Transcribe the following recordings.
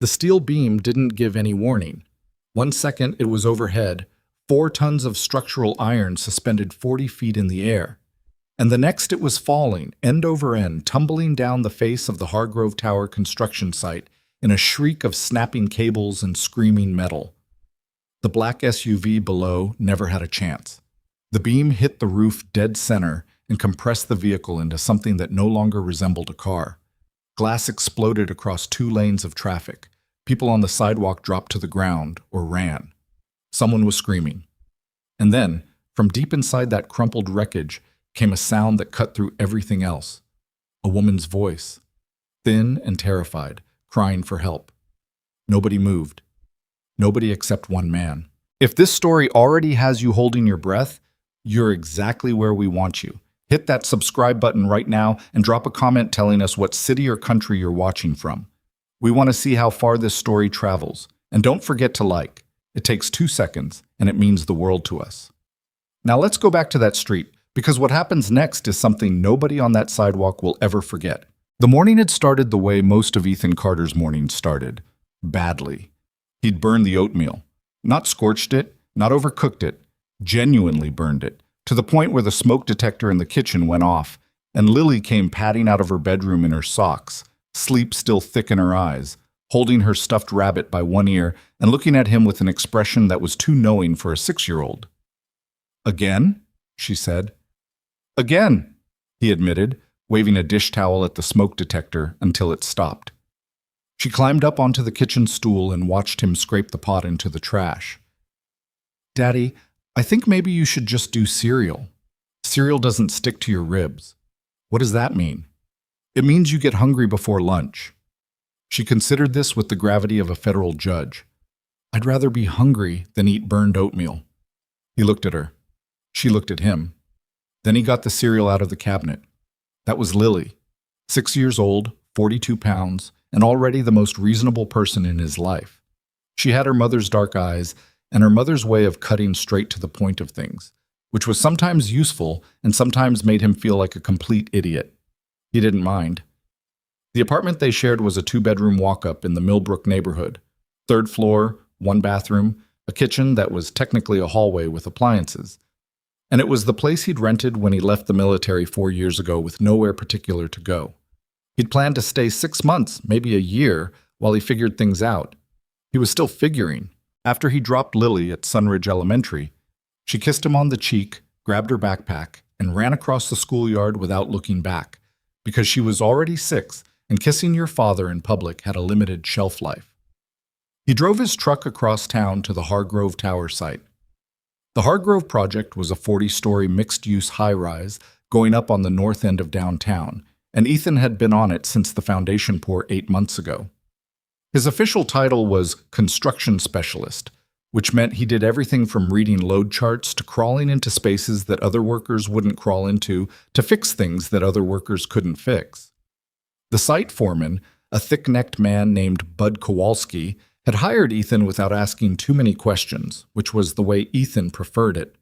The steel beam didn't give any warning. 1 second it was overhead, 4 tons of structural iron suspended 40 feet in the air. And the next it was falling, end over end, tumbling down the face of the Hargrove Tower construction site in a shriek of snapping cables and screaming metal. The black SUV below never had a chance. The beam hit the roof dead center and compressed the vehicle into something that no longer resembled a car. Glass exploded across 2 lanes of traffic. People on the sidewalk dropped to the ground or ran. Someone was screaming. And then, from deep inside that crumpled wreckage, came a sound that cut through everything else. A woman's voice, thin and terrified, crying for help. Nobody moved. Nobody except one man. If this story already has you holding your breath, you're exactly where we want you. Hit that subscribe button right now and drop a comment telling us what city or country you're watching from. We want to see how far this story travels. And don't forget to like. It takes 2 seconds, and it means the world to us. Now let's go back to that street, because what happens next is something nobody on that sidewalk will ever forget. The morning had started the way most of Ethan Carter's mornings started. Badly. He'd burned the oatmeal. Not scorched it, not overcooked it, genuinely burned it, to the point where the smoke detector in the kitchen went off, and Lily came padding out of her bedroom in her socks, sleep still thick in her eyes, holding her stuffed rabbit by one ear and looking at him with an expression that was too knowing for a 6-year-old. "Again?" she said. "Again," he admitted, waving a dish towel at the smoke detector until it stopped. She climbed up onto the kitchen stool and watched him scrape the pot into the trash. "Daddy, I think maybe you should just do cereal. Cereal doesn't stick to your ribs." "What does that mean?" "It means you get hungry before lunch." She considered this with the gravity of a federal judge. "I'd rather be hungry than eat burned oatmeal." He looked at her. She looked at him. Then he got the cereal out of the cabinet. That was Lily, 6 years old, 42 pounds, and already the most reasonable person in his life. She had her mother's dark eyes and her mother's way of cutting straight to the point of things, which was sometimes useful and sometimes made him feel like a complete idiot. He didn't mind. The apartment they shared was a 2-bedroom walk-up in the Millbrook neighborhood. 3rd floor, 1 bathroom, a kitchen that was technically a hallway with appliances. And it was the place he'd rented when he left the military 4 years ago with nowhere particular to go. He'd planned to stay 6 months, maybe a year, while he figured things out. He was still figuring. After he dropped Lily at Sunridge Elementary, she kissed him on the cheek, grabbed her backpack, and ran across the schoolyard without looking back, because she was already 6, and kissing your father in public had a limited shelf life. He drove his truck across town to the Hargrove Tower site. The Hargrove project was a 40-story mixed-use high-rise going up on the north end of downtown, and Ethan had been on it since the foundation pour 8 months ago. His official title was construction specialist, which meant he did everything from reading load charts to crawling into spaces that other workers wouldn't crawl into to fix things that other workers couldn't fix. The site foreman, a thick-necked man named Bud Kowalski, had hired Ethan without asking too many questions, which was the way Ethan preferred it.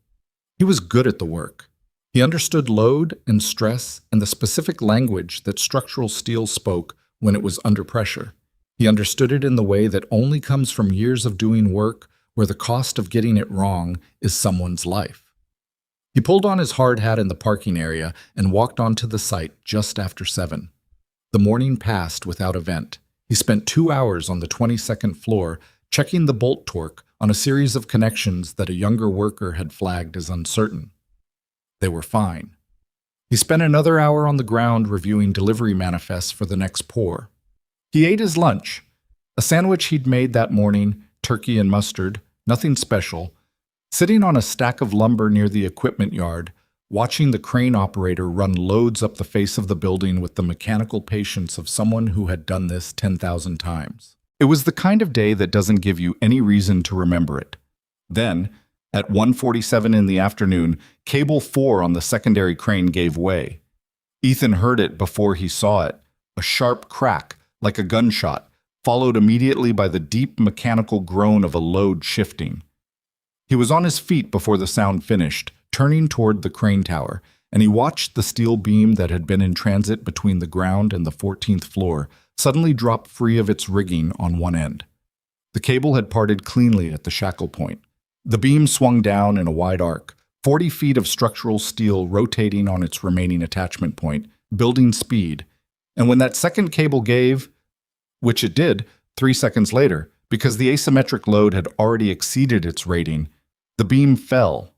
He was good at the work. He understood load and stress and the specific language that structural steel spoke when it was under pressure. He understood it in the way that only comes from years of doing work where the cost of getting it wrong is someone's life. He pulled on his hard hat in the parking area and walked onto the site just after 7. The morning passed without event. He spent 2 hours on the 22nd floor checking the bolt torque on a series of connections that a younger worker had flagged as uncertain. They were fine. He spent another hour on the ground reviewing delivery manifests for the next pour. He ate his lunch, a sandwich he'd made that morning, turkey and mustard, nothing special, sitting on a stack of lumber near the equipment yard, watching the crane operator run loads up the face of the building with the mechanical patience of someone who had done this 10,000 times. It was the kind of day that doesn't give you any reason to remember it. Then, at 1:47 in the afternoon, cable 4 on the secondary crane gave way. Ethan heard it before he saw it, a sharp crack, like a gunshot, followed immediately by the deep mechanical groan of a load shifting. He was on his feet before the sound finished, turning toward the crane tower, and he watched the steel beam that had been in transit between the ground and the 14th floor suddenly dropped free of its rigging on one end. The cable had parted cleanly at the shackle point. The beam swung down in a wide arc, 40 feet of structural steel rotating on its remaining attachment point, building speed. And when that second cable gave, which it did 3 seconds later, because the asymmetric load had already exceeded its rating, the beam fell.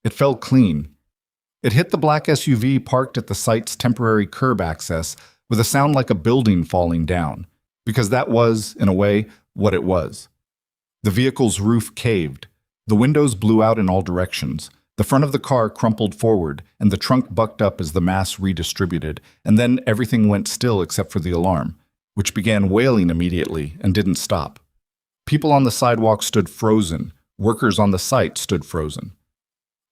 It fell clean. It hit the black SUV parked at the site's temporary curb access with a sound like a building falling down, because that was, in a way, what it was. The vehicle's roof caved. The windows blew out in all directions. The front of the car crumpled forward, and the trunk bucked up as the mass redistributed, and then everything went still except for the alarm, which began wailing immediately and didn't stop. People on the sidewalk stood frozen. Workers on the site stood frozen.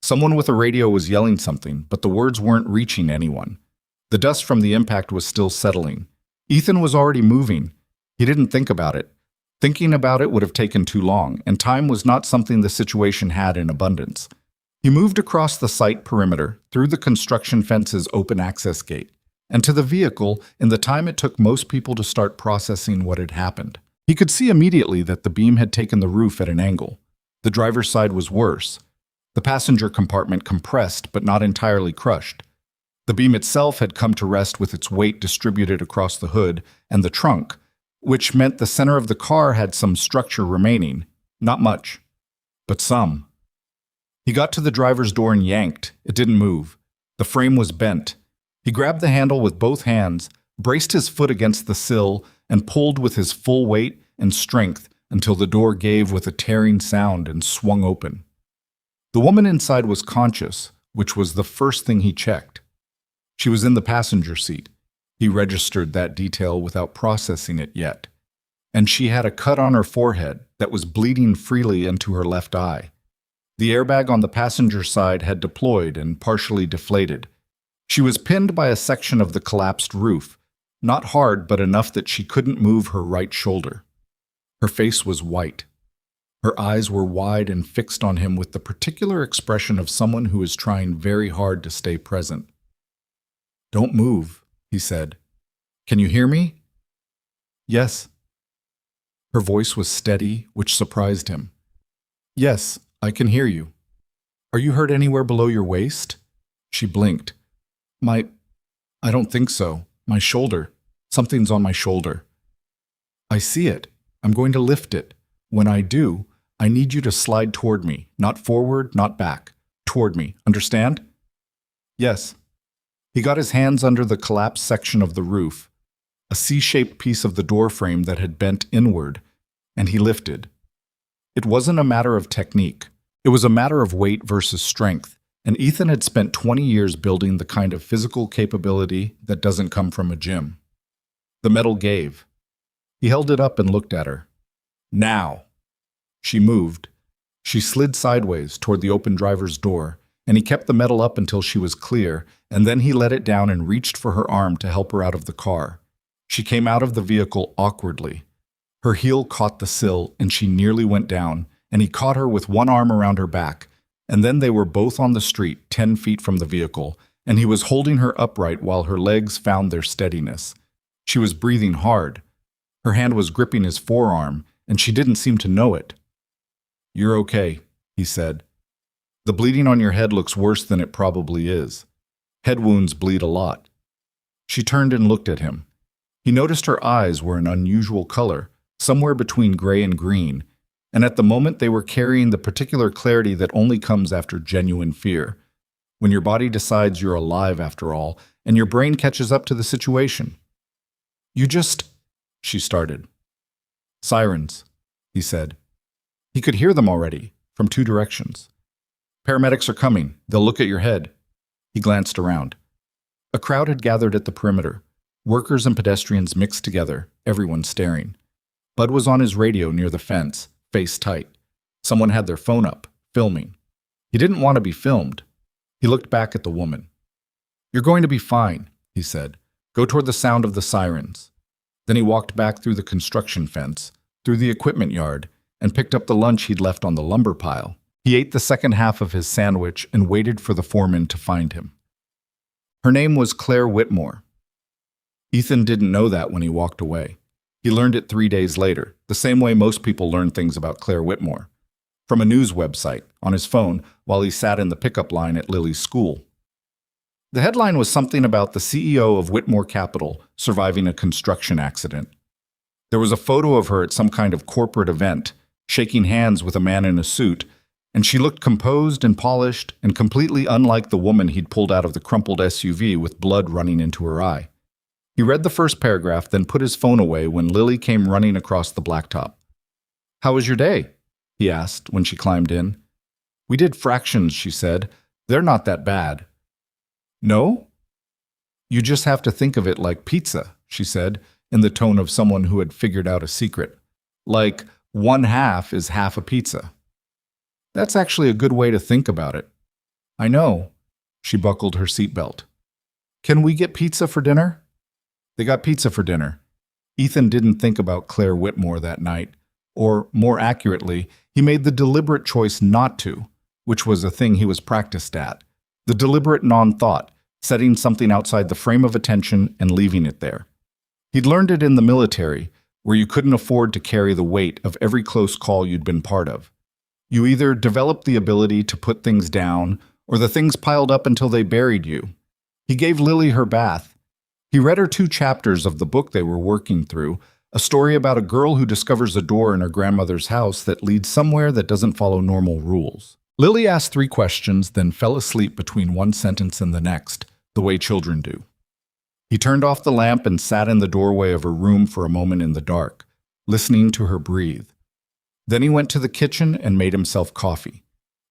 Someone with a radio was yelling something, but the words weren't reaching anyone. The dust from the impact was still settling. Ethan was already moving. He didn't think about it. Thinking about it would have taken too long, and time was not something the situation had in abundance. He moved across the site perimeter, through the construction fence's open access gate, and to the vehicle in the time it took most people to start processing what had happened. He could see immediately that the beam had taken the roof at an angle. The driver's side was worse. The passenger compartment compressed but not entirely crushed. The beam itself had come to rest with its weight distributed across the hood and the trunk, which meant the center of the car had some structure remaining. Not much, but some. He got to the driver's door and yanked. It didn't move. The frame was bent. He grabbed the handle with both hands, braced his foot against the sill, and pulled with his full weight and strength until the door gave with a tearing sound and swung open. The woman inside was conscious, which was the first thing he checked. She was in the passenger seat. He registered that detail without processing it yet. And she had a cut on her forehead that was bleeding freely into her left eye. The airbag on the passenger side had deployed and partially deflated. She was pinned by a section of the collapsed roof, not hard but enough that she couldn't move her right shoulder. Her face was white. Her eyes were wide and fixed on him with the particular expression of someone who is trying very hard to stay present. "Don't move," he said. "Can you hear me?" "Yes." Her voice was steady, which surprised him. "Yes, I can hear you. Are you hurt anywhere below your waist?" She blinked. I don't think so. My shoulder. Something's on my shoulder." "I see it. I'm going to lift it. When I do, I need you to slide toward me. Not forward, not back. Toward me. Understand?" "Yes." He got his hands under the collapsed section of the roof, a C-shaped piece of the door frame that had bent inward, and he lifted. It wasn't a matter of technique. It was a matter of weight versus strength, and Ethan had spent 20 years building the kind of physical capability that doesn't come from a gym. The metal gave. He held it up and looked at her. "Now!" She moved. She slid sideways toward the open driver's door, and he kept the metal up until she was clear, and then he let it down and reached for her arm to help her out of the car. She came out of the vehicle awkwardly. Her heel caught the sill, and she nearly went down, and he caught her with one arm around her back, and then they were both on the street 10 feet from the vehicle, and he was holding her upright while her legs found their steadiness. She was breathing hard. Her hand was gripping his forearm, and she didn't seem to know it. "You're okay," he said. "The bleeding on your head looks worse than it probably is. Head wounds bleed a lot." She turned and looked at him. He noticed her eyes were an unusual color, somewhere between gray and green, and at the moment they were carrying the particular clarity that only comes after genuine fear, when your body decides you're alive after all, and your brain catches up to the situation. She started. "Sirens," he said. He could hear them already, from 2 directions. "Paramedics are coming. They'll look at your head." He glanced around. A crowd had gathered at the perimeter. Workers and pedestrians mixed together, everyone staring. Bud was on his radio near the fence, face tight. Someone had their phone up, filming. He didn't want to be filmed. He looked back at the woman. "You're going to be fine," he said. "Go toward the sound of the sirens." Then he walked back through the construction fence, through the equipment yard, and picked up the lunch he'd left on the lumber pile. He ate the second half of his sandwich and waited for the foreman to find him. Her name was Claire Whitmore. Ethan didn't know that when he walked away. He learned it 3 days later, the same way most people learn things about Claire Whitmore. From a news website, on his phone, while he sat in the pickup line at Lily's school. The headline was something about the CEO of Whitmore Capital surviving a construction accident. There was a photo of her at some kind of corporate event, shaking hands with a man in a suit, and she looked composed and polished and completely unlike the woman he'd pulled out of the crumpled SUV with blood running into her eye. He read the first paragraph, then put his phone away when Lily came running across the blacktop. "How was your day?" he asked when she climbed in. "We did fractions," she said. "They're not that bad." "No? You just have to think of it like pizza," she said, in the tone of someone who had figured out a secret. "Like 1/2 is half a pizza." "That's actually a good way to think about it." "I know." She buckled her seatbelt. "Can we get pizza for dinner?" They got pizza for dinner. Ethan didn't think about Claire Whitmore that night, or more accurately, he made the deliberate choice not to, which was a thing he was practiced at. The deliberate non-thought, setting something outside the frame of attention and leaving it there. He'd learned it in the military, where you couldn't afford to carry the weight of every close call you'd been part of. You either developed the ability to put things down, or the things piled up until they buried you. He gave Lily her bath. He read her 2 chapters of the book they were working through, a story about a girl who discovers a door in her grandmother's house that leads somewhere that doesn't follow normal rules. Lily asked 3 questions, then fell asleep between one sentence and the next, the way children do. He turned off the lamp and sat in the doorway of her room for a moment in the dark, listening to her breathe. Then he went to the kitchen and made himself coffee.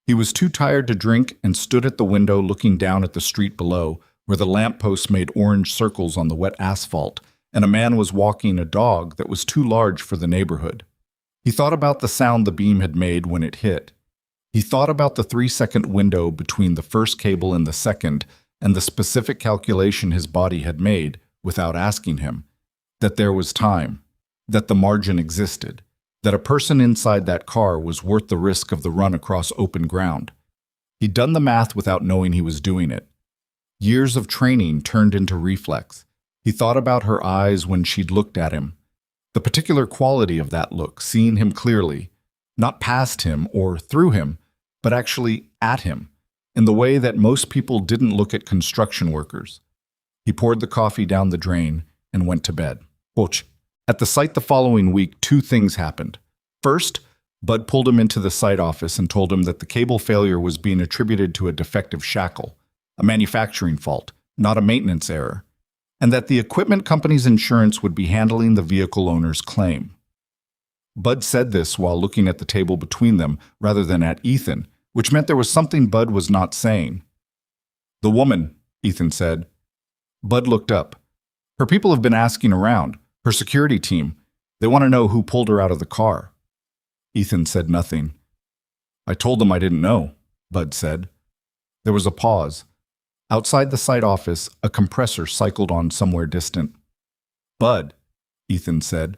He was too tired to drink and stood at the window looking down at the street below, where the lampposts made orange circles on the wet asphalt, and a man was walking a dog that was too large for the neighborhood. He thought about the sound the beam had made when it hit. He thought about the 3-second window between the first cable and the second, and the specific calculation his body had made, without asking him, that there was time, that the margin existed, that a person inside that car was worth the risk of the run across open ground. He'd done the math without knowing he was doing it. Years of training turned into reflex. He thought about her eyes when she'd looked at him. The particular quality of that look, seeing him clearly, not past him or through him, but actually at him, in the way that most people didn't look at construction workers. He poured the coffee down the drain and went to bed. At the site the following week, 2 things happened. First, Bud pulled him into the site office and told him that the cable failure was being attributed to a defective shackle, a manufacturing fault, not a maintenance error, and that the equipment company's insurance would be handling the vehicle owner's claim. Bud said this while looking at the table between them rather than at Ethan, which meant there was something Bud was not saying. "The woman," Ethan said. Bud looked up. "Her people have been asking around, her security team. They want to know who pulled her out of the car." Ethan said nothing. "I told them I didn't know," Bud said. There was a pause. Outside the site office, a compressor cycled on somewhere distant. "Bud," Ethan said.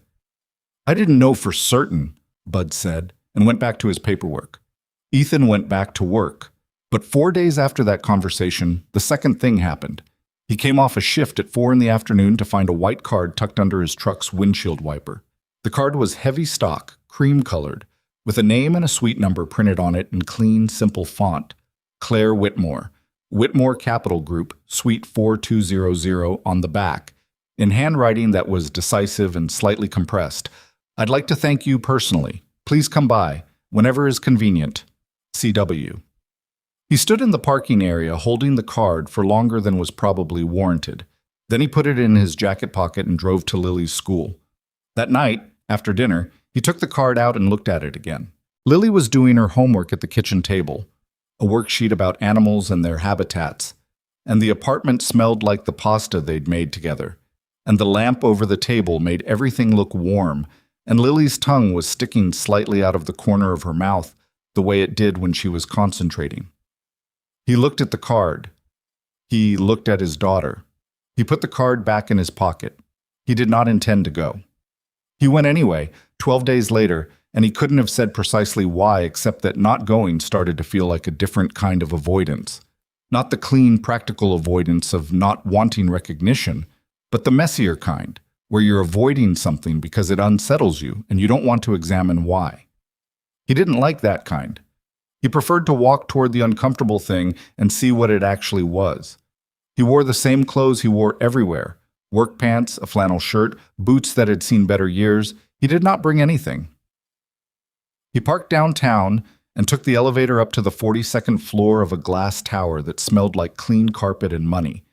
"I didn't know for certain," Bud said, and went back to his paperwork. Ethan went back to work. But 4 days after that conversation, the second thing happened. He came off a shift at 4 in the afternoon to find a white card tucked under his truck's windshield wiper. The card was heavy stock, cream-colored, with a name and a suite number printed on it in clean, simple font. Claire Whitmore, Whitmore Capital Group, Suite 4200 on the back, in handwriting that was decisive and slightly compressed. "I'd like to thank you personally. Please come by, whenever is convenient. CW." He stood in the parking area holding the card for longer than was probably warranted. Then he put it in his jacket pocket and drove to Lily's school. That night, after dinner, he took the card out and looked at it again. Lily was doing her homework at the kitchen table, a worksheet about animals and their habitats, and the apartment smelled like the pasta they'd made together, and the lamp over the table made everything look warm, and Lily's tongue was sticking slightly out of the corner of her mouth, the way it did when she was concentrating. He looked at the card. He looked at his daughter. He put the card back in his pocket. He did not intend to go. He went anyway, 12 days later, and he couldn't have said precisely why, except that not going started to feel like a different kind of avoidance. Not the clean, practical avoidance of not wanting recognition, but the messier kind, where you're avoiding something because it unsettles you and you don't want to examine why. He didn't like that kind. He preferred to walk toward the uncomfortable thing and see what it actually was. He wore the same clothes he wore everywhere: work pants, a flannel shirt, boots that had seen better years. He did not bring anything. He parked downtown and took the elevator up to the 42nd floor of a glass tower that smelled like clean carpet and money.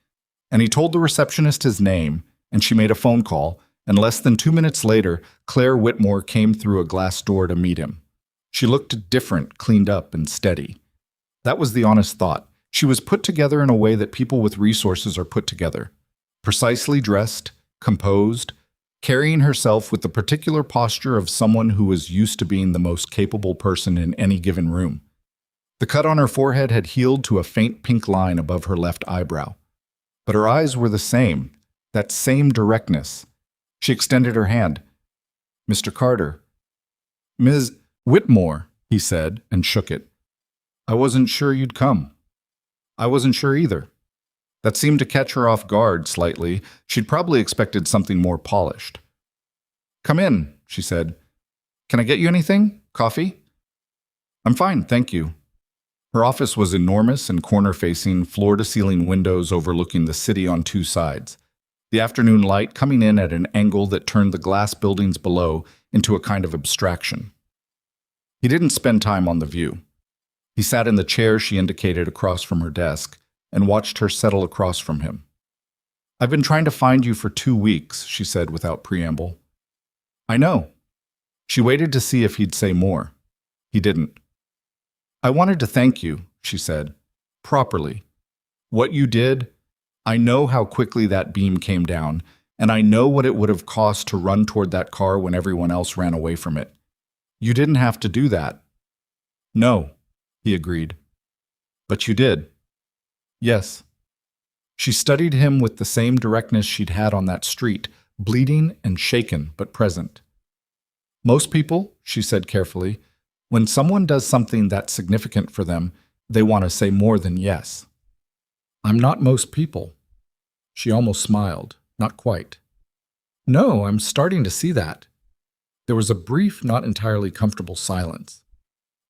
And he told the receptionist his name, and she made a phone call, and less than 2 minutes later, Claire Whitmore came through a glass door to meet him. She looked different, cleaned up, and steady. That was the honest thought. She was put together in a way that people with resources are put together. Precisely dressed, composed, carrying herself with the particular posture of someone who was used to being the most capable person in any given room. The cut on her forehead had healed to a faint pink line above her left eyebrow. But her eyes were the same, that same directness. She extended her hand. "Mr. Carter." "Ms. Whitmore," he said, and shook it. "I wasn't sure you'd come." "I wasn't sure either." That seemed to catch her off guard slightly. She'd probably expected something more polished. "Come in," she said. "Can I get you anything? Coffee?" "I'm fine, thank you." Her office was enormous and corner-facing, floor-to-ceiling windows overlooking the city on two sides, the afternoon light coming in at an angle that turned the glass buildings below into a kind of abstraction. He didn't spend time on the view. He sat in the chair she indicated across from her desk and watched her settle across from him. "I've been trying to find you for 2 weeks," she said without preamble. "I know." She waited to see if he'd say more. He didn't. "I wanted to thank you," she said, "properly. What you did, I know how quickly that beam came down, and I know what it would have cost to run toward that car when everyone else ran away from it. You didn't have to do that." "No," he agreed. "But you did." "Yes." She studied him with the same directness she'd had on that street, bleeding and shaken but present. "Most people," she said carefully, "when someone does something that's significant for them, they want to say more than yes." "I'm not most people." She almost smiled. Not quite. "No, I'm starting to see that." There was a brief, not entirely comfortable silence.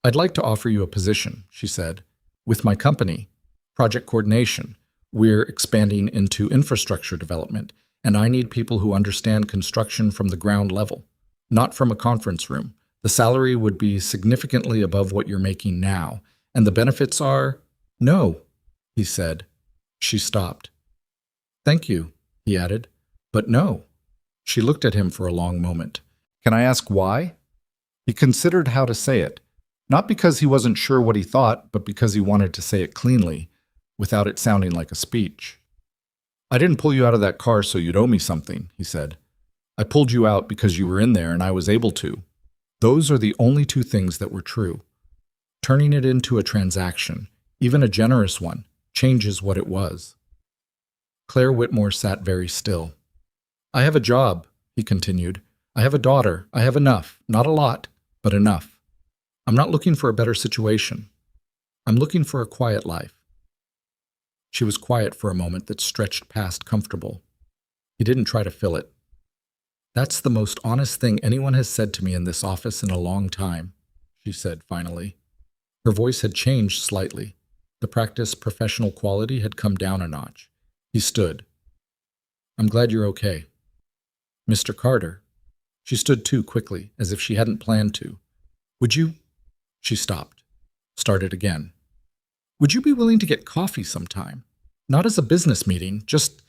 "I'd like to offer you a position," she said, "with my company. Project coordination. We're expanding into infrastructure development, and I need people who understand construction from the ground level, not from a conference room. The salary would be significantly above what you're making now, and the benefits are—" "No," he said. She stopped. "Thank you," he added, "but no." She looked at him for a long moment. "Can I ask why?" He considered how to say it, not because he wasn't sure what he thought, but because he wanted to say it cleanly, without it sounding like a speech. "I didn't pull you out of that car so you'd owe me something," he said. "I pulled you out because you were in there and I was able to. Those are the only two things that were true. Turning it into a transaction, even a generous one, changes what it was." Claire Whitmore sat very still. "I have a job," he continued. "I have a daughter. I have enough. Not a lot, but enough. I'm not looking for a better situation. I'm looking for a quiet life." She was quiet for a moment that stretched past comfortable. He didn't try to fill it. "That's the most honest thing anyone has said to me in this office in a long time," she said finally. Her voice had changed slightly. The practiced professional quality had come down a notch. He stood. "I'm glad you're okay." "Mr. Carter." She stood too quickly, as if she hadn't planned to. "Would you—" She stopped. Started again. "Would you be willing to get coffee sometime? Not as a business meeting, just—"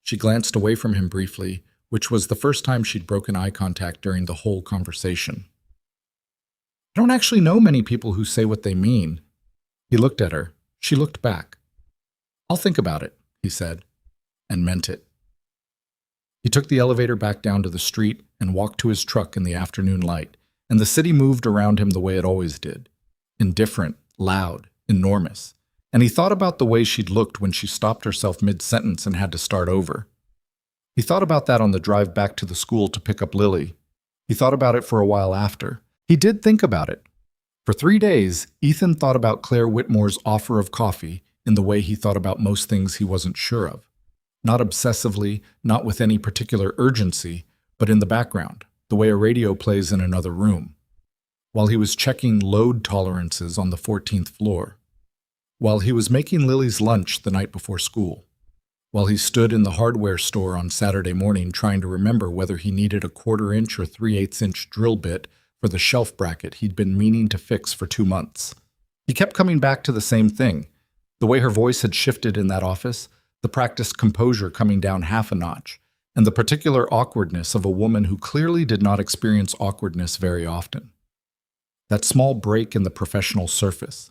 She glanced away from him briefly, which was the first time she'd broken eye contact during the whole conversation. "I don't actually know many people who say what they mean." He looked at her. She looked back. "I'll think about it," he said, and meant it. He took the elevator back down to the street and walked to his truck in the afternoon light, and the city moved around him the way it always did. Indifferent, loud, enormous. And he thought about the way she'd looked when she stopped herself mid-sentence and had to start over. He thought about that on the drive back to the school to pick up Lily. He thought about it for a while after. He did think about it. For 3 days, Ethan thought about Claire Whitmore's offer of coffee in the way he thought about most things he wasn't sure of. Not obsessively, not with any particular urgency, but in the background, the way a radio plays in another room. While he was checking load tolerances on the 14th floor. While he was making Lily's lunch the night before school. While he stood in the hardware store on Saturday morning trying to remember whether he needed a 1/4-inch or 3/8-inch drill bit for the shelf bracket he'd been meaning to fix for 2 months. He kept coming back to the same thing. The way her voice had shifted in that office, the practiced composure coming down half a notch, and the particular awkwardness of a woman who clearly did not experience awkwardness very often. That small break in the professional surface.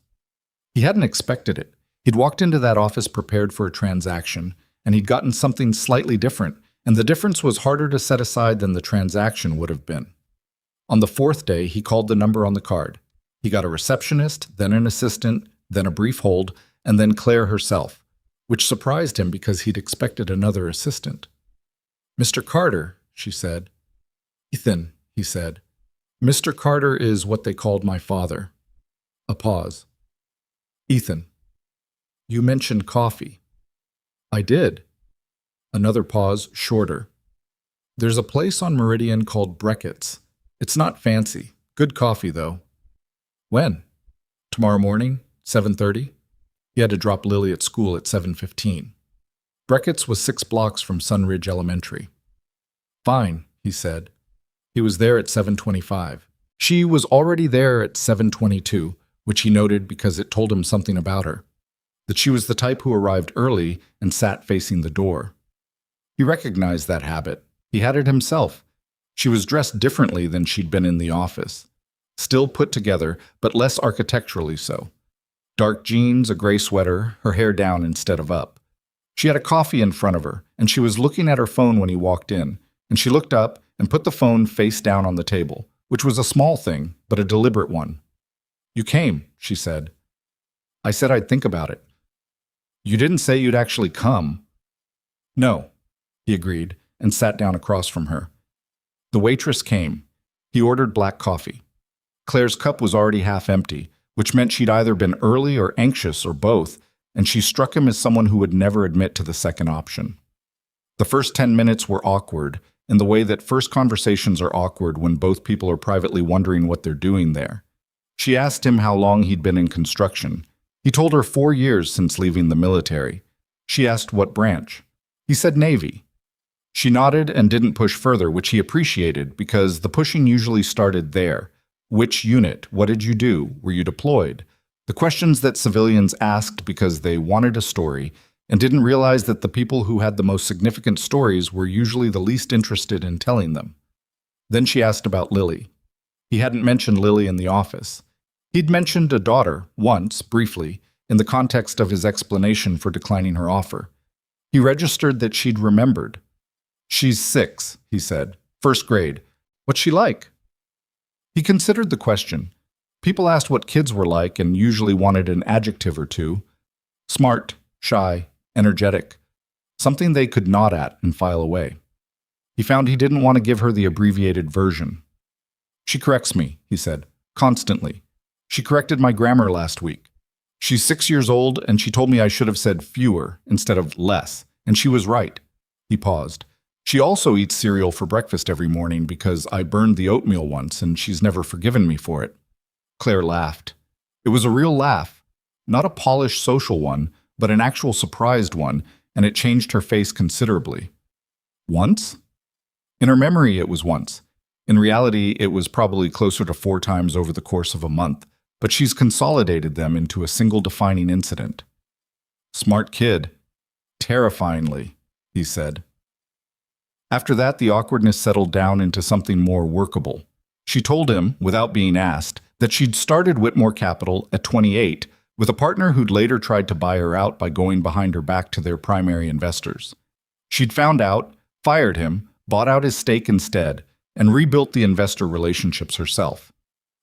He hadn't expected it. He'd walked into that office prepared for a transaction, and he'd gotten something slightly different, and the difference was harder to set aside than the transaction would have been. On the 4th day, he called the number on the card. He got a receptionist, then an assistant, then a brief hold, and then Claire herself, which surprised him because he'd expected another assistant. "Mr. Carter," she said. "Ethan," he said. "Mr. Carter is what they called my father." A pause. "Ethan, you mentioned coffee." "I did." Another pause, shorter. "There's a place on Meridian called Breckett's. It's not fancy. Good coffee, though." "When?" "Tomorrow morning, 7:30. He had to drop Lily at school at 7:15. Breckett's was 6 blocks from Sunridge Elementary. "Fine," he said. He was there at 7:25. She was already there at 7:22, which he noted because it told him something about her. That she was the type who arrived early and sat facing the door. He recognized that habit. He had it himself. She was dressed differently than she'd been in the office. Still put together, but less architecturally so. Dark jeans, a gray sweater, her hair down instead of up. She had a coffee in front of her, and she was looking at her phone when he walked in, and she looked up and put the phone face down on the table, which was a small thing, but a deliberate one. "You came," she said. "I said I'd think about it." "You didn't say you'd actually come." "No," he agreed, and sat down across from her. The waitress came. He ordered black coffee. Claire's cup was already half empty, which meant she'd either been early or anxious or both, and she struck him as someone who would never admit to the second option. The first 10 minutes were awkward, in the way that first conversations are awkward when both people are privately wondering what they're doing there. She asked him how long he'd been in construction. He told her 4 years since leaving the military. She asked what branch. He said Navy. She nodded and didn't push further, which he appreciated because the pushing usually started there. Which unit? What did you do? Were you deployed? The questions that civilians asked because they wanted a story and didn't realize that the people who had the most significant stories were usually the least interested in telling them. Then she asked about Lily. He hadn't mentioned Lily in the office. He'd mentioned a daughter, once, briefly, in the context of his explanation for declining her offer. He registered that she'd remembered. "She's 6, he said. 1st grade. What's she like?" He considered the question. People asked what kids were like and usually wanted an adjective or two. Smart, shy, energetic. Something they could nod at and file away. He found he didn't want to give her the abbreviated version. "She corrects me," he said, "constantly. She corrected my grammar last week. She's 6 years old, and she told me I should have said fewer instead of less, and she was right." He paused. "She also eats cereal for breakfast every morning because I burned the oatmeal once, and she's never forgiven me for it." Claire laughed. It was a real laugh, not a polished social one, but an actual surprised one, and it changed her face considerably. Once? In her memory, it was once. In reality, it was probably closer to 4 times over the course of a month, but she's consolidated them into a single defining incident. "Smart kid." "Terrifyingly," he said. After that, the awkwardness settled down into something more workable. She told him, without being asked, that she'd started Whitmore Capital at 28 with a partner who'd later tried to buy her out by going behind her back to their primary investors. She'd found out, fired him, bought out his stake instead, and rebuilt the investor relationships herself.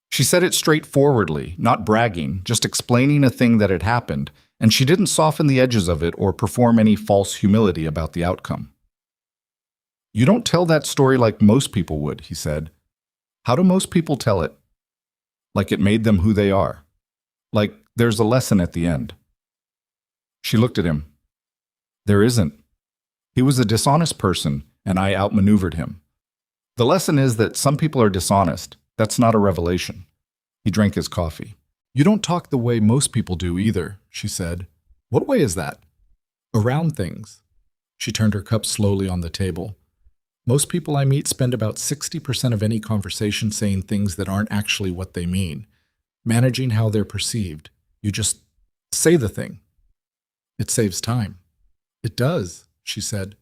She said it straightforwardly, not bragging, just explaining a thing that had happened, and she didn't soften the edges of it or perform any false humility about the outcome. "You don't tell that story like most people would," he said. "How do most people tell it?" "Like it made them who they are. Like there's a lesson at the end." She looked at him. "There isn't." He was a dishonest person, and I outmaneuvered him. The lesson is that some people are dishonest. That's not a revelation. He drank his coffee. You don't talk the way most people do either, she said. What way is that? Around things. She turned her cup slowly on the table. Most people I meet spend about 60% of any conversation saying things that aren't actually what they mean, managing how they're perceived. You just say the thing. It saves time. It does, she said.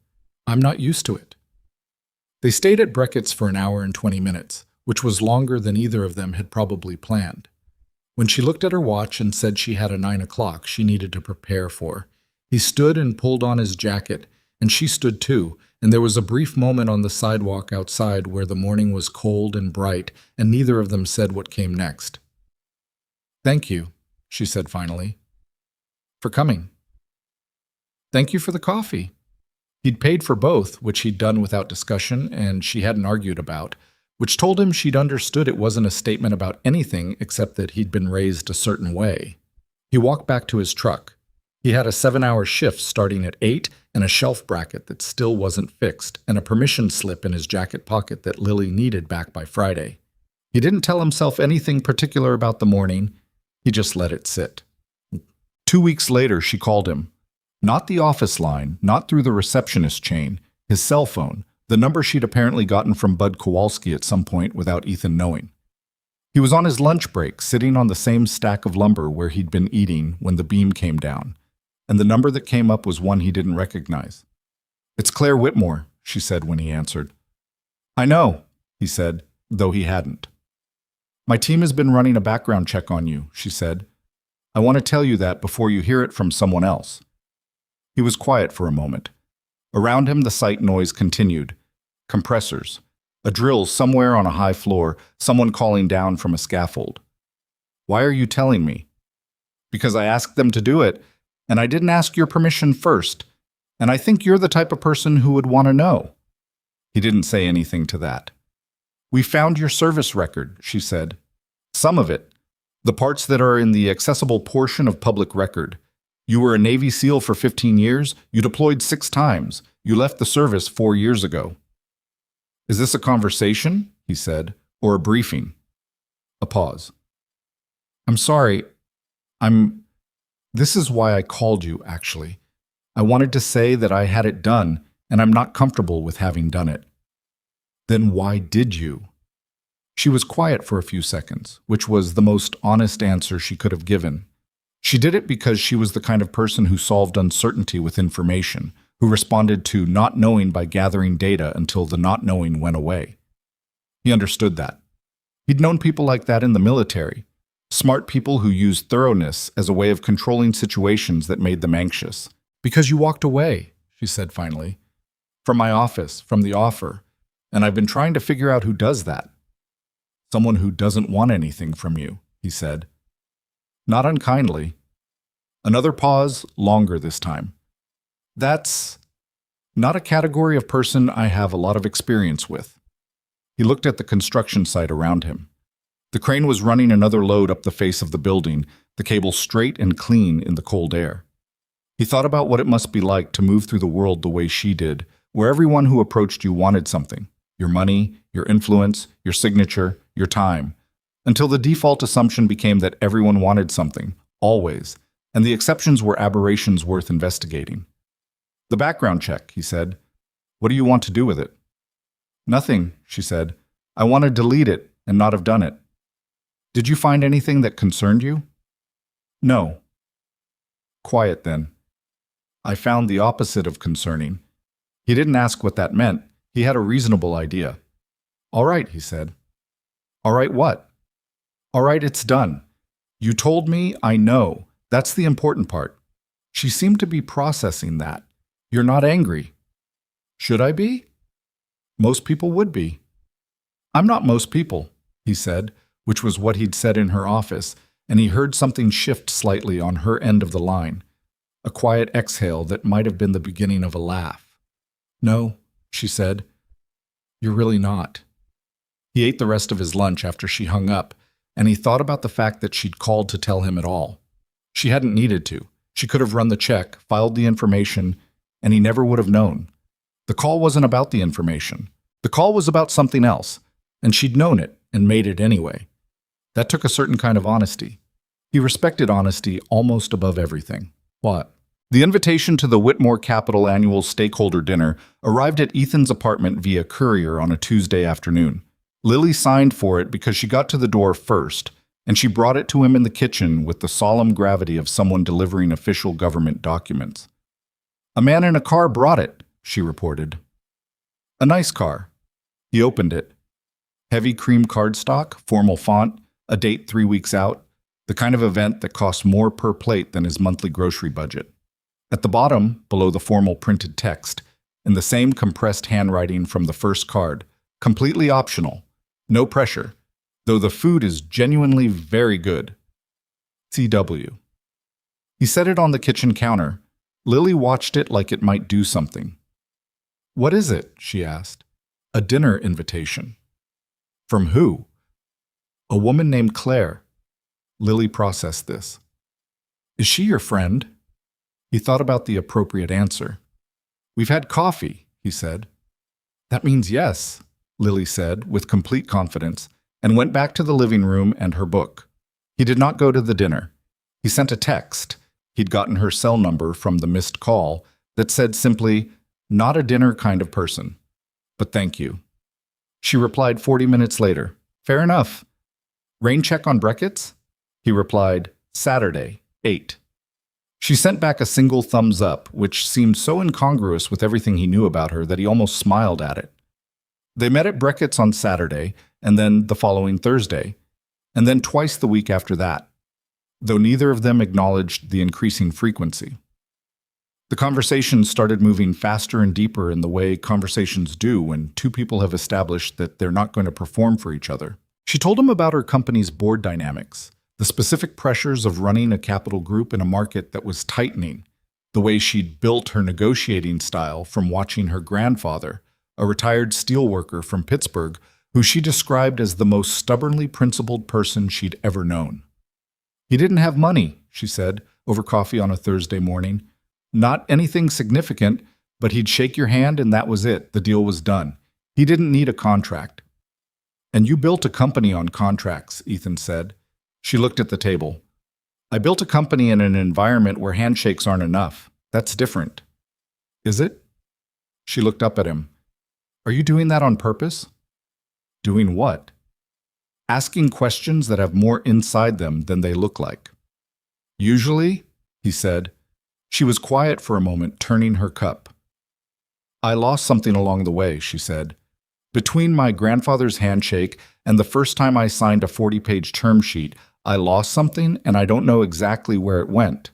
I'm not used to it. They stayed at Brackett's for an hour and 20 minutes, which was longer than either of them had probably planned. When she looked at her watch and said she had a 9 o'clock she needed to prepare for, he stood and pulled on his jacket, and she stood too, and there was a brief moment on the sidewalk outside where the morning was cold and bright, and neither of them said what came next. Thank you, she said finally, for coming. Thank you for the coffee. He'd paid for both, which he'd done without discussion and she hadn't argued about, which told him she'd understood it wasn't a statement about anything except that he'd been raised a certain way. He walked back to his truck. He had a 7-hour shift starting at 8 and a shelf bracket that still wasn't fixed and a permission slip in his jacket pocket that Lily needed back by Friday. He didn't tell himself anything particular about the morning. He just let it sit. 2 weeks later, she called him. Not the office line, not through the receptionist chain, his cell phone, the number she'd apparently gotten from Bud Kowalski at some point without Ethan knowing. He was on his lunch break, sitting on the same stack of lumber where he'd been eating when the beam came down, and the number that came up was one he didn't recognize. It's Claire Whitmore, she said when he answered. I know, he said, though he hadn't. My team has been running a background check on you, she said. I want to tell you that before you hear it from someone else. He was quiet for a moment. Around him the site noise continued. Compressors. A drill somewhere on a high floor, someone calling down from a scaffold. Why are you telling me? Because I asked them to do it, and I didn't ask your permission first, and I think you're the type of person who would want to know. He didn't say anything to that. We found your service record, she said. Some of it. The parts that are in the accessible portion of public record. You were a Navy SEAL for 15 years, you deployed 6 times, you left the service 4 years ago. Is this a conversation, he said, or a briefing? A pause. I'm sorry, This is why I called you, actually. I wanted to say that I had it done, and I'm not comfortable with having done it. Then why did you? She was quiet for a few seconds, which was the most honest answer she could have given. She did it because she was the kind of person who solved uncertainty with information, who responded to not knowing by gathering data until the not knowing went away. He understood that. He'd known people like that in the military, smart people who used thoroughness as a way of controlling situations that made them anxious. Because you walked away, she said finally, from my office, from the offer, and I've been trying to figure out who does that. Someone who doesn't want anything from you, he said. Not unkindly. Another pause, longer this time. That's not a category of person I have a lot of experience with. He looked at the construction site around him. The crane was running another load up the face of the building, the cable straight and clean in the cold air. He thought about what it must be like to move through the world the way she did, where everyone who approached you wanted something, your money, your influence, your signature, your time, until the default assumption became that everyone wanted something, always, and the exceptions were aberrations worth investigating. The background check, he said. What do you want to do with it? Nothing, she said. I want to delete it and not have done it. Did you find anything that concerned you? No. Quiet then. I found the opposite of concerning. He didn't ask what that meant. He had a reasonable idea. All right, he said. All right, what? All right, it's done. You told me, I know. That's the important part. She seemed to be processing that. You're not angry. Should I be? Most people would be. I'm not most people, he said, which was what he'd said in her office, and he heard something shift slightly on her end of the line, a quiet exhale that might have been the beginning of a laugh. No, she said. You're really not. He ate the rest of his lunch after she hung up, and he thought about the fact that she'd called to tell him it all. She hadn't needed to. She could have run the check, filed the information, and he never would have known. The call wasn't about the information. The call was about something else, and she'd known it and made it anyway. That took a certain kind of honesty. He respected honesty almost above everything. What? The invitation to the Whitmore Capital annual stakeholder dinner arrived at Ethan's apartment via courier on a Tuesday afternoon. Lily signed for it because she got to the door first, and she brought it to him in the kitchen with the solemn gravity of someone delivering official government documents. "A man in a car brought it," she reported. "A nice car." He opened it. Heavy cream cardstock, formal font, a date 3 weeks out, the kind of event that costs more per plate than his monthly grocery budget. At the bottom, below the formal printed text, in the same compressed handwriting from the first card, completely optional, no pressure, though the food is genuinely very good. CW. He set it on the kitchen counter. Lily watched it like it might do something. "What is it?" she asked. "A dinner invitation." "From who?" "A woman named Claire." Lily processed this. "Is she your friend?" He thought about the appropriate answer. "We've had coffee," he said. "That means yes," Lily said with complete confidence, and went back to the living room and her book. He did not go to the dinner. He sent a text. He'd gotten her cell number from the missed call that said simply, "Not a dinner kind of person, but thank you." She replied 40 minutes later, "Fair enough." "Rain check on Brackett's?" He replied, "Saturday, 8." She sent back a single thumbs up, which seemed so incongruous with everything he knew about her that he almost smiled at it. They met at Brackett's on Saturday, and then the following Thursday, and then twice the week after that, though neither of them acknowledged the increasing frequency. The conversation started moving faster and deeper in the way conversations do when two people have established that they're not going to perform for each other. She told him about her company's board dynamics, the specific pressures of running a capital group in a market that was tightening, the way she'd built her negotiating style from watching her grandfather, a retired steelworker from Pittsburgh, who she described as the most stubbornly principled person she'd ever known. "He didn't have money," she said, over coffee on a Thursday morning. "Not anything significant, but he'd shake your hand and that was it. The deal was done. He didn't need a contract." "And you built a company on contracts," Ethan said. She looked at the table. "I built a company in an environment where handshakes aren't enough. That's different." "Is it?" She looked up at him. "Are you doing that on purpose?" "Doing what?" "Asking questions that have more inside them than they look like." "Usually," he said. She was quiet for a moment, turning her cup. "I lost something along the way," she said. "Between my grandfather's handshake and the first time I signed a 40-page term sheet, I lost something and I don't know exactly where it went."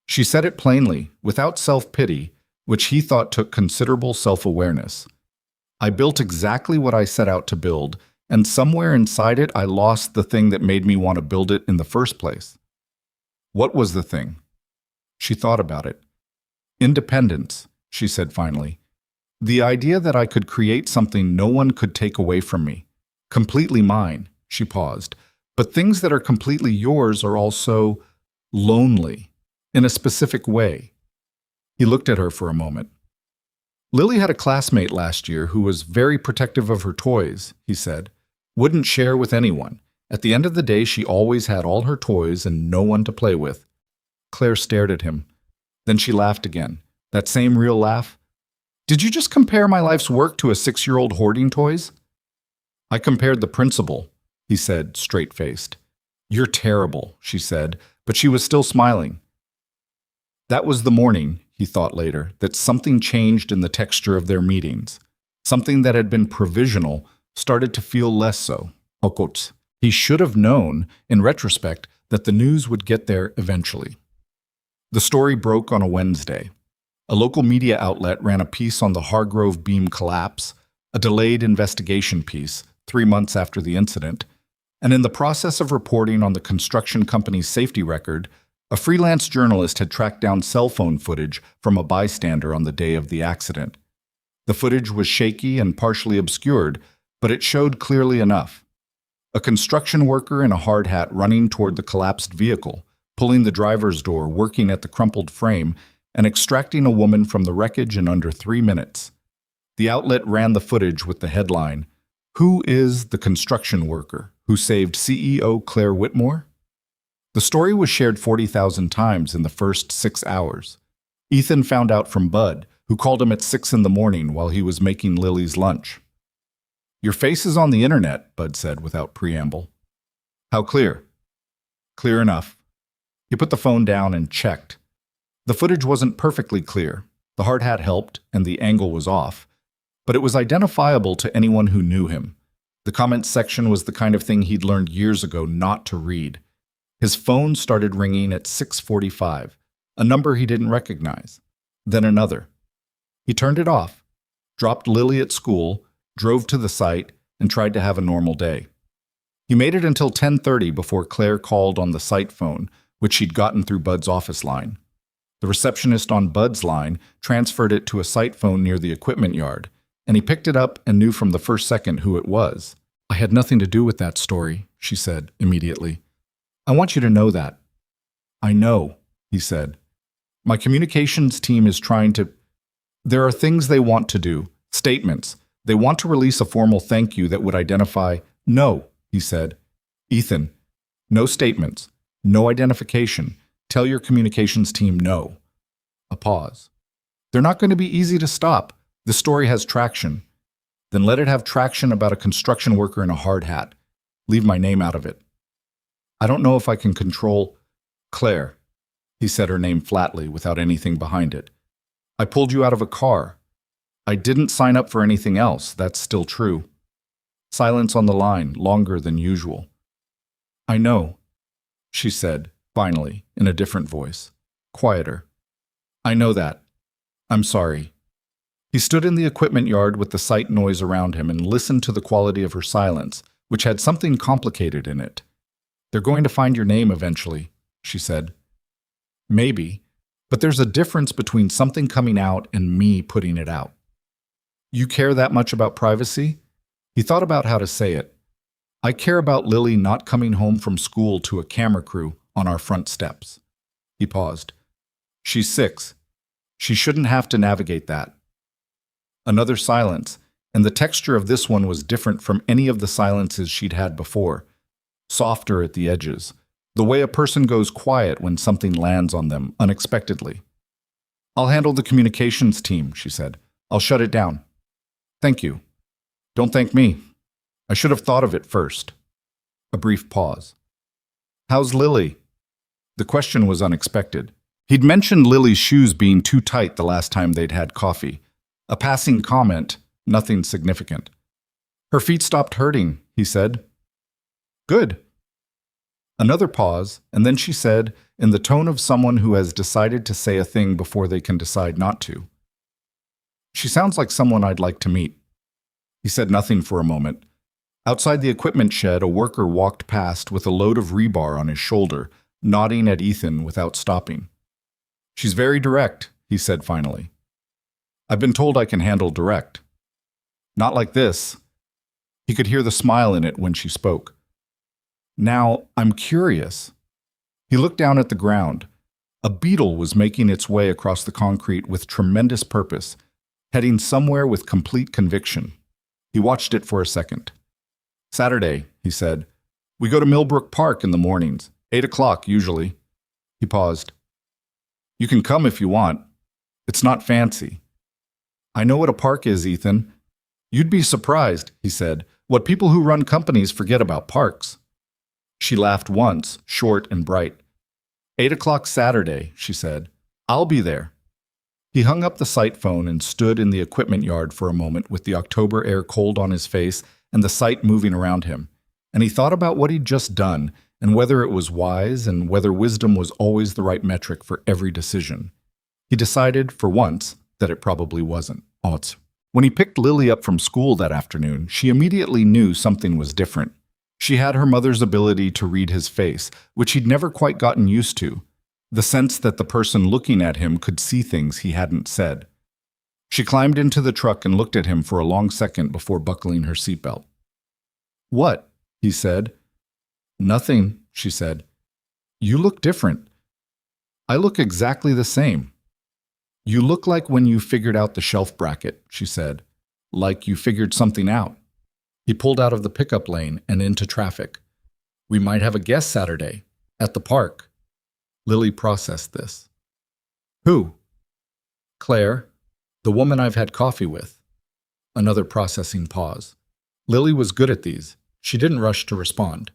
She said it plainly, without self-pity, which he thought took considerable self-awareness. "I built exactly what I set out to build, and somewhere inside it I lost the thing that made me want to build it in the first place." "What was the thing?" She thought about it. "Independence," she said finally. "The idea that I could create something no one could take away from me. Completely mine," she paused. "But things that are completely yours are also lonely, in a specific way." He looked at her for a moment. "Lily had a classmate last year who was very protective of her toys," he said. "Wouldn't share with anyone. At the end of the day, she always had all her toys and no one to play with." Claire stared at him. Then she laughed again. That same real laugh. "Did you just compare my life's work to a 6-year-old hoarding toys?" "I compared the principle," he said, straight-faced. "You're terrible," she said, but she was still smiling. That was the morning, he thought later, that something changed in the texture of their meetings. Something that had been provisional started to feel less so. He should have known, in retrospect, that the news would get there eventually. The story broke on a Wednesday. A local media outlet ran a piece on the Hargrove beam collapse, a delayed investigation piece, 3 months after the incident, and in the process of reporting on the construction company's safety record, a freelance journalist had tracked down cell phone footage from a bystander on the day of the accident. The footage was shaky and partially obscured, but it showed clearly enough. A construction worker in a hard hat running toward the collapsed vehicle, pulling the driver's door, working at the crumpled frame, and extracting a woman from the wreckage in under 3 minutes. The outlet ran the footage with the headline, "Who is the construction worker who saved CEO Claire Whitmore?" The story was shared 40,000 times in the first 6 hours. Ethan found out from Bud, who called him at 6 in the morning while he was making Lily's lunch. "Your face is on the internet," Bud said without preamble. "How clear?" "Clear enough." He put the phone down and checked. The footage wasn't perfectly clear. The hard hat helped, and the angle was off. But it was identifiable to anyone who knew him. The comments section was the kind of thing he'd learned years ago not to read. His phone started ringing at 6:45, a number he didn't recognize. Then another. He turned it off, dropped Lily at school, drove to the site, and tried to have a normal day. He made it until 10:30 before Claire called on the site phone, which she'd gotten through Bud's office line. The receptionist on Bud's line transferred it to a site phone near the equipment yard, and he picked it up and knew from the first second who it was. "I had nothing to do with that story," she said immediately. "I want you to know that." "I know," he said. "My communications team is trying to... There are things they want to do, statements. They want to release a formal thank you that would identify..." "No," he said. "Ethan, no statements, no identification. Tell your communications team no." A pause. "They're not going to be easy to stop. The story has traction. Then let it have traction about a construction worker in a hard hat. Leave my name out of it." "I don't know if I can control..." "Claire," he said her name flatly without anything behind it. "I pulled you out of a car. I didn't sign up for anything else. That's still true." Silence on the line, longer than usual. "I know," she said, finally, in a different voice, quieter. "I know that. I'm sorry." He stood in the equipment yard with the site noise around him and listened to the quality of her silence, which had something complicated in it. "They're going to find your name eventually," she said. "Maybe, but there's a difference between something coming out and me putting it out." "You care that much about privacy?" He thought about how to say it. "I care about Lily not coming home from school to a camera crew on our front steps." He paused. "She's 6. She shouldn't have to navigate that." Another silence, and the texture of this one was different from any of the silences she'd had before. Softer at the edges, the way a person goes quiet when something lands on them unexpectedly. "I'll handle the communications team," she said. "I'll shut it down." "Thank you." "Don't thank me. I should have thought of it first." A brief pause. "How's Lily?" The question was unexpected. He'd mentioned Lily's shoes being too tight the last time they'd had coffee. A passing comment, nothing significant. "Her feet stopped hurting," he said. "Good." Another pause, and then she said, in the tone of someone who has decided to say a thing before they can decide not to, "She sounds like someone I'd like to meet." He said nothing for a moment. Outside the equipment shed, a worker walked past with a load of rebar on his shoulder, nodding at Ethan without stopping. "She's very direct," he said finally. "I've been told I can handle direct." "Not like this." He could hear the smile in it when she spoke. "Now, I'm curious." He looked down at the ground. A beetle was making its way across the concrete with tremendous purpose, heading somewhere with complete conviction. He watched it for a second. "Saturday," he said. "We go to Millbrook Park in the mornings, 8 o'clock usually." He paused. "You can come if you want. It's not fancy." "I know what a park is, Ethan." "You'd be surprised," he said, "what people who run companies forget about parks." She laughed once, short and bright. 8 o'clock Saturday, she said. "I'll be there." He hung up the site phone and stood in the equipment yard for a moment with the October air cold on his face and the site moving around him. And he thought about what he'd just done and whether it was wise and whether wisdom was always the right metric for every decision. He decided, for once, that it probably wasn't. When he picked Lily up from school that afternoon, she immediately knew something was different. She had her mother's ability to read his face, which he'd never quite gotten used to, the sense that the person looking at him could see things he hadn't said. She climbed into the truck and looked at him for a long second before buckling her seatbelt. "What?" he said. "Nothing," she said. "You look different." "I look exactly the same." "You look like when you figured out the shelf bracket," she said. like you figured something out. He pulled out of the pickup lane and into traffic. We might have a guest Saturday, at the park. Lily processed this. Who? Claire, the woman I've had coffee with. Another processing pause. Lily was good at these. She didn't rush to respond.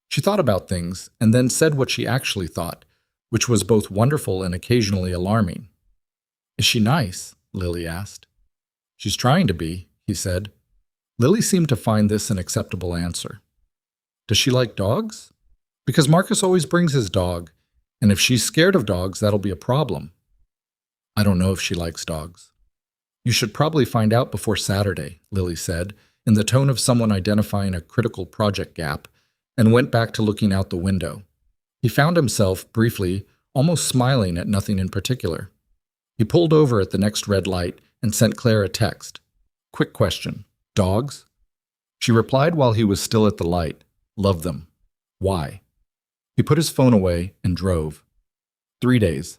She thought about things and then said what she actually thought, which was both wonderful and occasionally alarming. Is she nice? Lily asked. She's trying to be, he said. Lily seemed to find this an acceptable answer. Does she like dogs? Because Marcus always brings his dog, and if she's scared of dogs, that'll be a problem. I don't know if she likes dogs. You should probably find out before Saturday, Lily said, in the tone of someone identifying a critical project gap, and went back to looking out the window. He found himself, briefly, almost smiling at nothing in particular. He pulled over at the next red light and sent Claire a text. Quick question. Dogs? She replied while he was still at the light. Love them. Why? He put his phone away and drove. 3 days.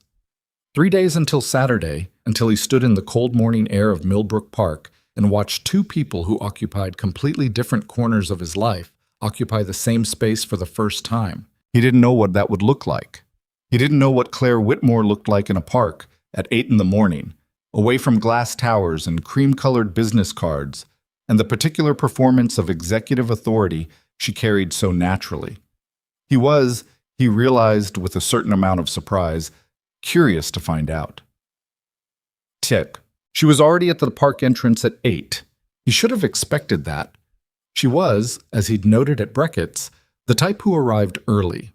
3 days until Saturday, until he stood in the cold morning air of Millbrook Park and watched two people who occupied completely different corners of his life occupy the same space for the first time. He didn't know what that would look like. He didn't know what Claire Whitmore looked like in a park at 8 in the morning, away from glass towers and cream-colored business cards, and the particular performance of executive authority she carried so naturally. He realized with a certain amount of surprise, curious to find out. Tick. She was already at the park entrance at 8. He should have expected that. She was, as he'd noted at Brackett's, the type who arrived early.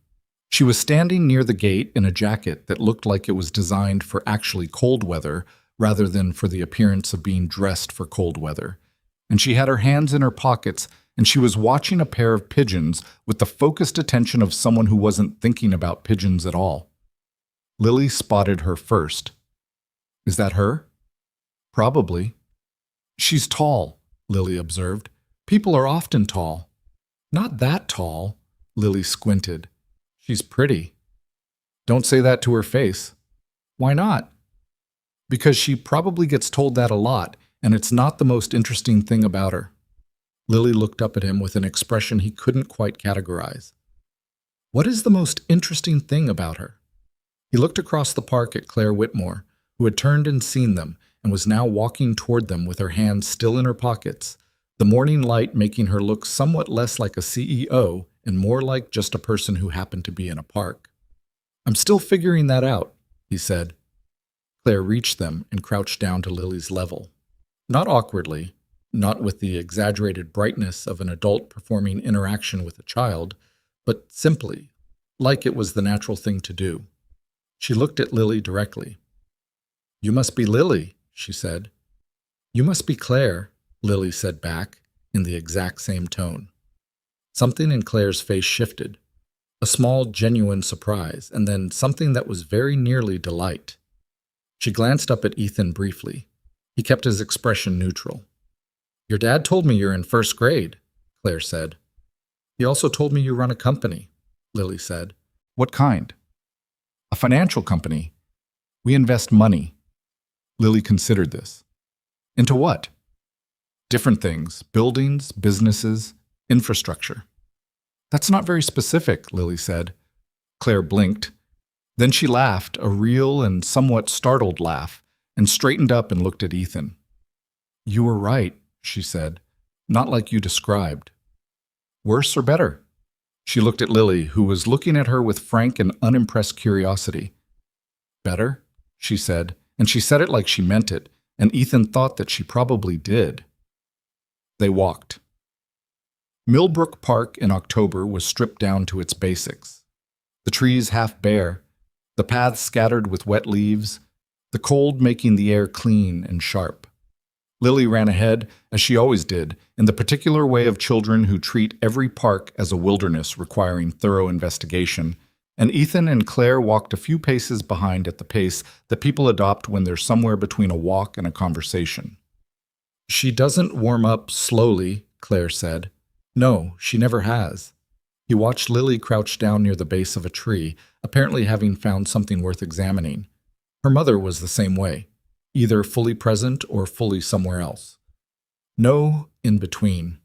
She was standing near the gate in a jacket that looked like it was designed for actually cold weather rather than for the appearance of being dressed for cold weather. And she had her hands in her pockets, and she was watching a pair of pigeons with the focused attention of someone who wasn't thinking about pigeons at all. Lily spotted her first. Is that her? Probably. She's tall, Lily observed. People are often tall. Not that tall, Lily squinted. She's pretty. Don't say that to her face. Why not? Because she probably gets told that a lot, and it's not the most interesting thing about her. Lily looked up at him with an expression he couldn't quite categorize. What is the most interesting thing about her? He looked across the park at Claire Whitmore, who had turned and seen them, and was now walking toward them with her hands still in her pockets, the morning light making her look somewhat less like a CEO and more like just a person who happened to be in a park. I'm still figuring that out, he said. Claire reached them and crouched down to Lily's level. Not awkwardly, not with the exaggerated brightness of an adult performing interaction with a child, but simply, like it was the natural thing to do. She looked at Lily directly. You must be Lily, she said. You must be Claire, Lily said back, in the exact same tone. Something in Claire's face shifted, a small, genuine surprise, and then something that was very nearly delight. She glanced up at Ethan briefly. He kept his expression neutral. Your dad told me you're in first grade, Claire said. He also told me you run a company, Lily said. What kind? A financial company. We invest money. Lily considered this. Into what? Different things. Buildings, businesses, infrastructure. That's not very specific, Lily said. Claire blinked. Then she laughed, a real and somewhat startled laugh, and straightened up and looked at Ethan. You were right, she said. Not like you described. Worse or better? She looked at Lily, who was looking at her with frank and unimpressed curiosity. Better? She said, and she said it like she meant it, and Ethan thought that she probably did. They walked. Millbrook Park in October was stripped down to its basics. The trees half bare, the paths scattered with wet leaves, the cold making the air clean and sharp. Lily ran ahead, as she always did, in the particular way of children who treat every park as a wilderness requiring thorough investigation, and Ethan and Claire walked a few paces behind at the pace that people adopt when they're somewhere between a walk and a conversation. She doesn't warm up slowly, Claire said. No, she never has. He watched Lily crouch down near the base of a tree, apparently having found something worth examining. Her mother was the same way, either fully present or fully somewhere else. No in between.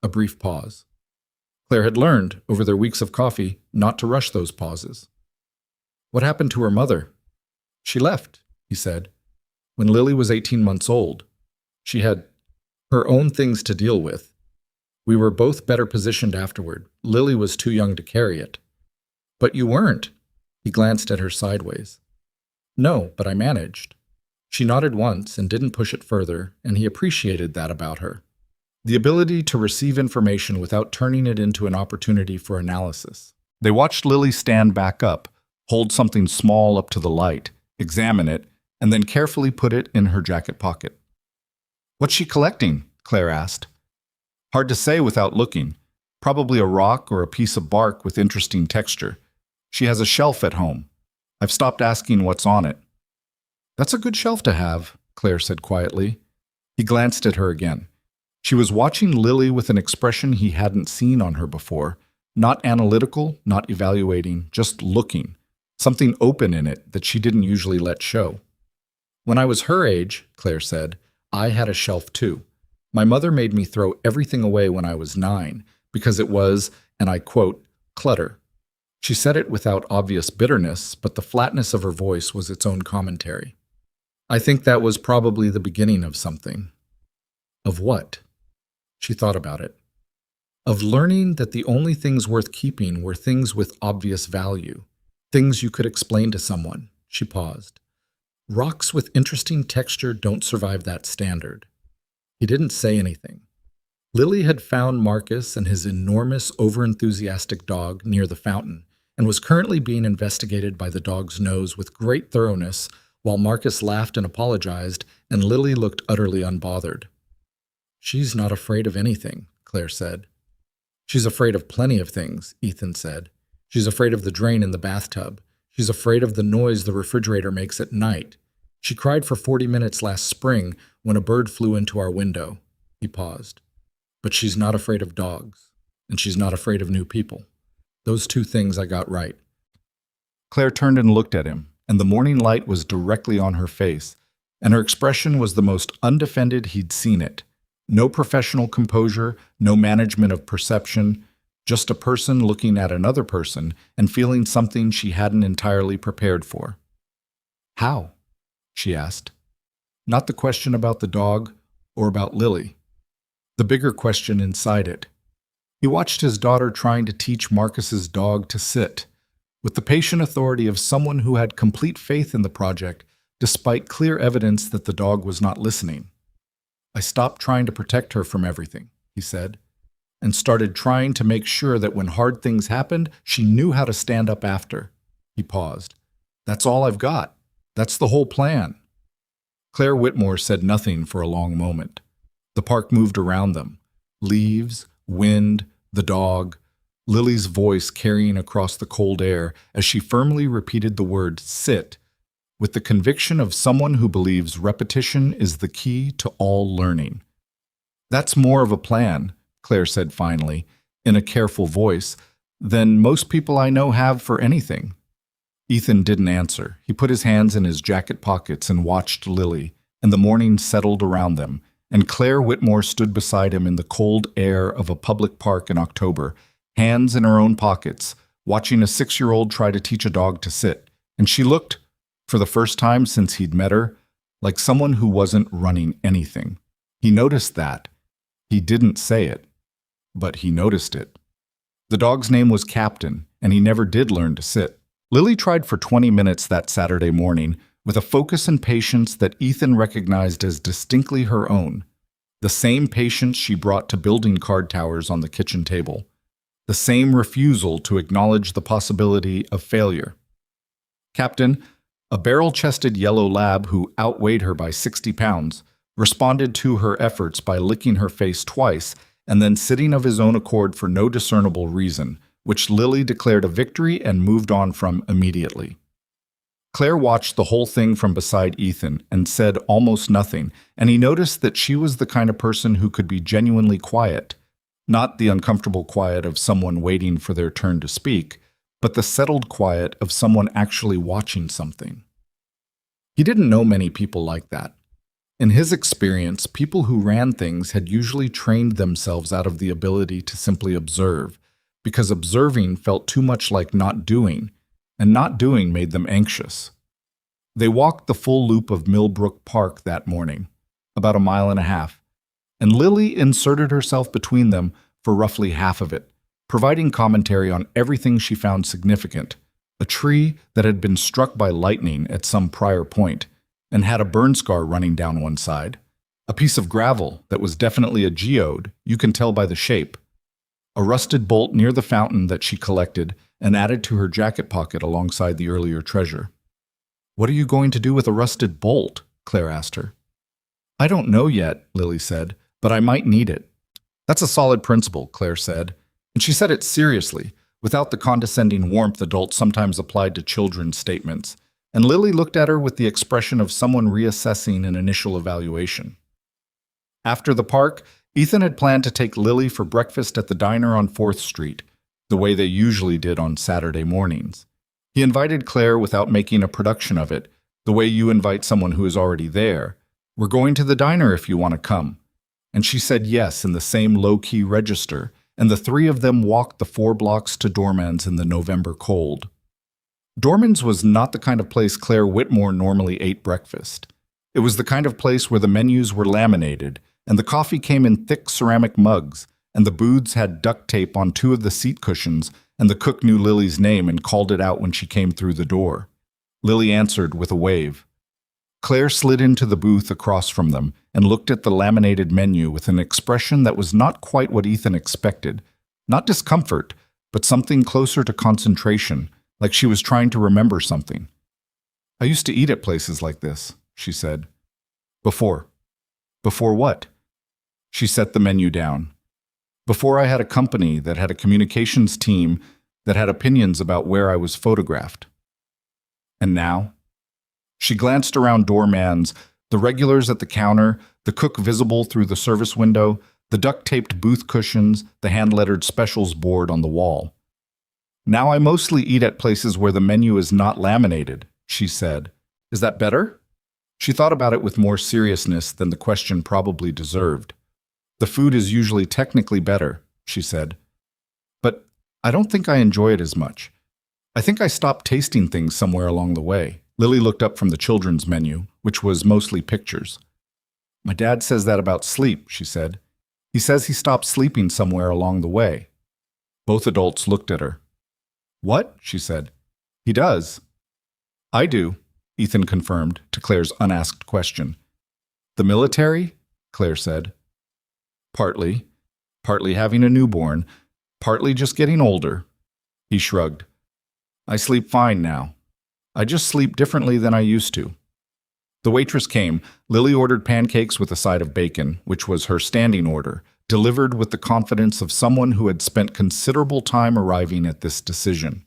A brief pause. Claire had learned, over their weeks of coffee, not to rush those pauses. What happened to her mother? She left, he said. When Lily was 18 months old, she had her own things to deal with. We were both better positioned afterward. Lily was too young to carry it. But you weren't. He glanced at her sideways. No, but I managed. She nodded once and didn't push it further, and he appreciated that about her. The ability to receive information without turning it into an opportunity for analysis. They watched Lily stand back up, hold something small up to the light, examine it, and then carefully put it in her jacket pocket. What's she collecting? Claire asked. Hard to say without looking. Probably a rock or a piece of bark with interesting texture. She has a shelf at home. I've stopped asking what's on it. That's a good shelf to have, Claire said quietly. He glanced at her again. She was watching Lily with an expression he hadn't seen on her before. Not analytical, not evaluating, just looking. Something open in it that she didn't usually let show. When I was her age, Claire said, I had a shelf too. My mother made me throw everything away when I was 9 because it was, and I quote, clutter. She said it without obvious bitterness, but the flatness of her voice was its own commentary. I think that was probably the beginning of something. Of what? She thought about it. Of learning that the only things worth keeping were things with obvious value, things you could explain to someone. She paused. Rocks with interesting texture don't survive that standard. He didn't say anything. Lily had found Marcus and his enormous, overenthusiastic dog near the fountain and was currently being investigated by the dog's nose with great thoroughness while Marcus laughed and apologized and Lily looked utterly unbothered. She's not afraid of anything, Claire said. She's afraid of plenty of things, Ethan said. She's afraid of the drain in the bathtub. She's afraid of the noise the refrigerator makes at night. She cried for 40 minutes last spring when a bird flew into our window. He paused. But she's not afraid of dogs, and she's not afraid of new people. Those 2 things I got right. Claire turned and looked at him, and the morning light was directly on her face, and her expression was the most undefended he'd seen it. No professional composure, no management of perception, just a person looking at another person and feeling something she hadn't entirely prepared for. How? She asked. Not the question about the dog or about Lily. The bigger question inside it. He watched his daughter trying to teach Marcus's dog to sit, with the patient authority of someone who had complete faith in the project, despite clear evidence that the dog was not listening. I stopped trying to protect her from everything, he said, and started trying to make sure that when hard things happened, she knew how to stand up after. He paused. That's all I've got. That's the whole plan. Claire Whitmore said nothing for a long moment. The park moved around them. Leaves, wind, the dog, Lily's voice carrying across the cold air as she firmly repeated the word sit, with the conviction of someone who believes repetition is the key to all learning. That's more of a plan, Claire said finally, in a careful voice, than most people I know have for anything. Ethan didn't answer. He put his hands in his jacket pockets and watched Lily, and the morning settled around them, and Claire Whitmore stood beside him in the cold air of a public park in October, hands in her own pockets, watching a 6-year-old try to teach a dog to sit, and she looked, for the first time since he'd met her, like someone who wasn't running anything. He noticed that. He didn't say it, but he noticed it. The dog's name was Captain, and he never did learn to sit. Lily tried for 20 minutes that Saturday morning, with a focus and patience that Ethan recognized as distinctly her own, the same patience she brought to building card towers on the kitchen table, the same refusal to acknowledge the possibility of failure. Captain, a barrel-chested yellow lab who outweighed her by 60 pounds, responded to her efforts by licking her face twice and then sitting of his own accord for no discernible reason, which Lily declared a victory and moved on from immediately. Claire watched the whole thing from beside Ethan and said almost nothing, and he noticed that she was the kind of person who could be genuinely quiet, not the uncomfortable quiet of someone waiting for their turn to speak, but the settled quiet of someone actually watching something. He didn't know many people like that. In his experience, people who ran things had usually trained themselves out of the ability to simply observe, because observing felt too much like not doing, and not doing made them anxious. They walked the full loop of Millbrook Park that morning, about 1.5 miles, and Lily inserted herself between them for roughly half of it, providing commentary on everything she found significant: a tree that had been struck by lightning at some prior point and had a burn scar running down one side, a piece of gravel that was definitely a geode, you can tell by the shape, a rusted bolt near the fountain that she collected and added to her jacket pocket alongside the earlier treasure. "What are you going to do with a rusted bolt?" Claire asked her. "I don't know yet," Lily said, "but I might need it." "That's a solid principle," Claire said, and she said it seriously, without the condescending warmth adults sometimes applied to children's statements, and Lily looked at her with the expression of someone reassessing an initial evaluation. After the park, Ethan had planned to take Lily for breakfast at the diner on 4th Street, the way they usually did on Saturday mornings. He invited Claire without making a production of it, the way you invite someone who is already there. "We're going to the diner if you want to come." And she said yes in the same low-key register, and the three of them walked the 4 blocks to Dorman's in the November cold. Dorman's was not the kind of place Claire Whitmore normally ate breakfast. It was the kind of place where the menus were laminated, and the coffee came in thick ceramic mugs, and the booths had duct tape on 2 of the seat cushions, and the cook knew Lily's name and called it out when she came through the door. Lily answered with a wave. Claire slid into the booth across from them and looked at the laminated menu with an expression that was not quite what Ethan expected. Not discomfort, but something closer to concentration, like she was trying to remember something. "I used to eat at places like this," she said. "Before." "Before what?" She set the menu down. "Before I had a company that had a communications team that had opinions about where I was photographed." "And now?" She glanced around Dorman's, the regulars at the counter, the cook visible through the service window, the duct-taped booth cushions, the hand-lettered specials board on the wall. "Now I mostly eat at places where the menu is not laminated," she said. "Is that better?" She thought about it with more seriousness than the question probably deserved. "The food is usually technically better," she said. "But I don't think I enjoy it as much. I think I stopped tasting things somewhere along the way." Lily looked up from the children's menu, which was mostly pictures. "My dad says that about sleep," she said. "He says he stopped sleeping somewhere along the way." Both adults looked at her. "What?" she said. "He does." "I do," Ethan confirmed to Claire's unasked question. "The military?" Claire said. "Partly. Partly having a newborn. Partly just getting older." He shrugged. "I sleep fine now. I just sleep differently than I used to." The waitress came. Lily ordered pancakes with a side of bacon, which was her standing order, delivered with the confidence of someone who had spent considerable time arriving at this decision.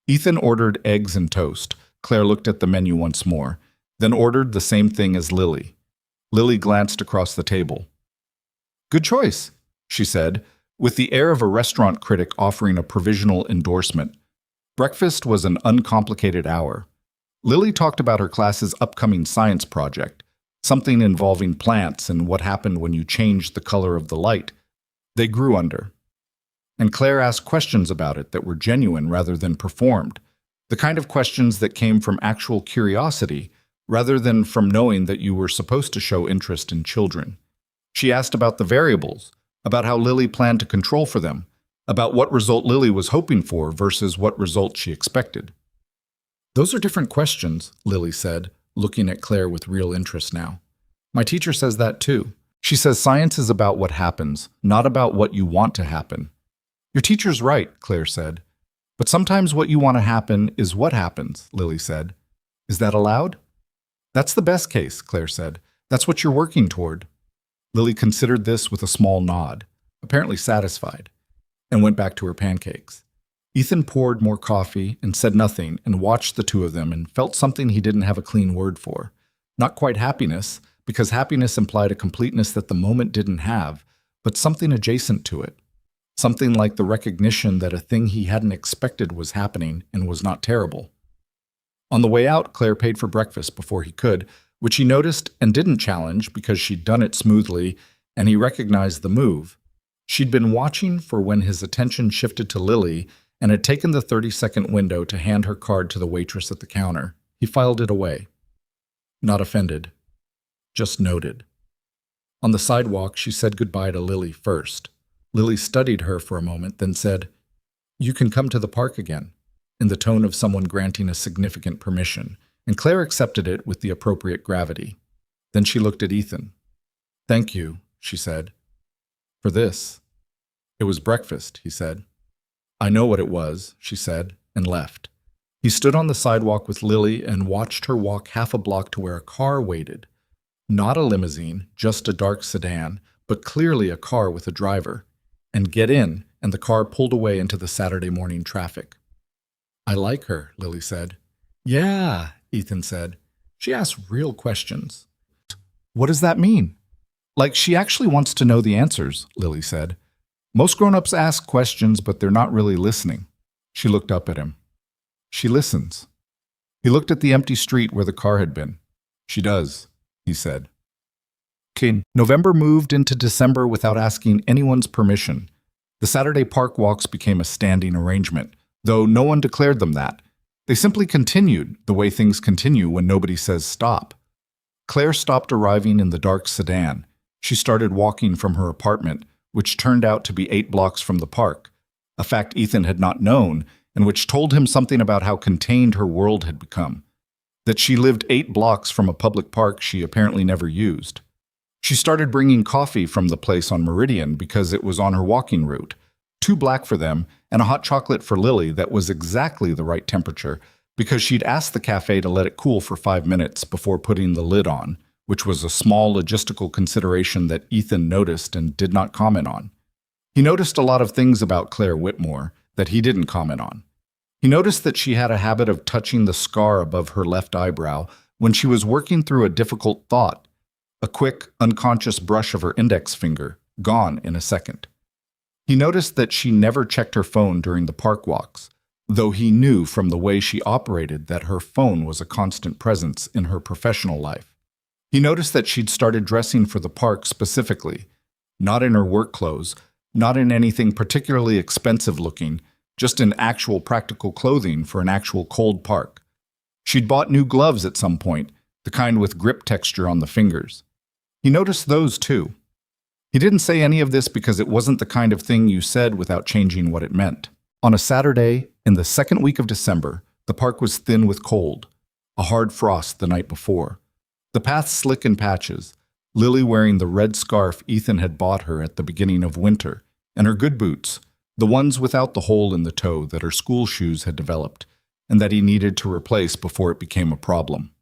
Ethan ordered eggs and toast. Claire looked at the menu once more, then ordered the same thing as Lily. Lily glanced across the table. "Good choice," she said, with the air of a restaurant critic offering a provisional endorsement. Breakfast was an uncomplicated hour. Lily talked about her class's upcoming science project, something involving plants and what happened when you changed the color of the light they grew under. And Claire asked questions about it that were genuine rather than performed, the kind of questions that came from actual curiosity rather than from knowing that you were supposed to show interest in children. She asked about the variables, about how Lily planned to control for them, about what result Lily was hoping for versus what result she expected. "Those are different questions," Lily said, looking at Claire with real interest now. "My teacher says that too. She says science is about what happens, not about what you want to happen." "Your teacher's right," Claire said. "But sometimes what you want to happen is what happens," Lily said. "Is that allowed?" "That's the best case," Claire said. "That's what you're working toward." Lily considered this with a small nod, apparently satisfied, and went back to her pancakes. Ethan poured more coffee and said nothing and watched the two of them and felt something he didn't have a clean word for. Not quite happiness, because happiness implied a completeness that the moment didn't have, but something adjacent to it. Something like the recognition that a thing he hadn't expected was happening and was not terrible. On the way out, Claire paid for breakfast before he could, which he noticed and didn't challenge because she'd done it smoothly and he recognized the move. She'd been watching for when his attention shifted to Lily and had taken the 30-second window to hand her card to the waitress at the counter. He filed it away. Not offended, just noted. On the sidewalk, she said goodbye to Lily first. Lily studied her for a moment, then said, "You can come to the park again," in the tone of someone granting a significant permission, and Claire accepted it with the appropriate gravity. Then she looked at Ethan. "Thank you," she said. "For this." "It was breakfast," he said. "I know what it was," she said, and left. He stood on the sidewalk with Lily and watched her walk half a block to where a car waited. Not a limousine, just a dark sedan, but clearly a car with a driver. And get in, and the car pulled away into the Saturday morning traffic. "I like her," Lily said. "Yeah," Ethan said. "She asks real questions." "What does that mean?" "Like she actually wants to know the answers," Lily said. "Most grown-ups ask questions, but they're not really listening." She looked up at him. "She listens." He looked at the empty street where the car had been. "She does," he said. November moved into December without asking anyone's permission. The Saturday park walks became a standing arrangement, though no one declared them that. They simply continued, the way things continue when nobody says stop. Claire stopped arriving in the dark sedan. She started walking from her apartment, which turned out to be 8 blocks from the park, a fact Ethan had not known, and which told him something about how contained her world had become. That she lived 8 blocks from a public park she apparently never used. She started bringing coffee from the place on Meridian because it was on her walking route. 2 black for them, and a hot chocolate for Lily that was exactly the right temperature because she'd asked the cafe to let it cool for 5 minutes before putting the lid on, which was a small logistical consideration that Ethan noticed and did not comment on. He noticed a lot of things about Claire Whitmore that he didn't comment on. He noticed that she had a habit of touching the scar above her left eyebrow when she was working through a difficult thought. A quick, unconscious brush of her index finger, gone in a second. He noticed that she never checked her phone during the park walks, though he knew from the way she operated that her phone was a constant presence in her professional life. He noticed that she'd started dressing for the park specifically, not in her work clothes, not in anything particularly expensive looking, just in actual practical clothing for an actual cold park. She'd bought new gloves at some point, the kind with grip texture on the fingers. He noticed those too. He didn't say any of this because it wasn't the kind of thing you said without changing what it meant. On a Saturday, in the second week of December, the park was thin with cold, a hard frost the night before. The path slick in patches, Lily wearing the red scarf Ethan had bought her at the beginning of winter, and her good boots, the ones without the hole in the toe that her school shoes had developed, and that he needed to replace before it became a problem.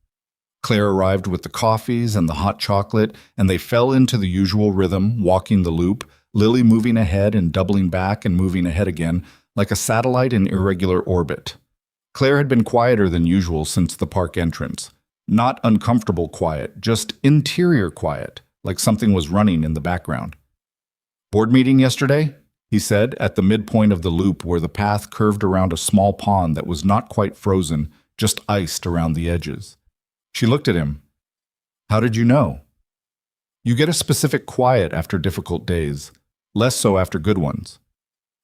Claire arrived with the coffees and the hot chocolate, and they fell into the usual rhythm, walking the loop, Lily moving ahead and doubling back and moving ahead again, like a satellite in irregular orbit. Claire had been quieter than usual since the park entrance. Not uncomfortable quiet, just interior quiet, like something was running in the background. "Board meeting yesterday?" he said, at the midpoint of the loop where the path curved around a small pond that was not quite frozen, just iced around the edges. She looked at him. "How did you know?" "You get a specific quiet after difficult days, less so after good ones."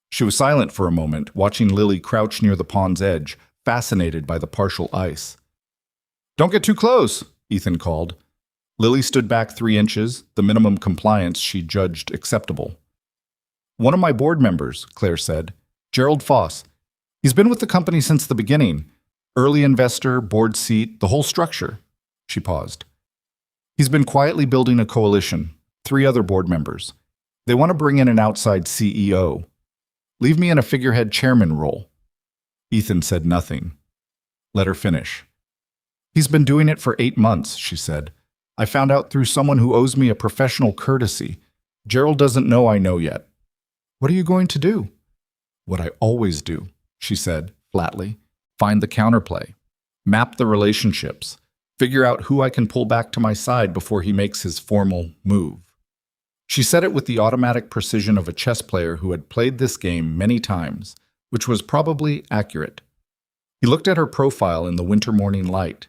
She was silent for a moment, watching Lily crouch near the pond's edge, fascinated by the partial ice. "Don't get too close," Ethan called. Lily stood back 3 inches, the minimum compliance she judged acceptable. "One of my board members," Claire said. "Gerald Foss. He's been with the company since the beginning. Early investor, board seat, the whole structure." She paused. "He's been quietly building a coalition, 3 other board members. They want to bring in an outside CEO. Leave me in a figurehead chairman role." Ethan said nothing. Let her finish. "He's been doing it for 8 months, she said. "I found out through someone who owes me a professional courtesy. Gerald doesn't know I know yet." "What are you going to do?" "What I always do," she said, flatly. "Find the counterplay. Map the relationships. Figure out who I can pull back to my side before he makes his formal move." She said it with the automatic precision of a chess player who had played this game many times, which was probably accurate. He looked at her profile in the winter morning light,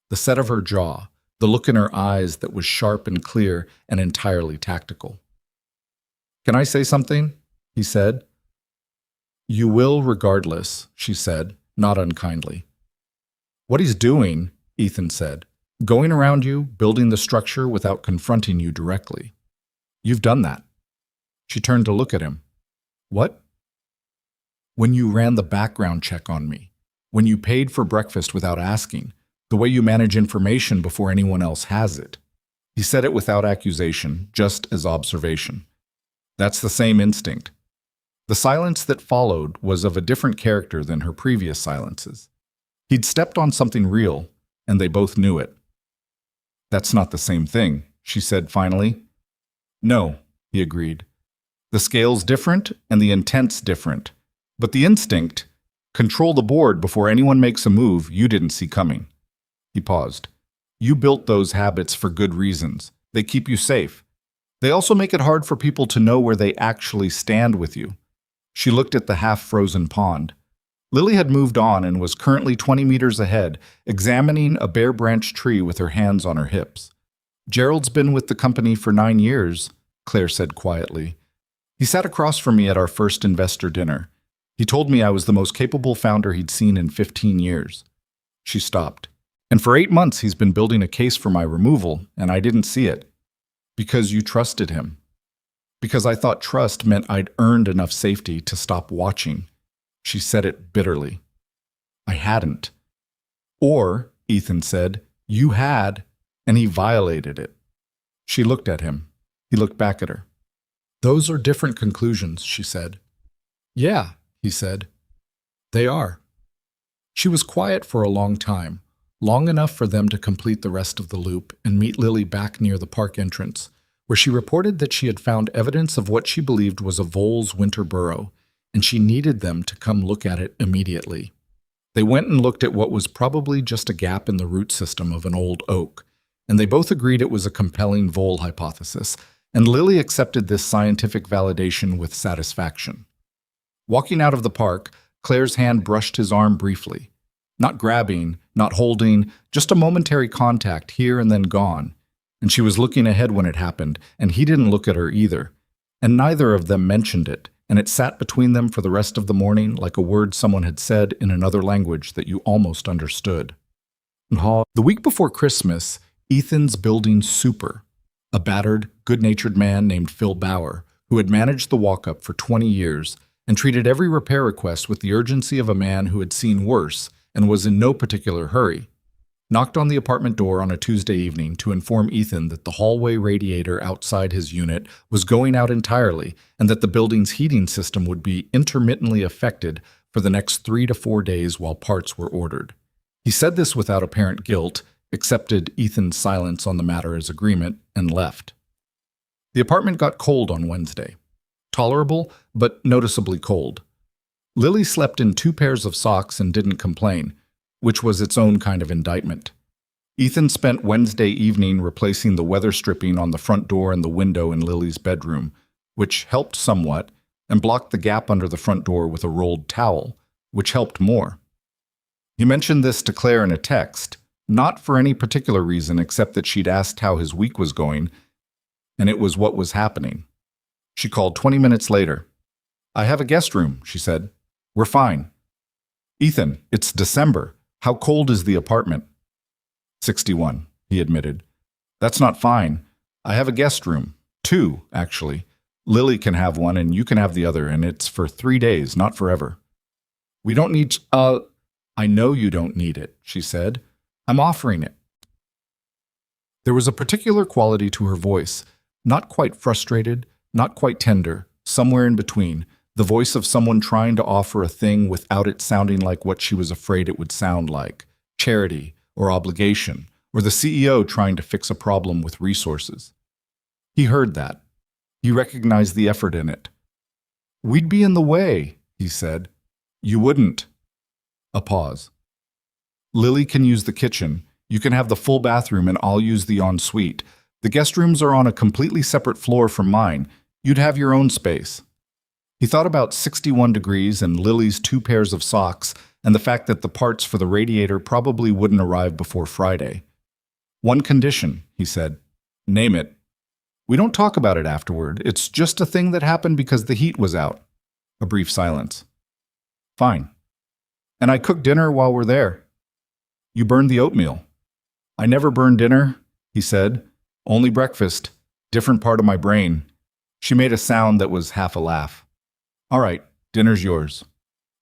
the set of her jaw, the look in her eyes that was sharp and clear and entirely tactical. "Can I say something?" he said. "You will regardless," she said, not unkindly. "What he's doing," Ethan said, "going around you, building the structure without confronting you directly. You've done that." She turned to look at him. "What?" "When you ran the background check on me, when you paid for breakfast without asking, the way you manage information before anyone else has it." He said it without accusation, just as observation. "That's the same instinct." The silence that followed was of a different character than her previous silences. He'd stepped on something real, and they both knew it. "That's not the same thing," she said finally. "No," he agreed. "The scale's different, and the intent's different. But the instinct, control the board before anyone makes a move you didn't see coming." He paused. "You built those habits for good reasons. They keep you safe. They also make it hard for people to know where they actually stand with you." She looked at the half-frozen pond. Lily had moved on and was currently 20 meters ahead, examining a bare-branched tree with her hands on her hips. "Gerald's been with the company for 9 years, Claire said quietly. "He sat across from me at our first investor dinner. He told me I was the most capable founder he'd seen in 15 years. She stopped. "And for 8 months he's been building a case for my removal, and I didn't see it. Because you trusted him. Because I thought trust meant I'd earned enough safety to stop watching." She said it bitterly. "I hadn't." "Or," Ethan said, "you had, and he violated it." She looked at him. He looked back at her. "Those are different conclusions," she said. "Yeah," he said. "They are." She was quiet for a long time, long enough for them to complete the rest of the loop and meet Lily back near the park entrance, where she reported that she had found evidence of what she believed was a vole's winter burrow, and she needed them to come look at it immediately. They went and looked at what was probably just a gap in the root system of an old oak, and they both agreed it was a compelling vole hypothesis, and Lily accepted this scientific validation with satisfaction. Walking out of the park, Claire's hand brushed his arm briefly. Not grabbing, not holding, just a momentary contact here and then gone. And she was looking ahead when it happened, and he didn't look at her either. And neither of them mentioned it, and it sat between them for the rest of the morning like a word someone had said in another language that you almost understood. The week before Christmas, Ethan's building Super, a battered, good-natured man named Phil Bauer, who had managed the walk-up for 20 years and treated every repair request with the urgency of a man who had seen worse and was in no particular hurry, knocked on the apartment door on a Tuesday evening to inform Ethan that the hallway radiator outside his unit was going out entirely and that the building's heating system would be intermittently affected for the next 3 to 4 days while parts were ordered. He said this without apparent guilt, accepted Ethan's silence on the matter as agreement, and left. The apartment got cold on Wednesday. Tolerable, but noticeably cold. Lily slept in 2 pairs of socks and didn't complain, which was its own kind of indictment. Ethan spent Wednesday evening replacing the weather stripping on the front door and the window in Lily's bedroom, which helped somewhat, and blocked the gap under the front door with a rolled towel, which helped more. He mentioned this to Claire in a text, not for any particular reason except that she'd asked how his week was going, and it was what was happening. She called 20 minutes later. "I have a guest room," she said. "We're fine." "Ethan, it's December. How cold is the apartment?" 61, he admitted. "That's not fine. I have a guest room. 2, actually. Lily can have one and you can have the other, and it's for 3 days, not forever." "We don't need... I know you don't need it," she said. "I'm offering it." There was a particular quality to her voice, not quite frustrated, not quite tender, somewhere in between, the voice of someone trying to offer a thing without it sounding like what she was afraid it would sound like, charity or obligation, or the CEO trying to fix a problem with resources. He heard that. He recognized the effort in it. "We'd be in the way," he said. "You wouldn't." A pause. "Lily can use the kitchen. You can have the full bathroom and I'll use the ensuite. The guest rooms are on a completely separate floor from mine. You'd have your own space." He thought about 61 degrees and Lily's 2 pairs of socks and the fact that the parts for the radiator probably wouldn't arrive before Friday. One condition, he said. Name it. We don't talk about it afterward. It's just a thing that happened because the heat was out. A brief silence. Fine. And I cooked dinner while we're there. You burned the oatmeal. I never burned dinner, he said. Only breakfast. Different part of my brain. She made a sound that was half a laugh. All right, dinner's yours.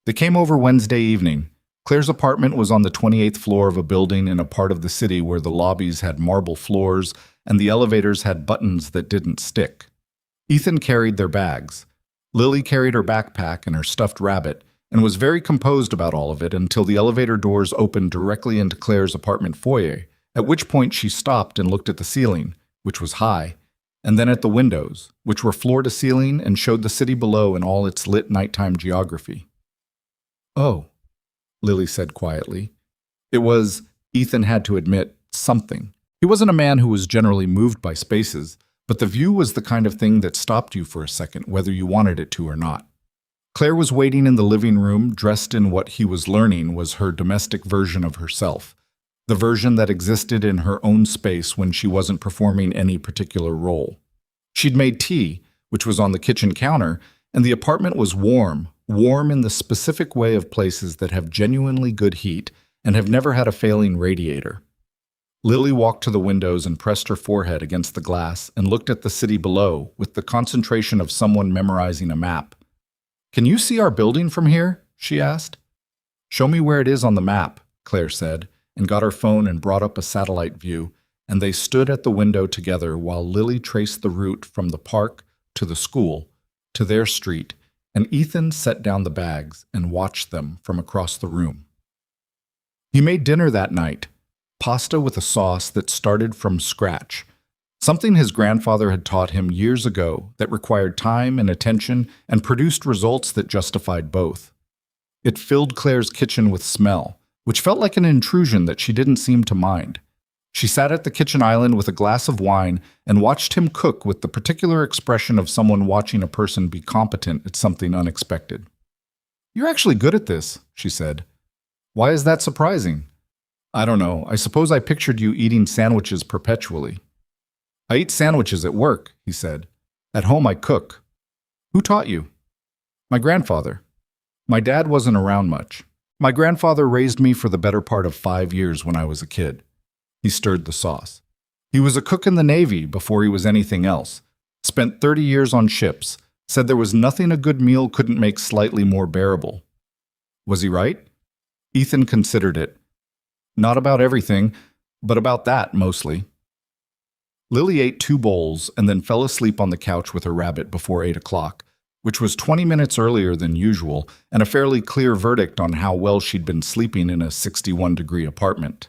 They came over Wednesday evening. Claire's apartment was on the 28th floor of a building in a part of the city where the lobbies had marble floors and the elevators had buttons that didn't stick. Ethan carried their bags. Lily carried her backpack and her stuffed rabbit and was very composed about all of it until the elevator doors opened directly into Claire's apartment foyer, at which point she stopped and looked at the ceiling, which was high, and then at the windows, which were floor to ceiling and showed the city below in all its lit nighttime geography. Oh, Lily said quietly. It was, Ethan had to admit, something. He wasn't a man who was generally moved by spaces, but the view was the kind of thing that stopped you for a second, whether you wanted it to or not. Claire was waiting in the living room, dressed in what he was learning was her domestic version of herself, the version that existed in her own space when she wasn't performing any particular role. She'd made tea, which was on the kitchen counter, and the apartment was warm in the specific way of places that have genuinely good heat and have never had a failing radiator. Lily walked to the windows and pressed her forehead against the glass and looked at the city below with the concentration of someone memorizing a map. Can you see our building from here? She asked. Show me where it is on the map, Claire said, and got her phone and brought up a satellite view, and they stood at the window together while Lily traced the route from the park to the school to their street, and Ethan set down the bags and watched them from across the room. He made dinner that night, pasta with a sauce that started from scratch, something his grandfather had taught him years ago that required time and attention and produced results that justified both. It filled Claire's kitchen with smell, which felt like an intrusion that she didn't seem to mind. She sat at the kitchen island with a glass of wine and watched him cook with the particular expression of someone watching a person be competent at something unexpected. You're actually good at this, she said. Why is that surprising? I don't know. I suppose I pictured you eating sandwiches perpetually. I eat sandwiches at work, he said. At home I cook. Who taught you? My grandfather. My dad wasn't around much. My grandfather raised me for the better part of 5 years when I was a kid. He stirred the sauce. He was a cook in the Navy before he was anything else. Spent 30 years on ships. Said there was nothing a good meal couldn't make slightly more bearable. Was he right? Ethan considered it. Not about everything, but about that mostly. Lily ate 2 bowls and then fell asleep on the couch with her rabbit before 8 o'clock, which was 20 minutes earlier than usual and a fairly clear verdict on how well she'd been sleeping in a 61-degree apartment.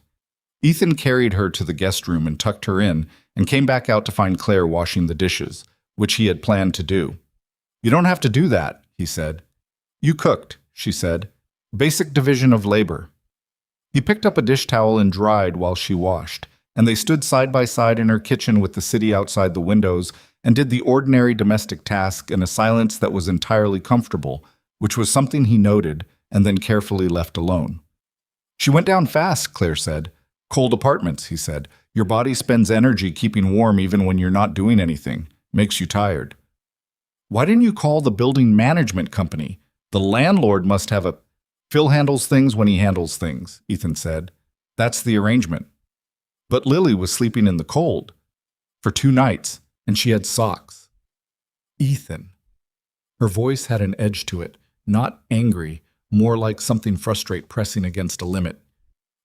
Ethan carried her to the guest room and tucked her in and came back out to find Claire washing the dishes, which he had planned to do. You don't have to do that, he said. You cooked, she said. Basic division of labor. He picked up a dish towel and dried while she washed, and they stood side by side in her kitchen with the city outside the windows and did the ordinary domestic task in a silence that was entirely comfortable, which was something he noted and then carefully left alone. She went down fast, Claire said. Cold apartments, he said. Your body spends energy keeping warm even when you're not doing anything. Makes you tired. Why didn't you call the building management company? The landlord must have a... Phil handles things when he handles things, Ethan said. That's the arrangement. But Lily was sleeping in the cold. For 2 nights, and she had socks. Ethan. Her voice had an edge to it, not angry, more like something frustrate pressing against a limit.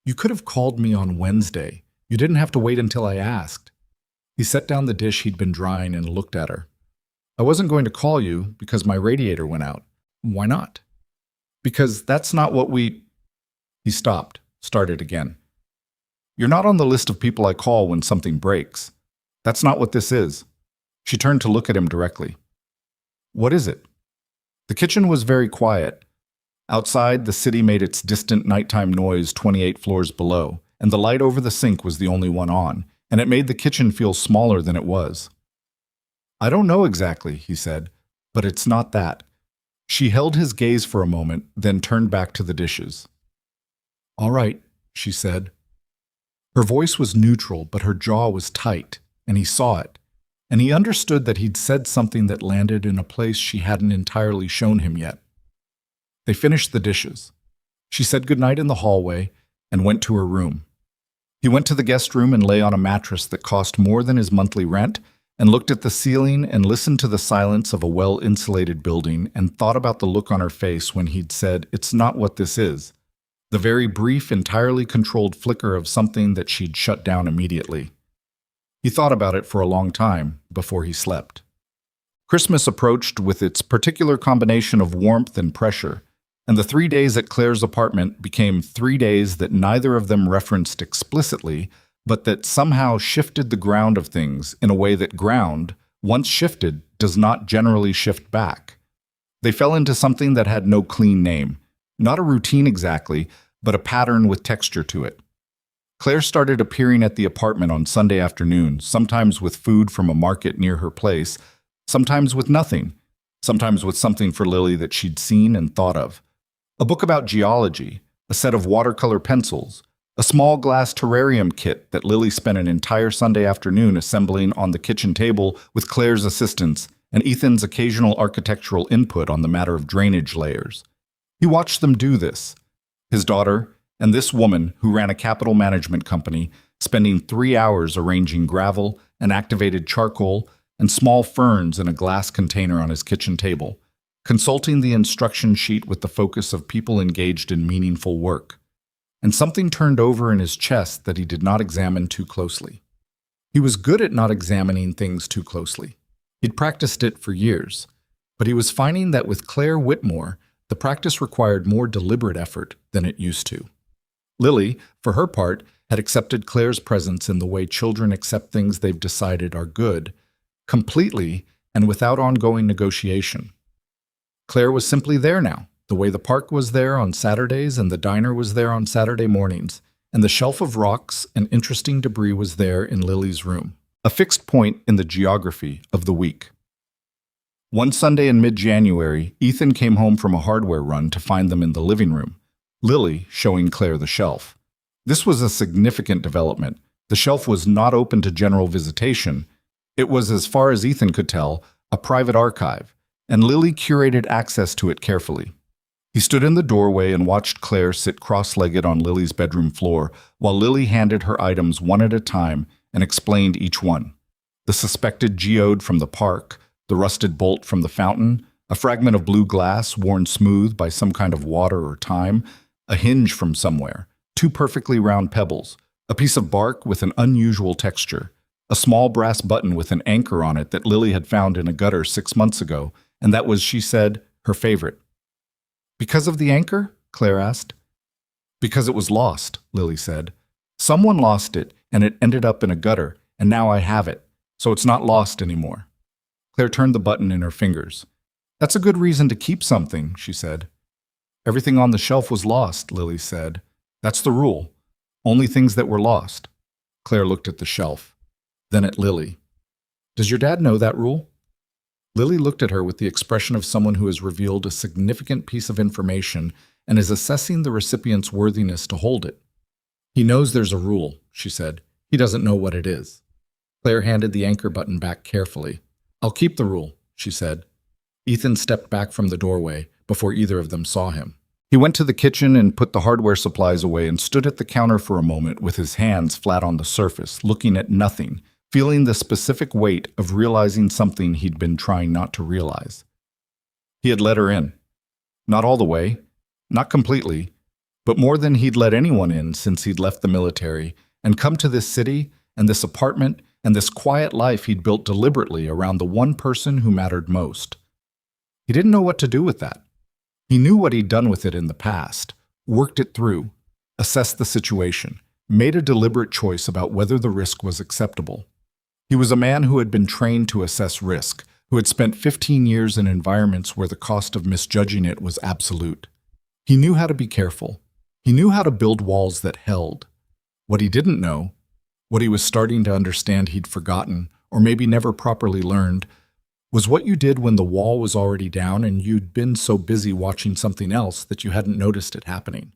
You could have called me on Wednesday. You didn't have to wait until I asked. He set down the dish he'd been drying and looked at her. I wasn't going to call you because my radiator went out. Why not? Because that's not what we... He stopped, started again. You're not on the list of people I call when something breaks. That's not what this is. She turned to look at him directly. What is it? The kitchen was very quiet. Outside, the city made its distant nighttime noise 28 floors below, and the light over the sink was the only one on, and it made the kitchen feel smaller than it was. I don't know exactly, he said, but it's not that. She held his gaze for a moment, then turned back to the dishes. All right, she said. Her voice was neutral, but her jaw was tight, and he saw it. And he understood that he'd said something that landed in a place she hadn't entirely shown him yet. They finished the dishes. She said goodnight in the hallway and went to her room. He went to the guest room and lay on a mattress that cost more than his monthly rent and looked at the ceiling and listened to the silence of a well-insulated building and thought about the look on her face when he'd said, "It's not what this is." The very brief, entirely controlled flicker of something that she'd shut down immediately. He thought about it for a long time before he slept. Christmas approached with its particular combination of warmth and pressure, and the 3 days at Claire's apartment became 3 days that neither of them referenced explicitly, but that somehow shifted the ground of things in a way that ground, once shifted, does not generally shift back. They fell into something that had no clean name, not a routine exactly, but a pattern with texture to it. Claire started appearing at the apartment on Sunday afternoons, sometimes with food from a market near her place, sometimes with nothing, sometimes with something for Lily that she'd seen and thought of. A book about geology, a set of watercolor pencils, a small glass terrarium kit that Lily spent an entire Sunday afternoon assembling on the kitchen table with Claire's assistance and Ethan's occasional architectural input on the matter of drainage layers. He watched them do this. His daughter, and this woman who ran a capital management company, spending 3 hours arranging gravel and activated charcoal and small ferns in a glass container on his kitchen table, consulting the instruction sheet with the focus of people engaged in meaningful work. And something turned over in his chest that he did not examine too closely. He was good at not examining things too closely. He'd practiced it for years, but he was finding that with Claire Whitmore, the practice required more deliberate effort than it used to. Lily, for her part, had accepted Claire's presence in the way children accept things they've decided are good, completely and without ongoing negotiation. Claire was simply there now, the way the park was there on Saturdays and the diner was there on Saturday mornings, and the shelf of rocks and interesting debris was there in Lily's room, a fixed point in the geography of the week. One Sunday in mid-January, Ethan came home from a hardware run to find them in the living room, Lily showing Claire the shelf. This was a significant development. The shelf was not open to general visitation. It was, as far as Ethan could tell, a private archive, and Lily curated access to it carefully. He stood in the doorway and watched Claire sit cross-legged on Lily's bedroom floor while Lily handed her items one at a time and explained each one. The suspected geode from the park, the rusted bolt from the fountain, a fragment of blue glass worn smooth by some kind of water or time, a hinge from somewhere, 2 perfectly round pebbles, a piece of bark with an unusual texture, a small brass button with an anchor on it that Lily had found in a gutter 6 months ago, and that was, she said, her favorite. "Because of the anchor?" Claire asked. "Because it was lost," Lily said. "Someone lost it, and it ended up in a gutter, and now I have it, so it's not lost anymore." Claire turned the button in her fingers. "That's a good reason to keep something," she said. "Everything on the shelf was lost," Lily said. "That's the rule. Only things that were lost." Claire looked at the shelf, then at Lily. "Does your dad know that rule?" Lily looked at her with the expression of someone who has revealed a significant piece of information and is assessing the recipient's worthiness to hold it. "He knows there's a rule," she said. "He doesn't know what it is." Claire handed the anchor button back carefully. "I'll keep the rule," she said. Ethan stepped back from the doorway before either of them saw him. He went to the kitchen and put the hardware supplies away and stood at the counter for a moment with his hands flat on the surface, looking at nothing, feeling the specific weight of realizing something he'd been trying not to realize. He had let her in. Not all the way, not completely, but more than he'd let anyone in since he'd left the military and come to this city and this apartment and this quiet life he'd built deliberately around the one person who mattered most. He didn't know what to do with that. He knew what he'd done with it in the past, worked it through, assessed the situation, made a deliberate choice about whether the risk was acceptable. He was a man who had been trained to assess risk, who had spent 15 years in environments where the cost of misjudging it was absolute. He knew how to be careful. He knew how to build walls that held. What he didn't know, what he was starting to understand he'd forgotten, or maybe never properly learned, was what you did when the wall was already down and you'd been so busy watching something else that you hadn't noticed it happening.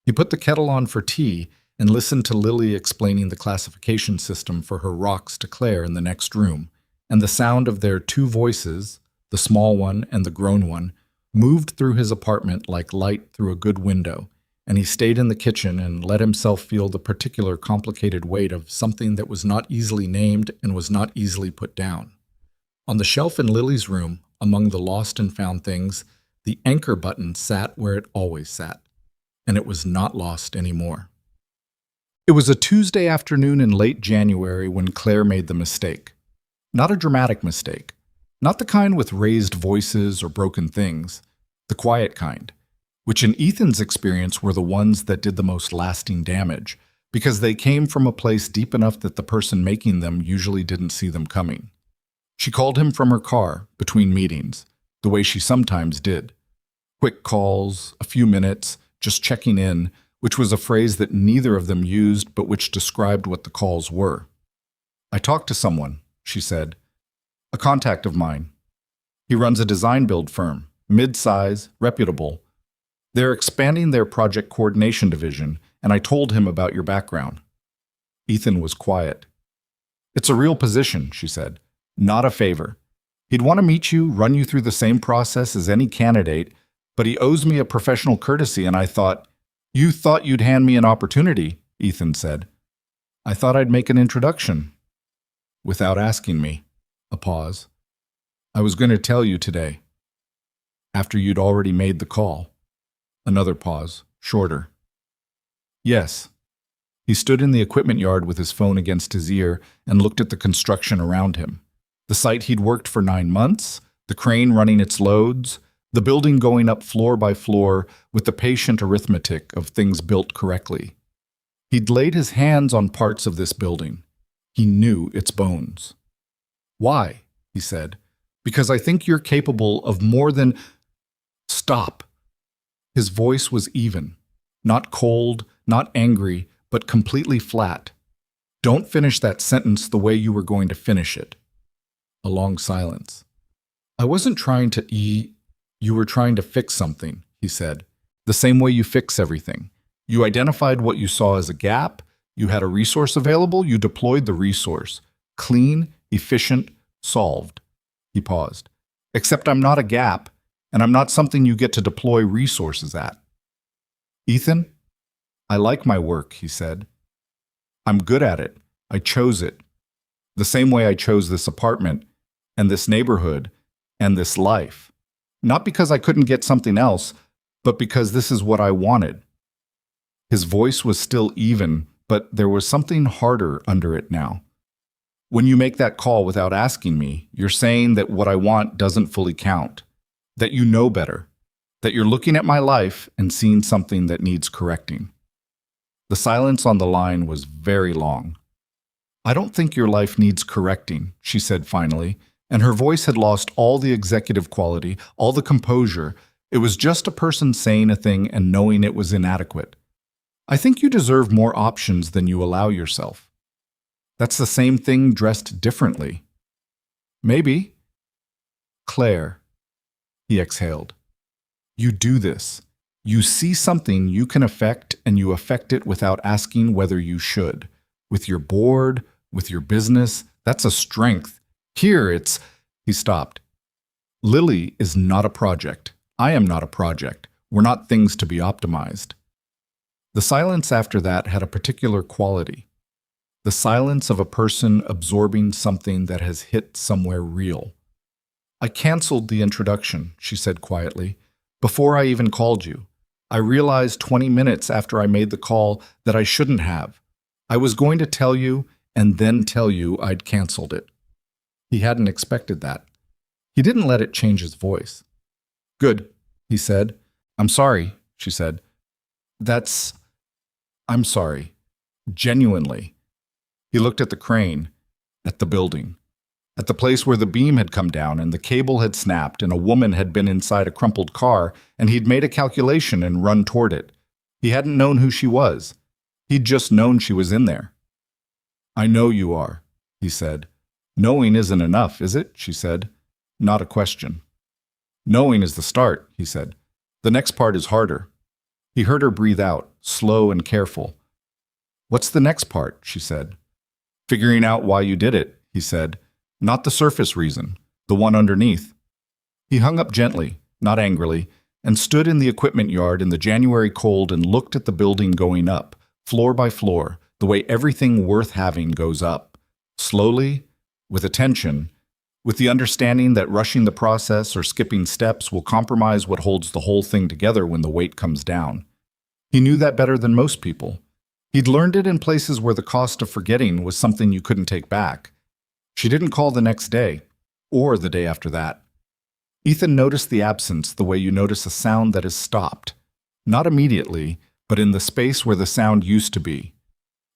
He put the kettle on for tea and listened to Lily explaining the classification system for her rocks to Claire in the next room, and the sound of their two voices, the small one and the grown one, moved through his apartment like light through a good window, and he stayed in the kitchen and let himself feel the particular complicated weight of something that was not easily named and was not easily put down. On the shelf in Lily's room, among the lost and found things, the anchor button sat where it always sat, and it was not lost anymore. It was a Tuesday afternoon in late January when Claire made the mistake. Not a dramatic mistake. Not the kind with raised voices or broken things. The quiet kind, which in Ethan's experience were the ones that did the most lasting damage, because they came from a place deep enough that the person making them usually didn't see them coming. She called him from her car, between meetings, the way she sometimes did. Quick calls, a few minutes, just checking in, which was a phrase that neither of them used but which described what the calls were. "I talked to someone," she said. "A contact of mine. He runs a design build firm, mid-size, reputable. They're expanding their project coordination division, and I told him about your background." Ethan was quiet. "It's a real position," she said. "Not a favor. He'd want to meet you, run you through the same process as any candidate, but he owes me a professional courtesy, and I thought—" "You thought you'd hand me an opportunity," Ethan said. "I thought I'd make an introduction." "Without asking me." A pause. "I was going to tell you today." "After you'd already made the call." Another pause, shorter. "Yes." He stood in the equipment yard with his phone against his ear and looked at the construction around him. The site he'd worked for 9 months, the crane running its loads, the building going up floor by floor with the patient arithmetic of things built correctly. He'd laid his hands on parts of this building. He knew its bones. "Why?" he said. "Because I think you're capable of more than—" "Stop." His voice was even, not cold, not angry, but completely flat. "Don't finish that sentence the way you were going to finish it." A long silence. "I wasn't trying to You were trying to fix something," he said. "The same way you fix everything. You identified what you saw as a gap, you had a resource available, you deployed the resource. Clean, efficient, solved." He paused. "Except I'm not a gap, and I'm not something you get to deploy resources at." "Ethan, I like my work," he said. "I'm good at it. I chose it. The same way I chose this apartment, and this neighborhood, and this life. Not because I couldn't get something else, but because this is what I wanted." His voice was still even, but there was something harder under it now. "When you make that call without asking me, you're saying that what I want doesn't fully count, that you know better, that you're looking at my life and seeing something that needs correcting." The silence on the line was very long. "I don't think your life needs correcting," she said finally, and her voice had lost all the executive quality, all the composure. It was just a person saying a thing and knowing it was inadequate. "I think you deserve more options than you allow yourself." "That's the same thing dressed differently." "Maybe." "Claire," he exhaled. "You do this. You see something you can affect and you affect it without asking whether you should. With your board, with your business, that's a strength. Here it's—" He stopped. "Lily is not a project. I am not a project. We're not things to be optimized." The silence after that had a particular quality. The silence of a person absorbing something that has hit somewhere real. "I canceled the introduction," she said quietly, "before I even called you. I realized 20 minutes after I made the call that I shouldn't have. I was going to tell you and then tell you I'd canceled it." He hadn't expected that. He didn't let it change his voice. "Good," he said. "I'm sorry," she said. I'm sorry. Genuinely." He looked at the crane, at the building, at the place where the beam had come down and the cable had snapped and a woman had been inside a crumpled car, and he'd made a calculation and run toward it. He hadn't known who she was. He'd just known she was in there. "I know you are," he said. "Knowing isn't enough, is it?" she said. Not a question. "Knowing is the start," he said. "The next part is harder." He heard her breathe out, slow and careful. What's the next part? She said. Figuring out why you did it, he said. Not the surface reason, the one underneath. He hung up gently, not angrily, and stood in the equipment yard in the January cold and looked at the building going up, floor by floor, the way everything worth having goes up. Slowly, with attention, with the understanding that rushing the process or skipping steps will compromise what holds the whole thing together when the weight comes down. He knew that better than most people. He'd learned it in places where the cost of forgetting was something you couldn't take back. She didn't call the next day, or the day after that. Ethan noticed the absence the way you notice a sound that is stopped. Not immediately, but in the space where the sound used to be.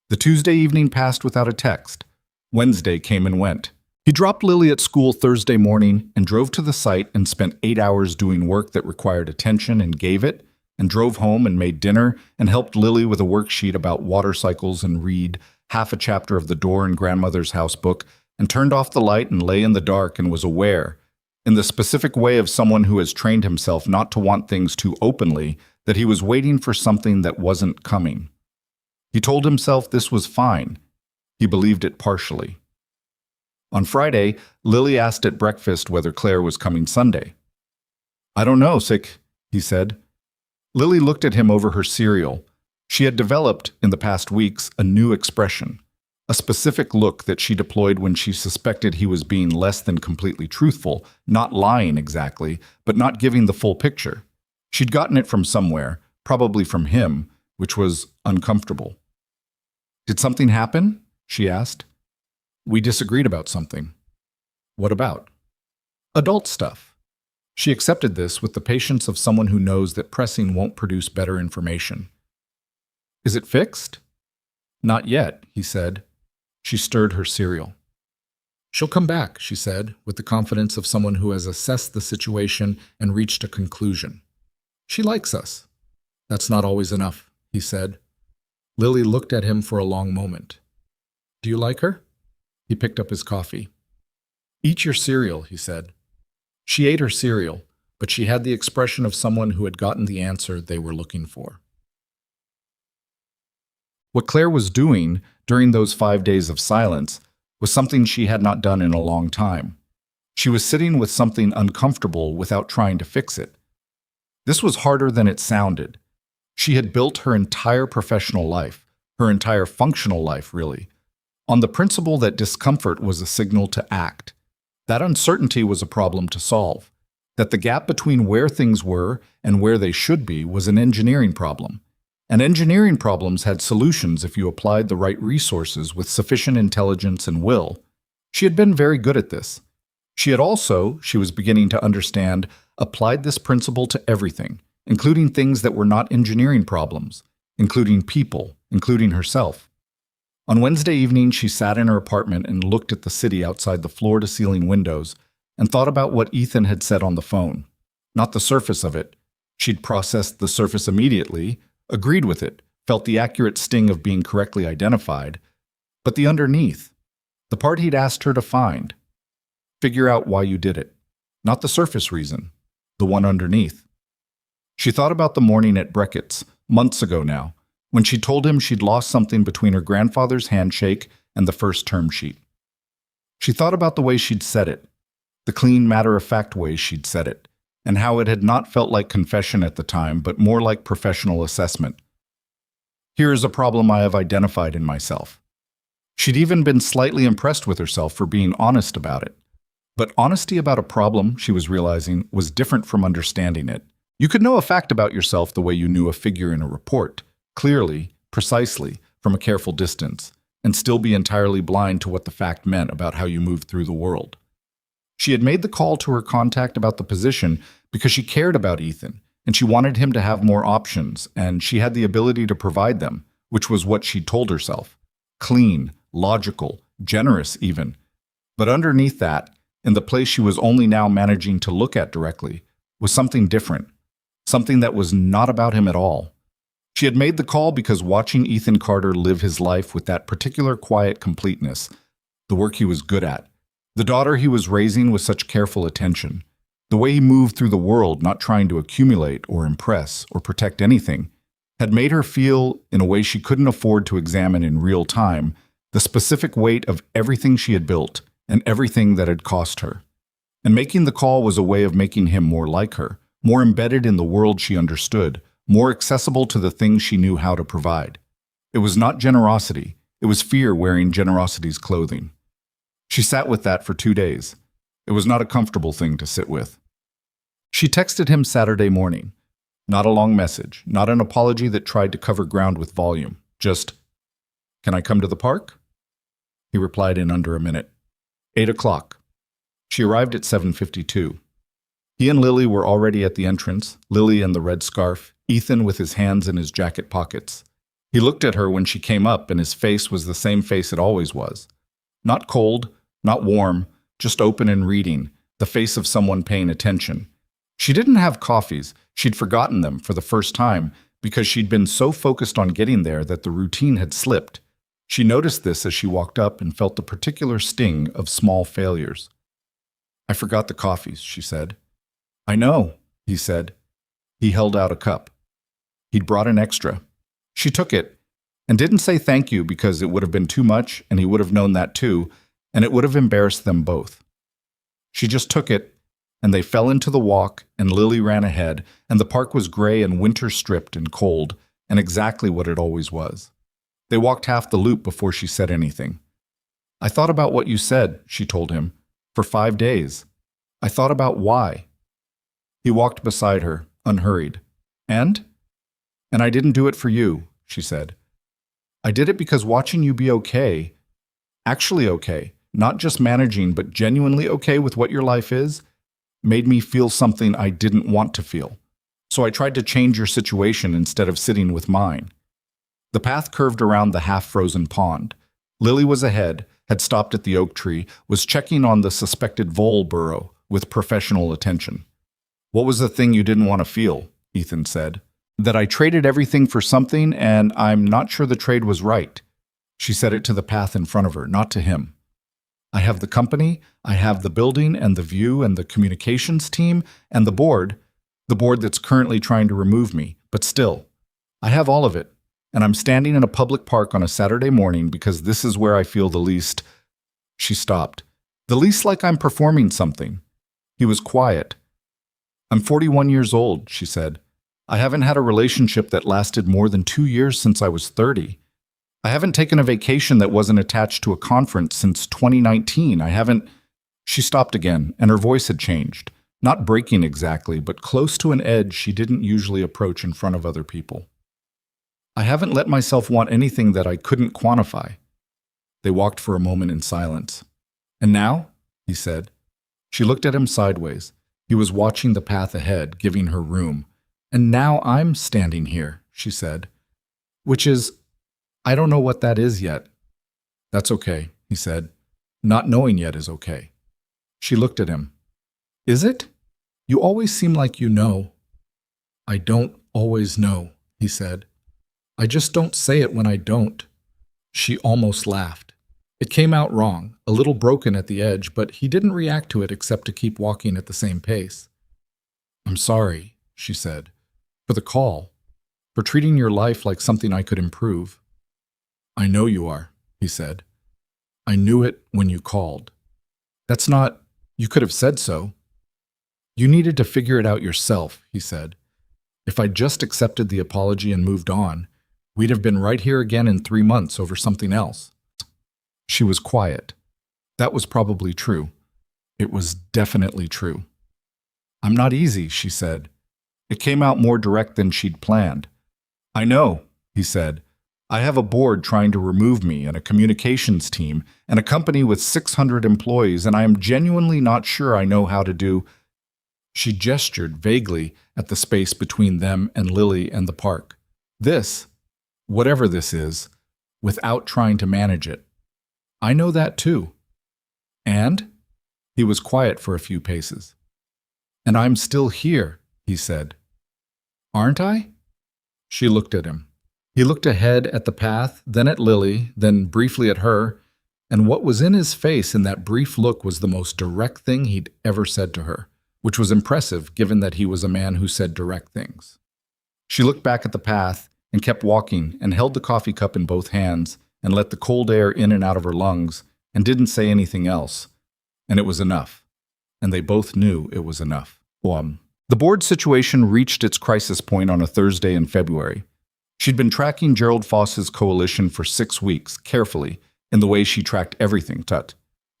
The Tuesday evening passed without a text. Wednesday came and went. He dropped Lily at school Thursday morning and drove to the site and spent 8 hours doing work that required attention and gave it, and drove home and made dinner and helped Lily with a worksheet about water cycles and read half a chapter of the Door in Grandmother's House book and turned off the light and lay in the dark and was aware, in the specific way of someone who has trained himself not to want things too openly, that he was waiting for something that wasn't coming. He told himself this was fine. He believed it partially. On Friday, Lily asked at breakfast whether Claire was coming Sunday. I don't know, Sick, he said. Lily looked at him over her cereal. She had developed, in the past weeks, a new expression, a specific look that she deployed when she suspected he was being less than completely truthful, not lying exactly, but not giving the full picture. She'd gotten it from somewhere, probably from him, which was uncomfortable. Did something happen? She asked. We disagreed about something. What about? Adult stuff. She accepted this with the patience of someone who knows that pressing won't produce better information. Is it fixed? Not yet, he said. She stirred her cereal. She'll come back, she said, with the confidence of someone who has assessed the situation and reached a conclusion. She likes us. That's not always enough, he said. Lily looked at him for a long moment. Do you like her? He picked up his coffee. Eat your cereal, he said. She ate her cereal, but she had the expression of someone who had gotten the answer they were looking for. What Claire was doing during those 5 days of silence was something she had not done in a long time. She was sitting with something uncomfortable without trying to fix it. This was harder than it sounded. She had built her entire professional life, her entire functional life, really, on the principle that discomfort was a signal to act. That uncertainty was a problem to solve. That the gap between where things were and where they should be was an engineering problem. And engineering problems had solutions if you applied the right resources with sufficient intelligence and will. She had been very good at this. She had also, she was beginning to understand, applied this principle to everything, including things that were not engineering problems, including people, including herself. On Wednesday evening, she sat in her apartment and looked at the city outside the floor-to-ceiling windows and thought about what Ethan had said on the phone. Not the surface of it. She'd processed the surface immediately, agreed with it, felt the accurate sting of being correctly identified, but the underneath, the part he'd asked her to find. Figure out why you did it. Not the surface reason, the one underneath. She thought about the morning at Brackett's, months ago now, when she told him she'd lost something between her grandfather's handshake and the first term sheet. She thought about the way she'd said it, the clean, matter-of-fact way she'd said it, and how it had not felt like confession at the time, but more like professional assessment. Here is a problem I have identified in myself. She'd even been slightly impressed with herself for being honest about it. But honesty about a problem, she was realizing, was different from understanding it. You could know a fact about yourself the way you knew a figure in a report, clearly, precisely, from a careful distance, and still be entirely blind to what the fact meant about how you moved through the world. She had made the call to her contact about the position because she cared about Ethan, and she wanted him to have more options, and she had the ability to provide them, which was what she'd told herself. Clean, logical, generous even. But underneath that, in the place she was only now managing to look at directly, was something different, something that was not about him at all. She had made the call because watching Ethan Carter live his life with that particular quiet completeness, the work he was good at, the daughter he was raising with such careful attention, the way he moved through the world not trying to accumulate or impress or protect anything, had made her feel, in a way she couldn't afford to examine in real time, the specific weight of everything she had built and everything that had cost her. And making the call was a way of making him more like her, more embedded in the world she understood, more accessible to the things she knew how to provide. It was not generosity, it was fear wearing generosity's clothing. She sat with that for 2 days. It was not a comfortable thing to sit with. She texted him Saturday morning. Not a long message, not an apology that tried to cover ground with volume. Just, "Can I come to the park?" He replied in under a minute. 8 o'clock. She arrived at 7:52. He and Lily were already at the entrance, Lily in the red scarf, Ethan with his hands in his jacket pockets. He looked at her when she came up, and his face was the same face it always was. Not cold, not warm, just open and reading, the face of someone paying attention. She didn't have coffees. She'd forgotten them for the first time because she'd been so focused on getting there that the routine had slipped. She noticed this as she walked up and felt the particular sting of small failures. "I forgot the coffees," she said. "I know," he said. He held out a cup. He'd brought an extra. She took it and didn't say thank you because it would have been too much and he would have known that too, and it would have embarrassed them both. She just took it, and they fell into the walk, and Lily ran ahead, and the park was gray and winter-stripped and cold, and exactly what it always was. They walked half the loop before she said anything. "I thought about what you said," she told him, "for 5 days. I thought about why." He walked beside her, unhurried. And I didn't do it for you," she said. "I did it because watching you be okay, actually okay, not just managing but genuinely okay with what your life is, made me feel something I didn't want to feel. So I tried to change your situation instead of sitting with mine." The path curved around the half-frozen pond. Lily was ahead, had stopped at the oak tree, was checking on the suspected vole burrow with professional attention. "What was the thing you didn't want to feel?" Ethan said. "That I traded everything for something, and I'm not sure the trade was right." She said it to the path in front of her, not to him. "I have the company, I have the building and the view and the communications team and the board that's currently trying to remove me, but still, I have all of it, and I'm standing in a public park on a Saturday morning because this is where I feel the least." She stopped. "The least like I'm performing something." He was quiet. "I'm 41 years old," she said. "I haven't had a relationship that lasted more than 2 years since I was 30. I haven't taken a vacation that wasn't attached to a conference since 2019. I haven't—" She stopped again, and her voice had changed. Not breaking exactly, but close to an edge she didn't usually approach in front of other people. "I haven't let myself want anything that I couldn't quantify." They walked for a moment in silence. "And now?" he said. She looked at him sideways. He was watching the path ahead, giving her room. "And now I'm standing here," she said. "Which is, I don't know what that is yet." "That's okay," he said. "Not knowing yet is okay." She looked at him. "Is it? You always seem like you know." "I don't always know," he said. "I just don't say it when I don't." She almost laughed. It came out wrong, a little broken at the edge, but he didn't react to it except to keep walking at the same pace. "I'm sorry," she said, "for the call, for treating your life like something I could improve." "I know you are," he said. "I knew it when you called." "That's not— you could have said so." "You needed to figure it out yourself," he said. "If I'd just accepted the apology and moved on, we'd have been right here again in 3 months over something else." She was quiet. That was probably true. It was definitely true. "I'm not easy," she said. It came out more direct than she'd planned. "I know," he said. "I have a board trying to remove me and a communications team and a company with 600 employees, and I am genuinely not sure I know how to do—" She gestured vaguely at the space between them and Lily and the park. "This, whatever this is, without trying to manage it. I know that too." "And?" He was quiet for a few paces. "And I'm still here," he said. "Aren't I?" She looked at him. He looked ahead at the path, then at Lily, then briefly at her, and what was in his face in that brief look was the most direct thing he'd ever said to her, which was impressive given that he was a man who said direct things. She looked back at the path, and kept walking and held the coffee cup in both hands and let the cold air in and out of her lungs and didn't say anything else. And it was enough. And they both knew it was enough. The board situation reached its crisis point on a Thursday in February. She'd been tracking Gerald Foss's coalition for 6 weeks, carefully, in the way she tracked everything,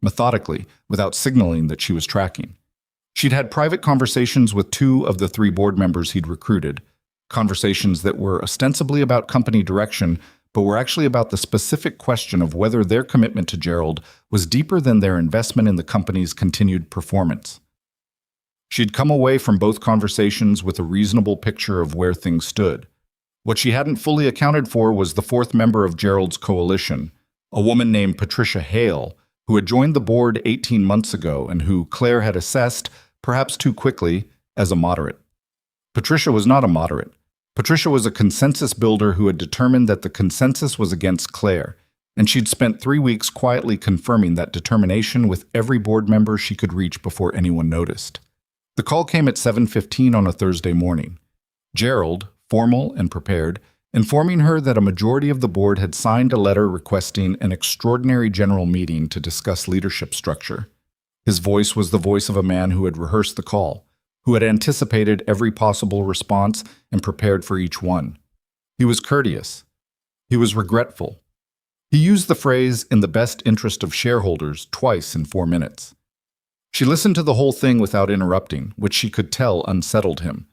methodically, without signaling that she was tracking. She'd had private conversations with 2 of the 3 board members he'd recruited, conversations that were ostensibly about company direction, but were actually about the specific question of whether their commitment to Gerald was deeper than their investment in the company's continued performance. She'd come away from both conversations with a reasonable picture of where things stood. What she hadn't fully accounted for was the 4th member of Gerald's coalition, a woman named Patricia Hale, who had joined the board 18 months ago and who Claire had assessed, perhaps too quickly, as a moderate. Patricia was not a moderate. Patricia was a consensus builder who had determined that the consensus was against Claire, and she'd spent 3 weeks quietly confirming that determination with every board member she could reach before anyone noticed. The call came at 7:15 on a Thursday morning. Gerald, formal and prepared, informing her that a majority of the board had signed a letter requesting an extraordinary general meeting to discuss leadership structure. His voice was the voice of a man who had rehearsed the call, who had anticipated every possible response and prepared for each one. He was courteous. He was regretful. He used the phrase, "in the best interest of shareholders," twice in 4 minutes. She listened to the whole thing without interrupting, which she could tell unsettled him.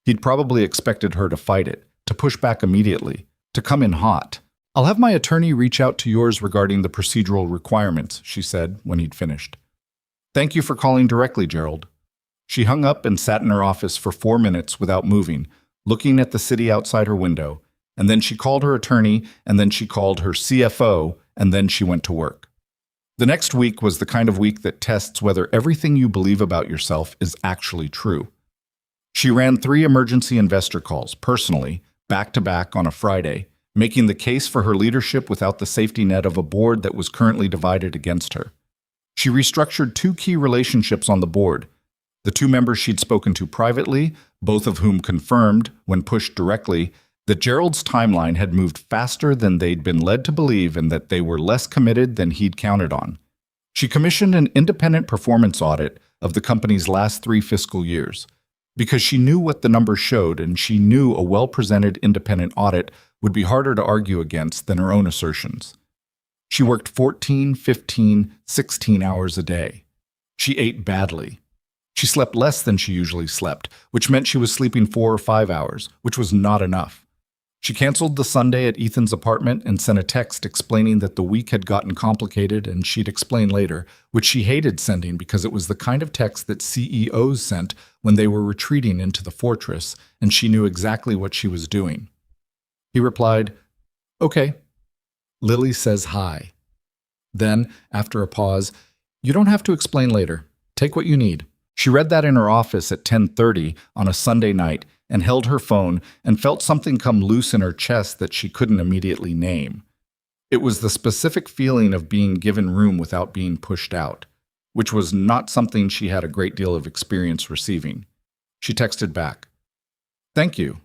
He'd probably expected her to fight it, to push back immediately, to come in hot. "I'll have my attorney reach out to yours regarding the procedural requirements," she said when he'd finished. "Thank you for calling directly, Gerald." She hung up and sat in her office for 4 minutes without moving, looking at the city outside her window, and then she called her attorney, and then she called her CFO, and then she went to work. The next week was the kind of week that tests whether everything you believe about yourself is actually true. She ran 3 emergency investor calls, personally, back-to-back on a Friday, making the case for her leadership without the safety net of a board that was currently divided against her. She restructured 2 key relationships on the board, the 2 members she'd spoken to privately, both of whom confirmed, when pushed directly, that Gerald's timeline had moved faster than they'd been led to believe and that they were less committed than he'd counted on. She commissioned an independent performance audit of the company's last 3 fiscal years, because she knew what the numbers showed and she knew a well-presented independent audit would be harder to argue against than her own assertions. She worked 14, 15, 16 hours a day. She ate badly. She slept less than she usually slept, which meant she was sleeping 4 or 5 hours, which was not enough. She canceled the Sunday at Ethan's apartment and sent a text explaining that the week had gotten complicated and she'd explain later, which she hated sending because it was the kind of text that CEOs sent when they were retreating into the fortress and she knew exactly what she was doing. He replied, "Okay." "Lily says hi." Then, after a pause, "You don't have to explain later. Take what you need." She read that in her office at 10:30 on a Sunday night and held her phone and felt something come loose in her chest that she couldn't immediately name. It was the specific feeling of being given room without being pushed out, which was not something she had a great deal of experience receiving. She texted back, "Thank you."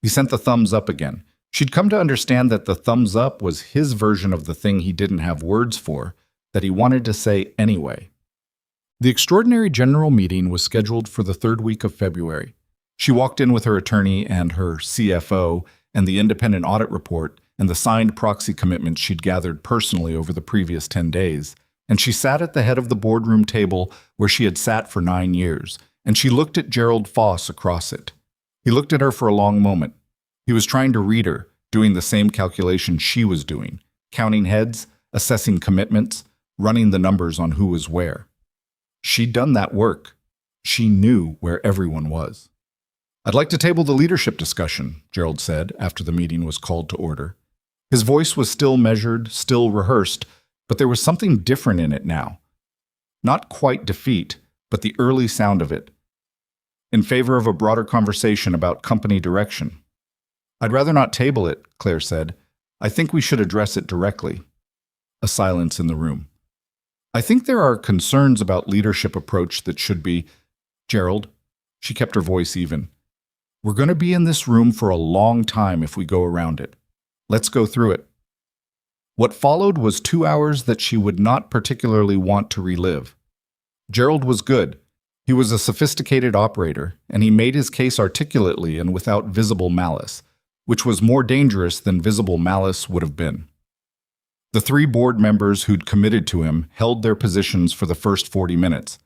He sent the thumbs up again. She'd come to understand that the thumbs up was his version of the thing he didn't have words for, that he wanted to say anyway. The extraordinary general meeting was scheduled for the 3rd week of February. She walked in with her attorney and her CFO and the independent audit report and the signed proxy commitments she'd gathered personally over the previous 10 days, and she sat at the head of the boardroom table where she had sat for 9 years, and she looked at Gerald Foss across it. He looked at her for a long moment. He was trying to read her, doing the same calculation she was doing, counting heads, assessing commitments, running the numbers on who was where. She'd done that work. She knew where everyone was. "I'd like to table the leadership discussion," Gerald said after the meeting was called to order. His voice was still measured, still rehearsed, but there was something different in it now. Not quite defeat, but the early sound of it. "In favor of a broader conversation about company direction." "I'd rather not table it," Claire said. "I think we should address it directly." A silence in the room. "I think there are concerns about leadership approach that should be—" "Gerald," she kept her voice even, We're going to be in this room for a long time if we go around it. Let's go through it. What followed was 2 hours that she would not particularly want to relive. Gerald was good. He was a sophisticated operator, and he made his case articulately and without visible malice, which was more dangerous than visible malice would have been. The 3 board members who'd committed to him held their positions for the first 40 minutes.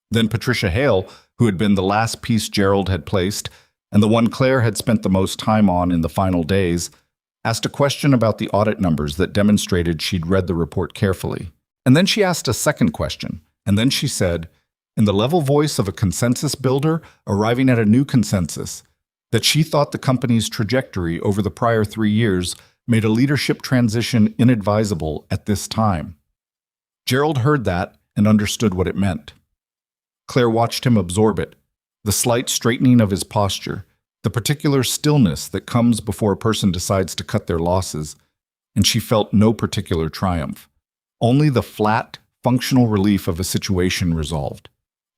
Then Patricia Hale, who had been the last piece Gerald had placed, and the one Claire had spent the most time on in the final days, asked a question about the audit numbers that demonstrated she'd read the report carefully. And then she asked a second question, and then she said, in the level voice of a consensus builder arriving at a new consensus, that she thought the company's trajectory over the prior 3 years made a leadership transition inadvisable at this time. Gerald heard that and understood what it meant. Claire watched him absorb it, the slight straightening of his posture, the particular stillness that comes before a person decides to cut their losses, and she felt no particular triumph, only the flat, functional relief of a situation resolved.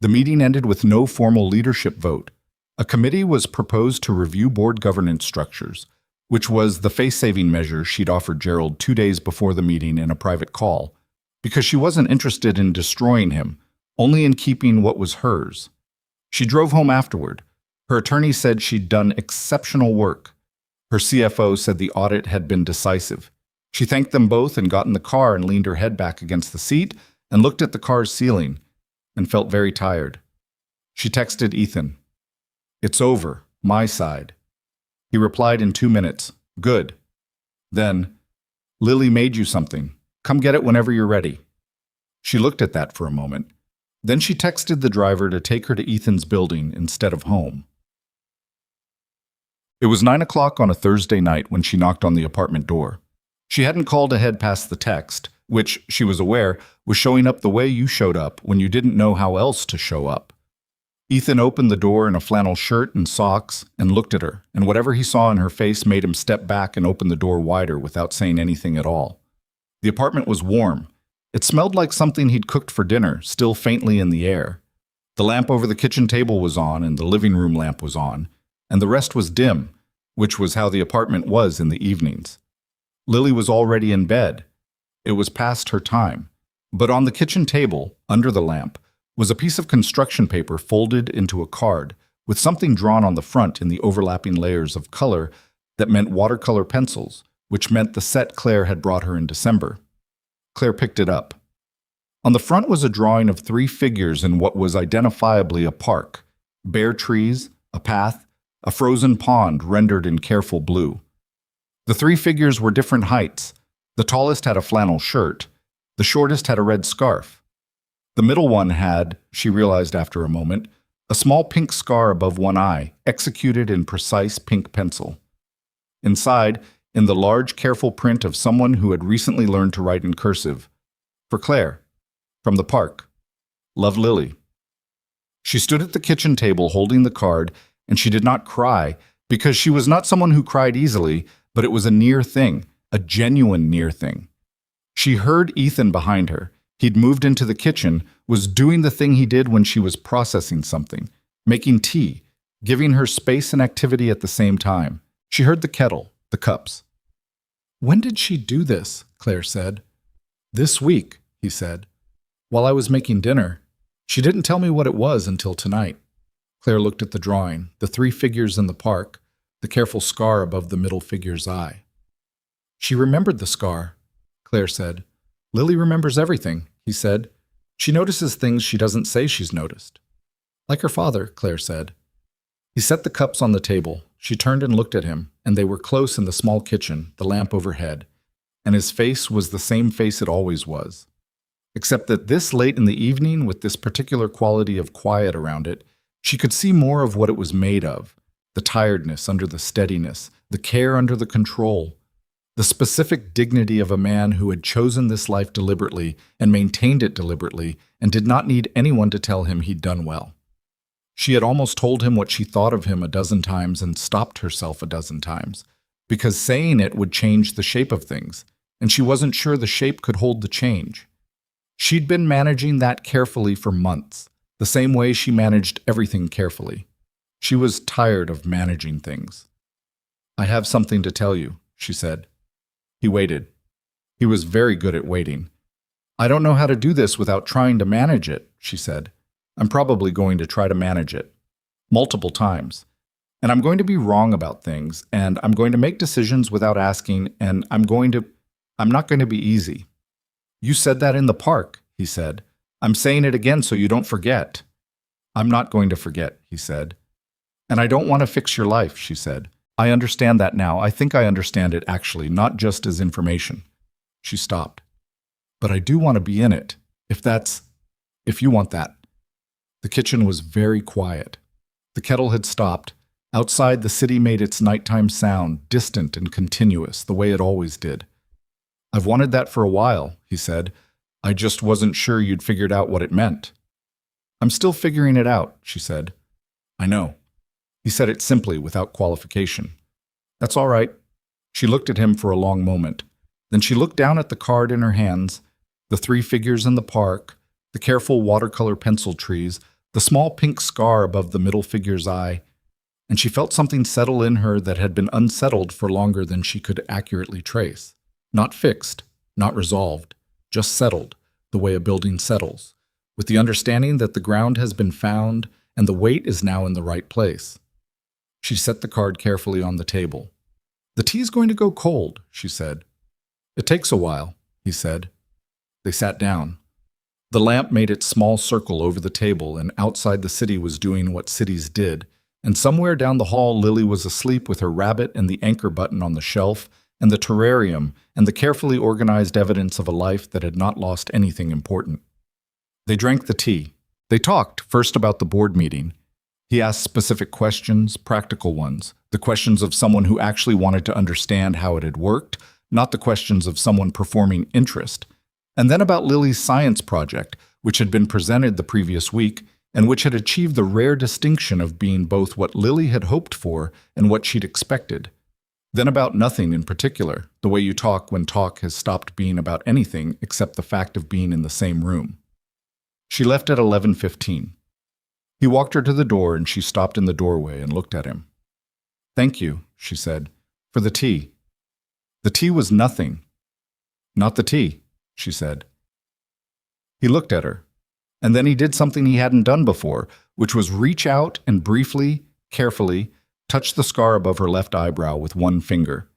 The meeting ended with no formal leadership vote. A committee was proposed to review board governance structures, which was the face-saving measure she'd offered Gerald 2 days before the meeting in a private call, because she wasn't interested in destroying him, only in keeping what was hers. She drove home afterward. Her attorney said she'd done exceptional work. Her CFO said the audit had been decisive. She thanked them both and got in the car and leaned her head back against the seat and looked at the car's ceiling and felt very tired. She texted Ethan, "It's over, my side." He replied in 2 minutes, "Good." Then, "Lily made you something. Come get it whenever you're ready." She looked at that for a moment. Then she texted the driver to take her to Ethan's building instead of home. It was 9 o'clock on a Thursday night when she knocked on the apartment door. She hadn't called ahead past the text, which, she was aware, was showing up the way you showed up when you didn't know how else to show up. Ethan opened the door in a flannel shirt and socks and looked at her, and whatever he saw in her face made him step back and open the door wider without saying anything at all. The apartment was warm. It smelled like something he'd cooked for dinner, still faintly in the air. The lamp over the kitchen table was on, and the living room lamp was on, and the rest was dim, which was how the apartment was in the evenings. Lily was already in bed. It was past her time. But on the kitchen table, under the lamp, was a piece of construction paper folded into a card, with something drawn on the front in the overlapping layers of color that meant watercolor pencils, which meant the set Claire had brought her in December. Claire picked it up. On the front was a drawing of 3 figures in what was identifiably a park: bare trees, a path, a frozen pond rendered in careful blue. The 3 figures were different heights. The tallest had a flannel shirt. The shortest had a red scarf. The middle one had, she realized after a moment, a small pink scar above one eye, executed in precise pink pencil. Inside, in the large, careful print of someone who had recently learned to write in cursive, "For Claire, from the park. Love, Lily." She stood at the kitchen table holding the card, and she did not cry, because she was not someone who cried easily, but it was a near thing, a genuine near thing. She heard Ethan behind her. He'd moved into the kitchen, was doing the thing he did when she was processing something, making tea, giving her space and activity at the same time. She heard the kettle, the cups. "When did she do this?" Claire said. "This week," he said. "While I was making dinner. She didn't tell me what it was until tonight." Claire looked at the drawing, the 3 figures in the park, the careful scar above the middle figure's eye. "She remembered the scar," Claire said. "Lily remembers everything," he said. "She notices things she doesn't say she's noticed." "Like her father," Claire said. He set the cups on the table. She turned and looked at him, and they were close in the small kitchen, the lamp overhead, and his face was the same face it always was. Except that this late in the evening, with this particular quality of quiet around it, she could see more of what it was made of, the tiredness under the steadiness, the care under the control, the specific dignity of a man who had chosen this life deliberately and maintained it deliberately and did not need anyone to tell him he'd done well. She had almost told him what she thought of him a dozen times and stopped herself a dozen times, because saying it would change the shape of things, and she wasn't sure the shape could hold the change. She'd been managing that carefully for months, the same way she managed everything carefully. She was tired of managing things. "I have something to tell you," she said. He waited. He was very good at waiting. "I don't know how to do this without trying to manage it," she said. "I'm probably going to try to manage it. Multiple times. And I'm going to be wrong about things, and I'm going to make decisions without asking, and I'm not going to be easy." "You said that in the park," he said. "I'm saying it again so you don't forget." "I'm not going to forget," he said. "And I don't want to fix your life," she said. "I understand that now. I think I understand it actually, not just as information." She stopped. "But I do want to be in it, if you want that." The kitchen was very quiet. The kettle had stopped. Outside, the city made its nighttime sound, distant and continuous, the way it always did. "I've wanted that for a while," he said. "I just wasn't sure you'd figured out what it meant." "I'm still figuring it out," she said. "I know." He said it simply, without qualification. "That's all right." She looked at him for a long moment. Then she looked down at the card in her hands, the three figures in the park, the careful watercolor pencil trees, the small pink scar above the middle figure's eye, and she felt something settle in her that had been unsettled for longer than she could accurately trace. Not fixed, not resolved, just settled, the way a building settles, with the understanding that the ground has been found and the weight is now in the right place. She set the card carefully on the table. "The tea's going to go cold," she said. "It takes a while," he said. They sat down. The lamp made its small circle over the table, and outside the city was doing what cities did, and somewhere down the hall Lily was asleep with her rabbit and the anchor button on the shelf, and the terrarium, and the carefully organized evidence of a life that had not lost anything important. They drank the tea. They talked, first about the board meeting. He asked specific questions, practical ones, the questions of someone who actually wanted to understand how it had worked, not the questions of someone performing interest. And then about Lily's science project, which had been presented the previous week, and which had achieved the rare distinction of being both what Lily had hoped for and what she'd expected. Then about nothing in particular, the way you talk when talk has stopped being about anything except the fact of being in the same room. She left at 11:15. He walked her to the door, and she stopped in the doorway and looked at him. "Thank you," she said, "for the tea." "The tea was nothing." "Not the tea," she said. He looked at her, and then he did something he hadn't done before, which was reach out and briefly, carefully, touch the scar above her left eyebrow with one finger.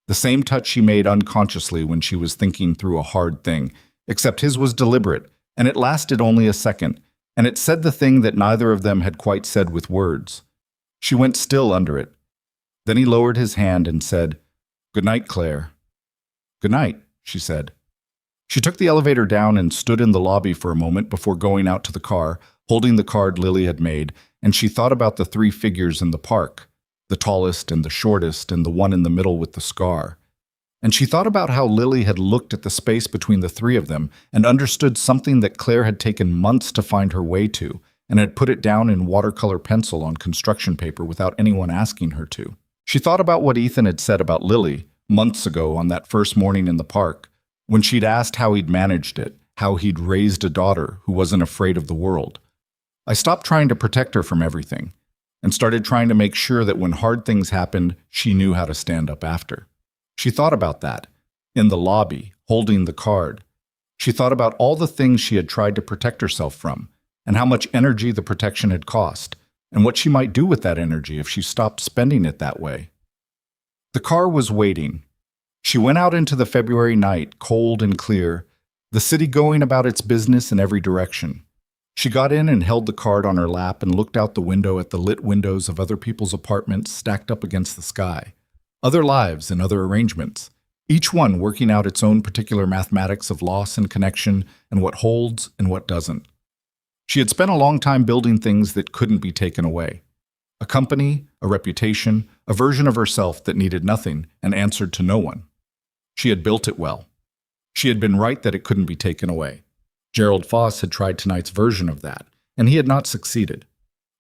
The same touch she made unconsciously when she was thinking through a hard thing, except his was deliberate, and it lasted only a second, and it said the thing that neither of them had quite said with words. She went still under it. Then he lowered his hand and said, "Good night, Claire." "Good night," she said. She took the elevator down and stood in the lobby for a moment before going out to the car, holding the card Lily had made, and she thought about the three figures in the park, the tallest and the shortest and the one in the middle with the scar. And she thought about how Lily had looked at the space between the three of them and understood something that Claire had taken months to find her way to, and had put it down in watercolor pencil on construction paper without anyone asking her to. She thought about what Ethan had said about Lily months ago on that first morning in the park, when she'd asked how he'd managed it, how he'd raised a daughter who wasn't afraid of the world. "I stopped trying to protect her from everything, and started trying to make sure that when hard things happened, she knew how to stand up after." She thought about that, in the lobby, holding the card. She thought about all the things she had tried to protect herself from, and how much energy the protection had cost, and what she might do with that energy if she stopped spending it that way. The car was waiting. She went out into the February night, cold and clear, the city going about its business in every direction. She got in and held the card on her lap and looked out the window at the lit windows of other people's apartments stacked up against the sky. Other lives and other arrangements, each one working out its own particular mathematics of loss and connection and what holds and what doesn't. She had spent a long time building things that couldn't be taken away. A company, a reputation, a version of herself that needed nothing and answered to no one. She had built it well. She had been right that it couldn't be taken away. Gerald Foss had tried tonight's version of that, and he had not succeeded.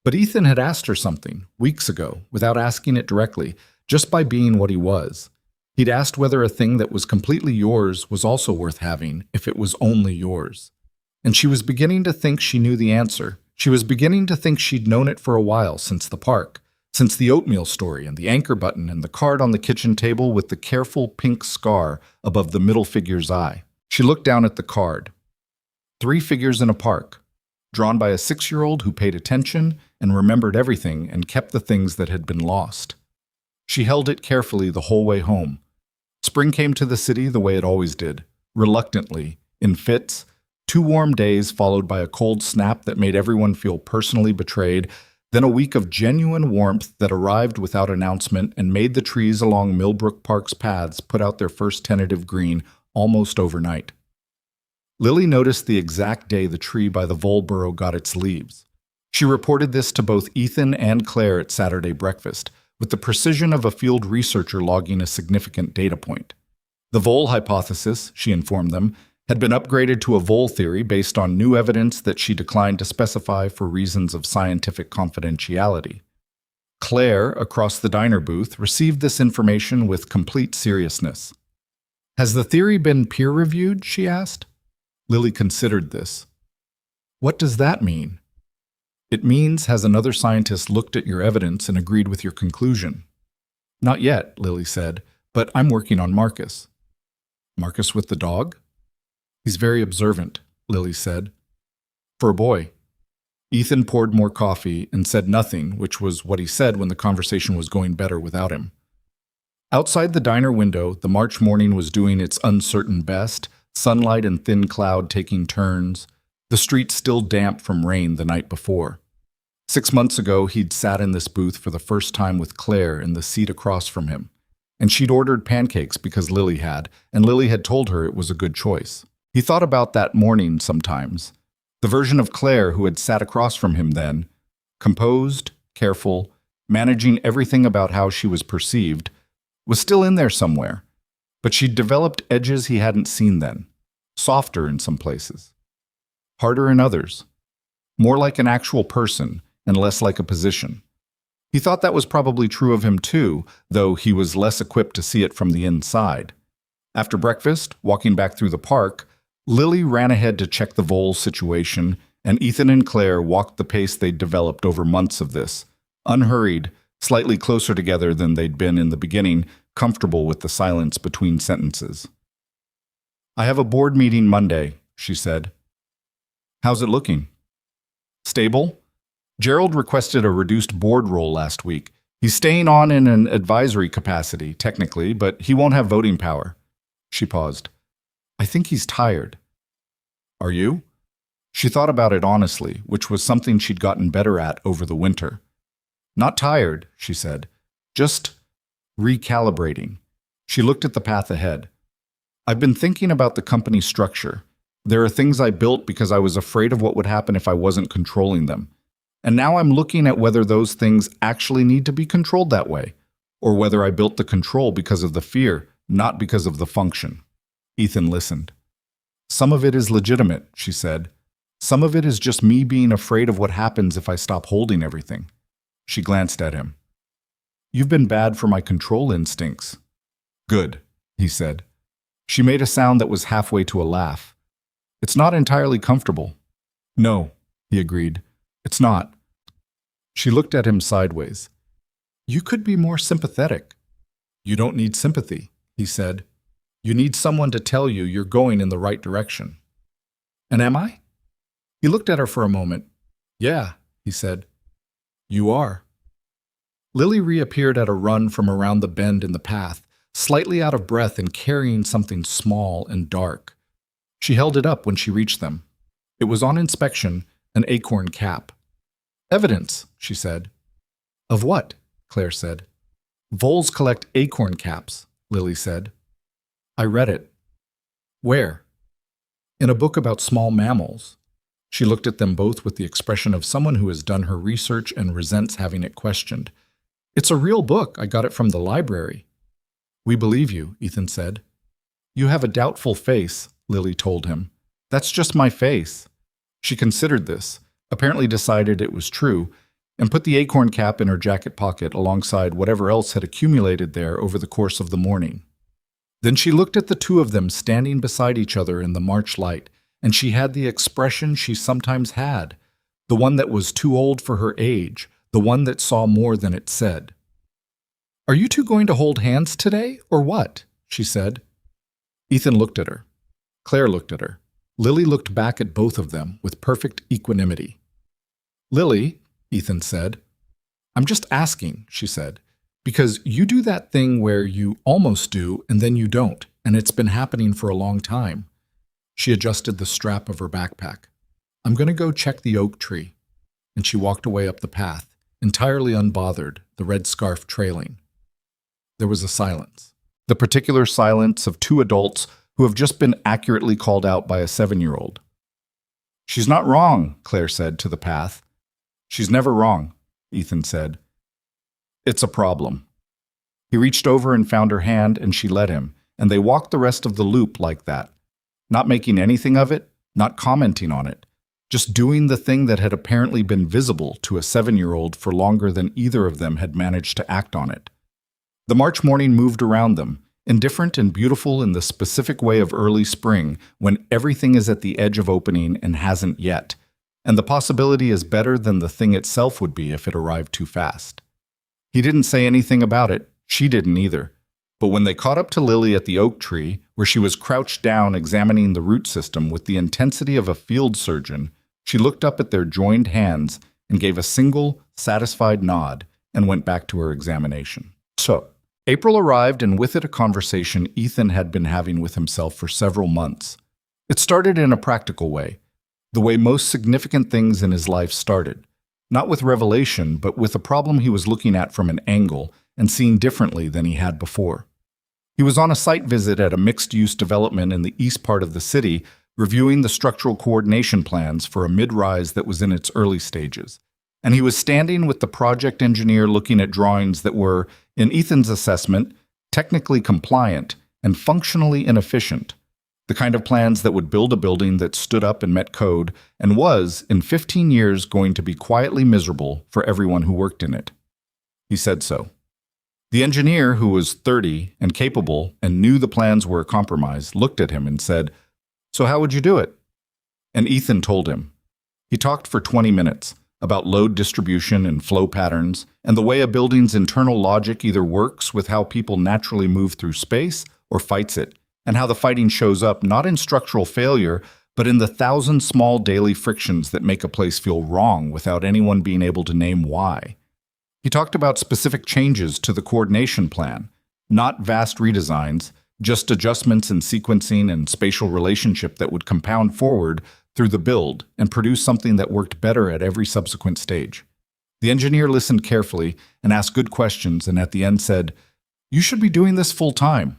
But Ethan had asked her something, weeks ago, without asking it directly, just by being what he was. He'd asked whether a thing that was completely yours was also worth having if it was only yours. And she was beginning to think she knew the answer. She was beginning to think she'd known it for a while, since the park, since the oatmeal story and the anchor button and the card on the kitchen table with the careful pink scar above the middle figure's eye. She looked down at the card. 3 figures in a park, drawn by a 6-year-old who paid attention and remembered everything and kept the things that had been lost. She held it carefully the whole way home. Spring came to the city the way it always did, reluctantly, in fits, 2 warm days followed by a cold snap that made everyone feel personally betrayed, then a week of genuine warmth that arrived without announcement and made the trees along Millbrook Park's paths put out their first tentative green almost overnight. Lily noticed the exact day the tree by the Volboro got its leaves. She reported this to both Ethan and Claire at Saturday breakfast, with the precision of a field researcher logging a significant data point. The vole hypothesis, she informed them, had been upgraded to a vole theory based on new evidence that she declined to specify for reasons of scientific confidentiality. Claire, across the diner booth, received this information with complete seriousness. "Has the theory been peer-reviewed?" she asked. Lily considered this. "What does that mean?" "It means, has another scientist looked at your evidence and agreed with your conclusion?" "Not yet," Lily said, "but I'm working on Marcus." "Marcus with the dog?" "He's very observant," Lily said. "For a boy." Ethan poured more coffee and said nothing, which was what he said when the conversation was going better without him. Outside the diner window, the March morning was doing its uncertain best, sunlight and thin cloud taking turns, the street still damp from rain the night before. 6 months ago, he'd sat in this booth for the first time with Claire in the seat across from him, and she'd ordered pancakes because Lily had, and Lily had told her it was a good choice. He thought about that morning sometimes. The version of Claire who had sat across from him then, composed, careful, managing everything about how she was perceived, was still in there somewhere, but she'd developed edges he hadn't seen then, softer in some places, harder in others, more like an actual person and less like a position. He thought that was probably true of him too, though he was less equipped to see it from the inside. After breakfast, walking back through the park, Lily ran ahead to check the vole situation, and Ethan and Claire walked the pace they'd developed over months of this, unhurried, slightly closer together than they'd been in the beginning, comfortable with the silence between sentences. "I have a board meeting Monday," she said. "How's it looking?" "Stable. Gerald requested a reduced board role last week. He's staying on in an advisory capacity, technically, but he won't have voting power." She paused. "I think he's tired." "Are you?" She thought about it honestly, which was something she'd gotten better at over the winter. "Not tired," she said. "Just recalibrating." She looked at the path ahead. "I've been thinking about the company structure. There are things I built because I was afraid of what would happen if I wasn't controlling them. And now I'm looking at whether those things actually need to be controlled that way, or whether I built the control because of the fear, not because of the function." Ethan listened. "Some of it is legitimate," she said. "Some of it is just me being afraid of what happens if I stop holding everything." She glanced at him. "You've been bad for my control instincts." "Good," he said. She made a sound that was halfway to a laugh. "It's not entirely comfortable." "No," he agreed. "It's not." She looked at him sideways. "You could be more sympathetic." "You don't need sympathy," he said. "You need someone to tell you you're going in the right direction." "And am I?" He looked at her for a moment. "Yeah," he said. "You are." Lily reappeared at a run from around the bend in the path, slightly out of breath and carrying something small and dark. She held it up when she reached them. It was on inspection, an acorn cap. "Evidence," she said. "Of what?" Claire said. "Voles collect acorn caps," Lily said. "I read it." "Where?" "In a book about small mammals." She looked at them both with the expression of someone who has done her research and resents having it questioned. "It's a real book. I got it from the library." "We believe you," Ethan said. "You have a doubtful face," Lily told him. "That's just my face." She considered this, apparently decided it was true, and put the acorn cap in her jacket pocket alongside whatever else had accumulated there over the course of the morning. Then she looked at the two of them standing beside each other in the March light, and she had the expression she sometimes had, the one that was too old for her age, the one that saw more than it said. "Are you two going to hold hands today, or what?" she said. Ethan looked at her. Claire looked at her. Lily looked back at both of them with perfect equanimity. "Lily," Ethan said. "I'm just asking," she said, "because you do that thing where you almost do and then you don't, and it's been happening for a long time." She adjusted the strap of her backpack. "I'm going to go check the oak tree." And she walked away up the path, entirely unbothered, the red scarf trailing. There was a silence. The particular silence of two adults who have just been accurately called out by a 7-year-old. "She's not wrong," Claire said to the path. "She's never wrong," Ethan said. "It's a problem." He reached over and found her hand, and she let him, and they walked the rest of the loop like that, not making anything of it, not commenting on it, just doing the thing that had apparently been visible to a 7-year-old for longer than either of them had managed to act on it. The March morning moved around them, indifferent and beautiful in the specific way of early spring, when everything is at the edge of opening and hasn't yet, and the possibility is better than the thing itself would be if it arrived too fast. He didn't say anything about it, she didn't either, but when they caught up to Lily at the oak tree, where she was crouched down examining the root system with the intensity of a field surgeon, she looked up at their joined hands and gave a single, satisfied nod and went back to her examination. So, April arrived, and with it a conversation Ethan had been having with himself for several months. It started in a practical way, the way most significant things in his life started, not with revelation, but with a problem he was looking at from an angle and seeing differently than he had before. He was on a site visit at a mixed-use development in the east part of the city, reviewing the structural coordination plans for a mid-rise that was in its early stages. And he was standing with the project engineer looking at drawings that were, in Ethan's assessment, technically compliant and functionally inefficient, the kind of plans that would build a building that stood up and met code and was, in 15 years, going to be quietly miserable for everyone who worked in it. He said so. The engineer, who was 30 and capable and knew the plans were a compromise, looked at him and said, "So how would you do it?" And Ethan told him. He talked for 20 minutes about load distribution and flow patterns, and the way a building's internal logic either works with how people naturally move through space or fights it, and how the fighting shows up not in structural failure, but in the 1,000 small daily frictions that make a place feel wrong without anyone being able to name why. He talked about specific changes to the coordination plan, not vast redesigns, just adjustments in sequencing and spatial relationship that would compound forward through the build and produce something that worked better at every subsequent stage. The engineer listened carefully and asked good questions, and at the end said, "You should be doing this full time."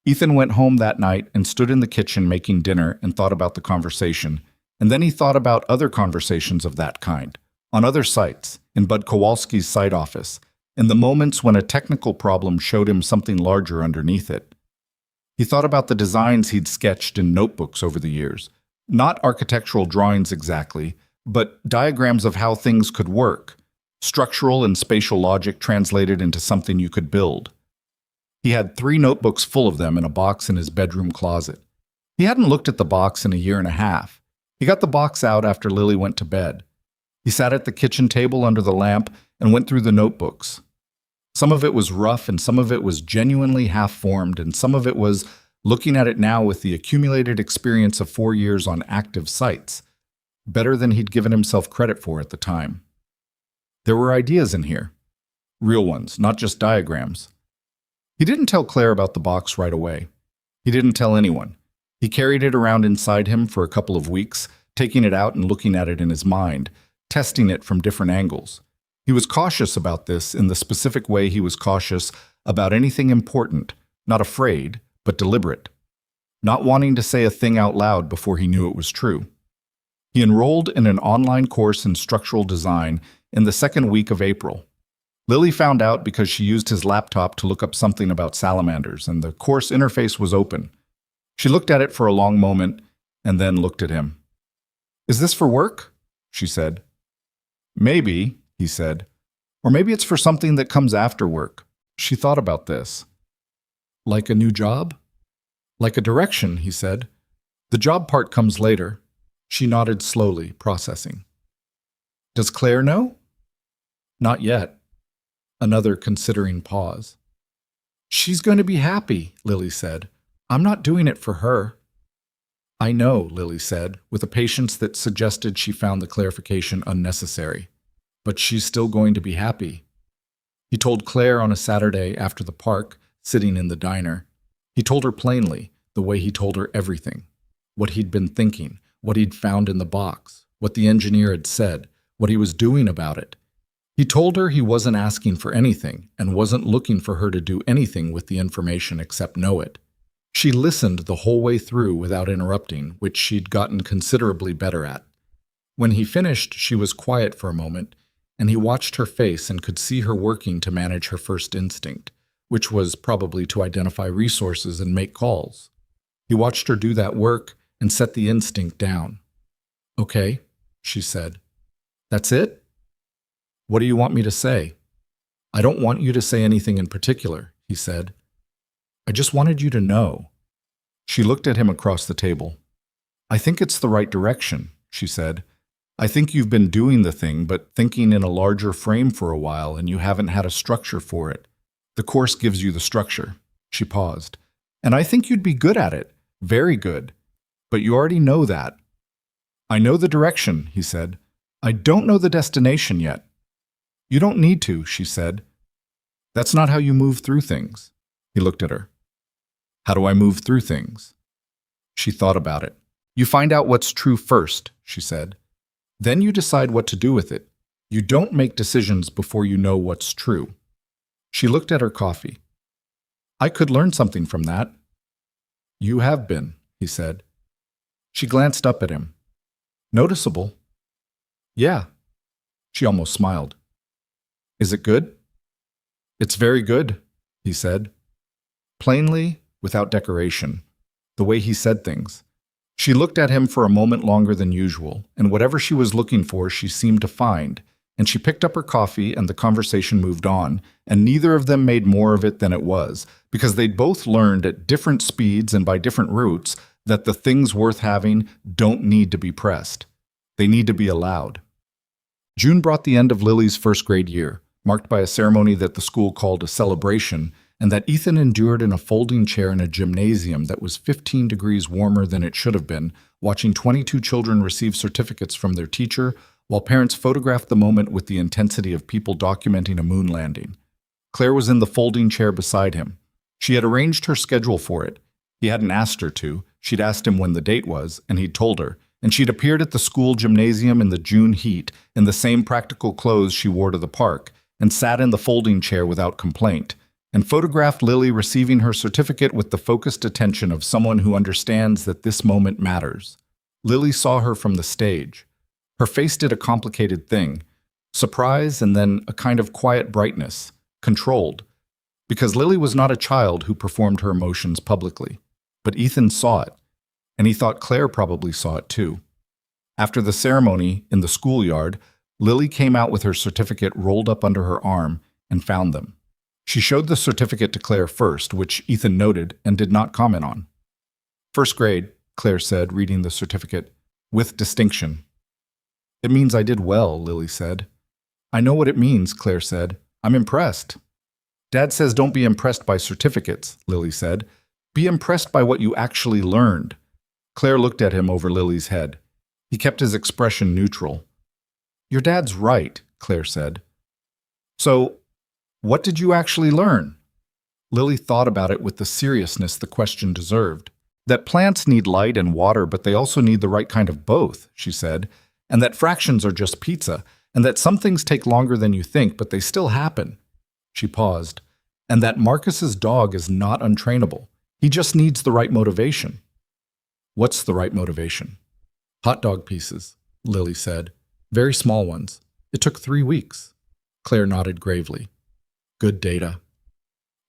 Ethan went home that night and stood in the kitchen making dinner and thought about the conversation, and then he thought about other conversations of that kind, on other sites, in Bud Kowalski's site office, in the moments when a technical problem showed him something larger underneath it. He thought about the designs he'd sketched in notebooks over the years, not architectural drawings exactly, but diagrams of how things could work, structural and spatial logic translated into something you could build. He had 3 notebooks full of them in a box in his bedroom closet. He hadn't looked at the box in a year and a half. He got the box out after Lily went to bed. He sat at the kitchen table under the lamp and went through the notebooks. Some of it was rough, and some of it was genuinely half-formed, and some of it was looking at it now with the accumulated experience of 4 years on active sites, better than he'd given himself credit for at the time. There were ideas in here, real ones, not just diagrams. He didn't tell Claire about the box right away. He didn't tell anyone. He carried it around inside him for a couple of weeks, taking it out and looking at it in his mind, testing it from different angles. He was cautious about this in the specific way he was cautious about anything important, not afraid, but deliberate, not wanting to say a thing out loud before he knew it was true. He enrolled in an online course in structural design in the second week of April. Lily found out because she used his laptop to look up something about salamanders, and the course interface was open. She looked at it for a long moment and then looked at him. "Is this for work?" she said. "Maybe," he said. "Or maybe it's for something that comes after work." She thought about this. "Like a new job?" "Like a direction," he said. "The job part comes later." She nodded slowly, processing. Does Claire know? Not yet. Another considering pause. She's going to be happy, Lily said. I'm not doing it for her. I know, Lily said, with a patience that suggested she found the clarification unnecessary. But she's still going to be happy. He told Claire on a Saturday after the park, sitting in the diner. He told her plainly, the way he told her everything. What he'd been thinking, what he'd found in the box, what the engineer had said, what he was doing about it. He told her he wasn't asking for anything and wasn't looking for her to do anything with the information except know it. She listened the whole way through without interrupting, which she'd gotten considerably better at. When he finished, she was quiet for a moment, and he watched her face and could see her working to manage her first instinct, which was probably to identify resources and make calls. He watched her do that work and set the instinct down. Okay, she said. That's it? What do you want me to say? I don't want you to say anything in particular, he said. I just wanted you to know. She looked at him across the table. I think it's the right direction, she said. I think you've been doing the thing, but thinking in a larger frame for a while, and you haven't had a structure for it. The course gives you the structure. She paused. And I think you'd be good at it. Very good. But you already know that. I know the direction, he said. I don't know the destination yet. You don't need to, she said. That's not how you move through things. He looked at her. How do I move through things? She thought about it. You find out what's true first, she said. Then you decide what to do with it. You don't make decisions before you know what's true. She looked at her coffee. I could learn something from that. You have been, he said. She glanced up at him. Noticeable. Yeah. She almost smiled. Is it good? It's very good, he said. Plainly, without decoration, the way he said things. She looked at him for a moment longer than usual, and whatever she was looking for she seemed to find, and she picked up her coffee and the conversation moved on, and neither of them made more of it than it was, because they'd both learned at different speeds and by different routes that the things worth having don't need to be pressed. They need to be allowed. June brought the end of Lily's first grade year, marked by a ceremony that the school called a celebration, and that Ethan endured in a folding chair in a gymnasium that was 15 degrees warmer than it should have been, watching 22 children receive certificates from their teacher, while parents photographed the moment with the intensity of people documenting a moon landing. Claire was in the folding chair beside him. She had arranged her schedule for it. He hadn't asked her to. She'd asked him when the date was, and he'd told her, and she'd appeared at the school gymnasium in the June heat in the same practical clothes she wore to the park, and sat in the folding chair without complaint, and photographed Lily receiving her certificate with the focused attention of someone who understands that this moment matters. Lily saw her from the stage. Her face did a complicated thing, surprise and then a kind of quiet brightness, controlled, because Lily was not a child who performed her emotions publicly. But Ethan saw it, and he thought Claire probably saw it too. After the ceremony, in the schoolyard, Lily came out with her certificate rolled up under her arm and found them. She showed the certificate to Claire first, which Ethan noted and did not comment on. First grade, Claire said, reading the certificate, with distinction. It means I did well, Lily said. I know what it means, Claire said. I'm impressed. Dad says don't be impressed by certificates, Lily said. Be impressed by what you actually learned. Claire looked at him over Lily's head. He kept his expression neutral. Your dad's right, Claire said. So, what did you actually learn? Lily thought about it with the seriousness the question deserved. That plants need light and water, but they also need the right kind of both, she said, and that fractions are just pizza, and that some things take longer than you think, but they still happen. She paused. And that Marcus's dog is not untrainable. He just needs the right motivation. What's the right motivation? Hot dog pieces, Lily said. Very small ones. It took 3 weeks. Claire nodded gravely. Good data.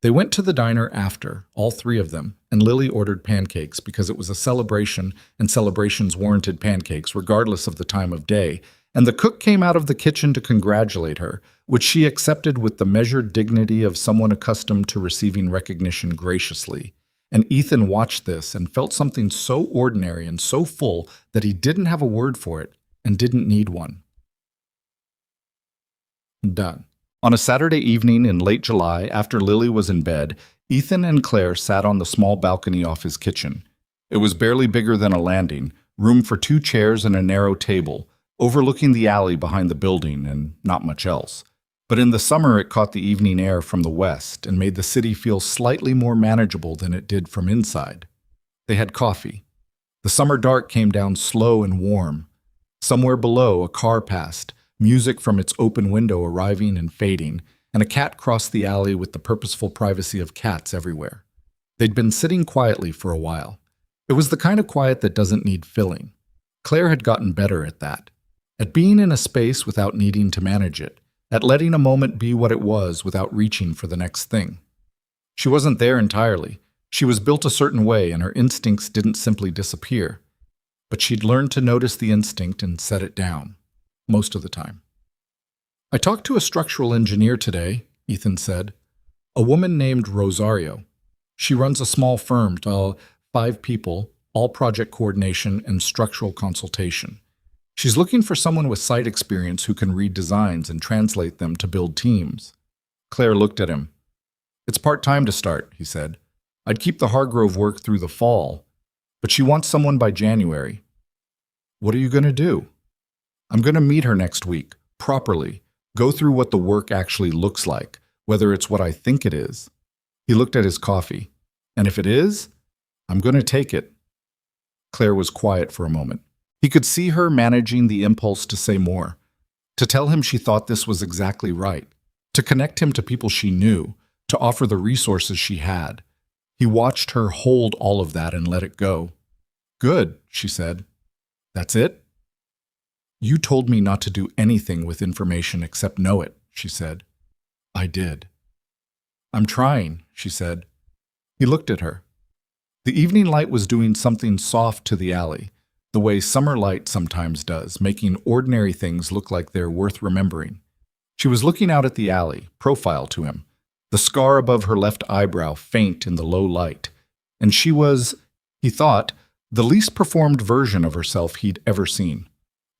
They went to the diner after, all 3 of them, and Lily ordered pancakes because it was a celebration and celebrations warranted pancakes regardless of the time of day, and the cook came out of the kitchen to congratulate her, which she accepted with the measured dignity of someone accustomed to receiving recognition graciously. And Ethan watched this and felt something so ordinary and so full that he didn't have a word for it and didn't need one. Done. On a Saturday evening in late July, after Lily was in bed, Ethan and Claire sat on the small balcony off his kitchen. It was barely bigger than a landing, room for 2 chairs and a narrow table, overlooking the alley behind the building and not much else. But in the summer it caught the evening air from the west and made the city feel slightly more manageable than it did from inside. They had coffee. The summer dark came down slow and warm. Somewhere below, a car passed, music from its open window arriving and fading, and a cat crossed the alley with the purposeful privacy of cats everywhere. They'd been sitting quietly for a while. It was the kind of quiet that doesn't need filling. Claire had gotten better at that, at being in a space without needing to manage it, at letting a moment be what it was without reaching for the next thing. She wasn't there entirely. She was built a certain way and her instincts didn't simply disappear. But she'd learned to notice the instinct and set it down, most of the time. I talked to a structural engineer today, Ethan said. A woman named Rosario. She runs a small firm to 5 people, all project coordination and structural consultation. She's looking for someone with site experience who can read designs and translate them to build teams. Claire looked at him. It's part-time to start, he said. I'd keep the Hargrove work through the fall, but she wants someone by January. What are you going to do? I'm going to meet her next week, properly, go through what the work actually looks like, whether it's what I think it is. He looked at his coffee. And if it is, I'm going to take it. Claire was quiet for a moment. He could see her managing the impulse to say more, to tell him she thought this was exactly right, to connect him to people she knew, to offer the resources she had. He watched her hold all of that and let it go. Good, she said. That's it? You told me not to do anything with information except know it, she said. I did. I'm trying, she said. He looked at her. The evening light was doing something soft to the alley, the way summer light sometimes does, making ordinary things look like they're worth remembering. She was looking out at the alley, profile to him, the scar above her left eyebrow faint in the low light, and she was, he thought, the least performed version of herself he'd ever seen.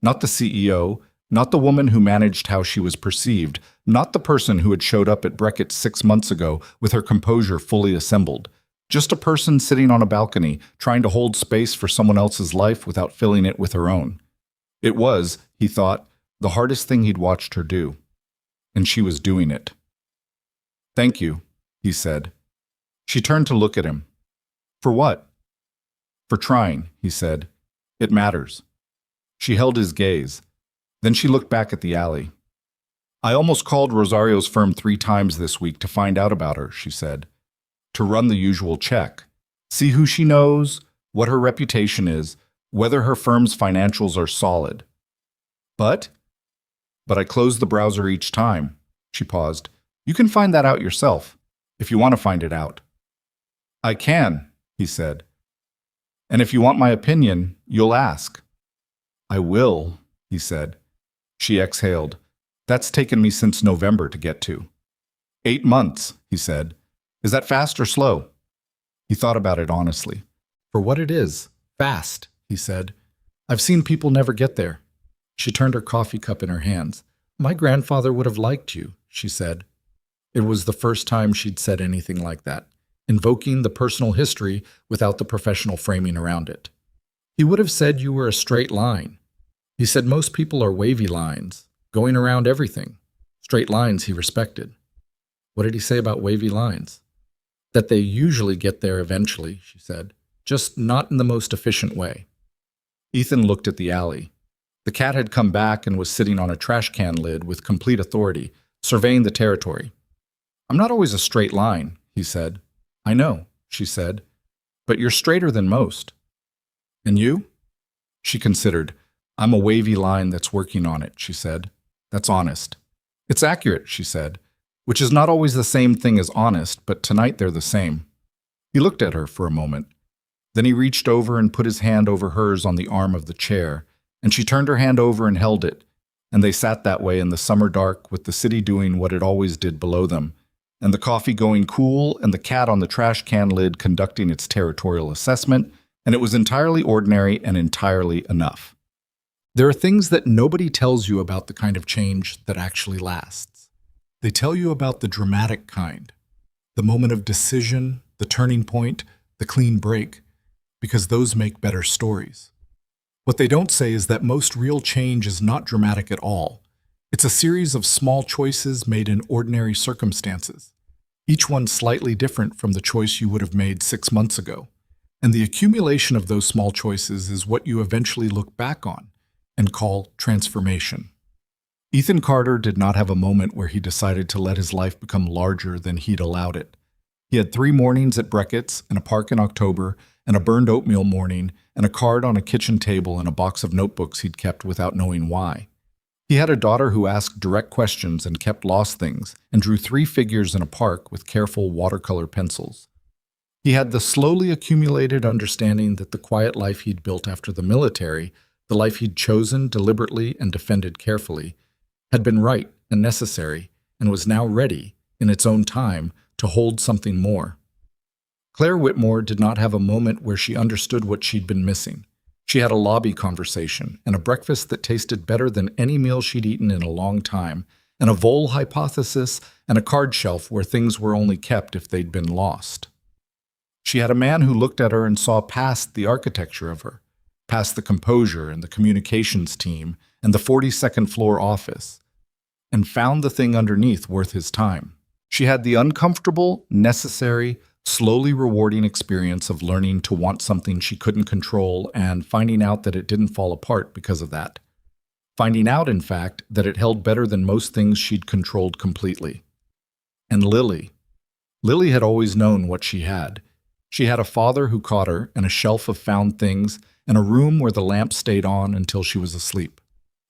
Not the CEO, not the woman who managed how she was perceived, not the person who had showed up at Brackett's 6 months ago with her composure fully assembled. Just a person sitting on a balcony, trying to hold space for someone else's life without filling it with her own. It was, he thought, the hardest thing he'd watched her do. And she was doing it. Thank you, he said. She turned to look at him. For what? For trying, he said. It matters. She held his gaze. Then she looked back at the alley. I almost called Rosario's firm 3 times this week to find out about her, she said. To run the usual check. See who she knows, what her reputation is, whether her firm's financials are solid. But I closed the browser each time. She paused. You can find that out yourself, if you want to find it out. I can, he said. And if you want my opinion, you'll ask. I will, he said. She exhaled. That's taken me since November to get to. 8 months, he said. Is that fast or slow? He thought about it honestly. For what it is, fast, he said. I've seen people never get there. She turned her coffee cup in her hands. My grandfather would have liked you, she said. It was the first time she'd said anything like that, invoking the personal history without the professional framing around it. He would have said you were a straight line. He said most people are wavy lines, going around everything. Straight lines he respected. What did he say about wavy lines? That they usually get there eventually, she said, just not in the most efficient way. Ethan looked at the alley. The cat had come back and was sitting on a trash can lid with complete authority, surveying the territory. I'm not always a straight line, he said. I know, she said, but you're straighter than most. And you? She considered. I'm a wavy line that's working on it, she said. That's honest. It's accurate, she said, which is not always the same thing as honest, but tonight they're the same. He looked at her for a moment. Then he reached over and put his hand over hers on the arm of the chair, and she turned her hand over and held it, and they sat that way in the summer dark with the city doing what it always did below them, and the coffee going cool and the cat on the trash can lid conducting its territorial assessment, and it was entirely ordinary and entirely enough. There are things that nobody tells you about the kind of change that actually lasts. They tell you about the dramatic kind, the moment of decision, the turning point, the clean break, because those make better stories. What they don't say is that most real change is not dramatic at all. It's a series of small choices made in ordinary circumstances, each one slightly different from the choice you would have made 6 months ago. And the accumulation of those small choices is what you eventually look back on and call transformation. Ethan Carter did not have a moment where he decided to let his life become larger than he'd allowed it. He had 3 mornings at Brackett's in a park in October, and a burned oatmeal morning, and a card on a kitchen table and a box of notebooks he'd kept without knowing why. He had a daughter who asked direct questions and kept lost things, and drew 3 figures in a park with careful watercolor pencils. He had the slowly accumulated understanding that the quiet life he'd built after the military, the life he'd chosen deliberately and defended carefully, had been right and necessary, and was now ready, in its own time, to hold something more. Claire Whitmore did not have a moment where she understood what she'd been missing. She had a lobby conversation, and a breakfast that tasted better than any meal she'd eaten in a long time, and a vole hypothesis, and a card shelf where things were only kept if they'd been lost. She had a man who looked at her and saw past the architecture of her, past the composure and the communications team and the 42nd floor office, and found the thing underneath worth his time. She had the uncomfortable, necessary, slowly rewarding experience of learning to want something she couldn't control and finding out that it didn't fall apart because of that. Finding out, in fact, that it held better than most things she'd controlled completely. And Lily. Lily had always known what she had. She had a father who caught her, and a shelf of found things, and a room where the lamp stayed on until she was asleep.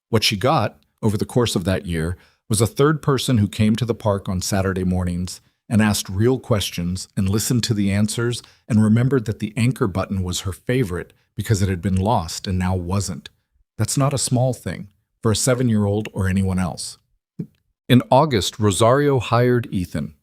What she got, over the course of that year, was a third person who came to the park on Saturday mornings and asked real questions and listened to the answers and remembered that the anchor button was her favorite because it had been lost and now wasn't. That's not a small thing for a 7-year-old or anyone else. In August, Rosario hired Ethan.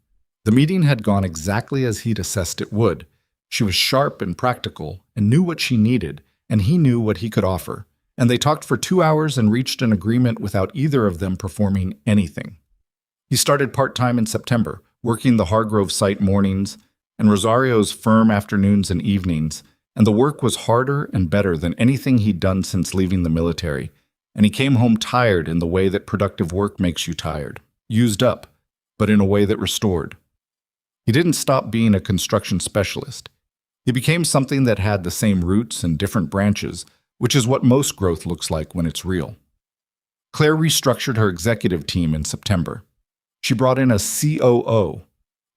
The meeting had gone exactly as he'd assessed it would. She was sharp and practical and knew what she needed, and he knew what he could offer. And they talked for 2 hours and reached an agreement without either of them performing anything. He started part-time in September, working the Hargrove site mornings and Rosario's firm afternoons and evenings, and the work was harder and better than anything he'd done since leaving the military, and he came home tired in the way that productive work makes you tired, used up, but in a way that restored. He didn't stop being a construction specialist. He became something that had the same roots and different branches, which is what most growth looks like when it's real. Claire restructured her executive team in September. She brought in a COO,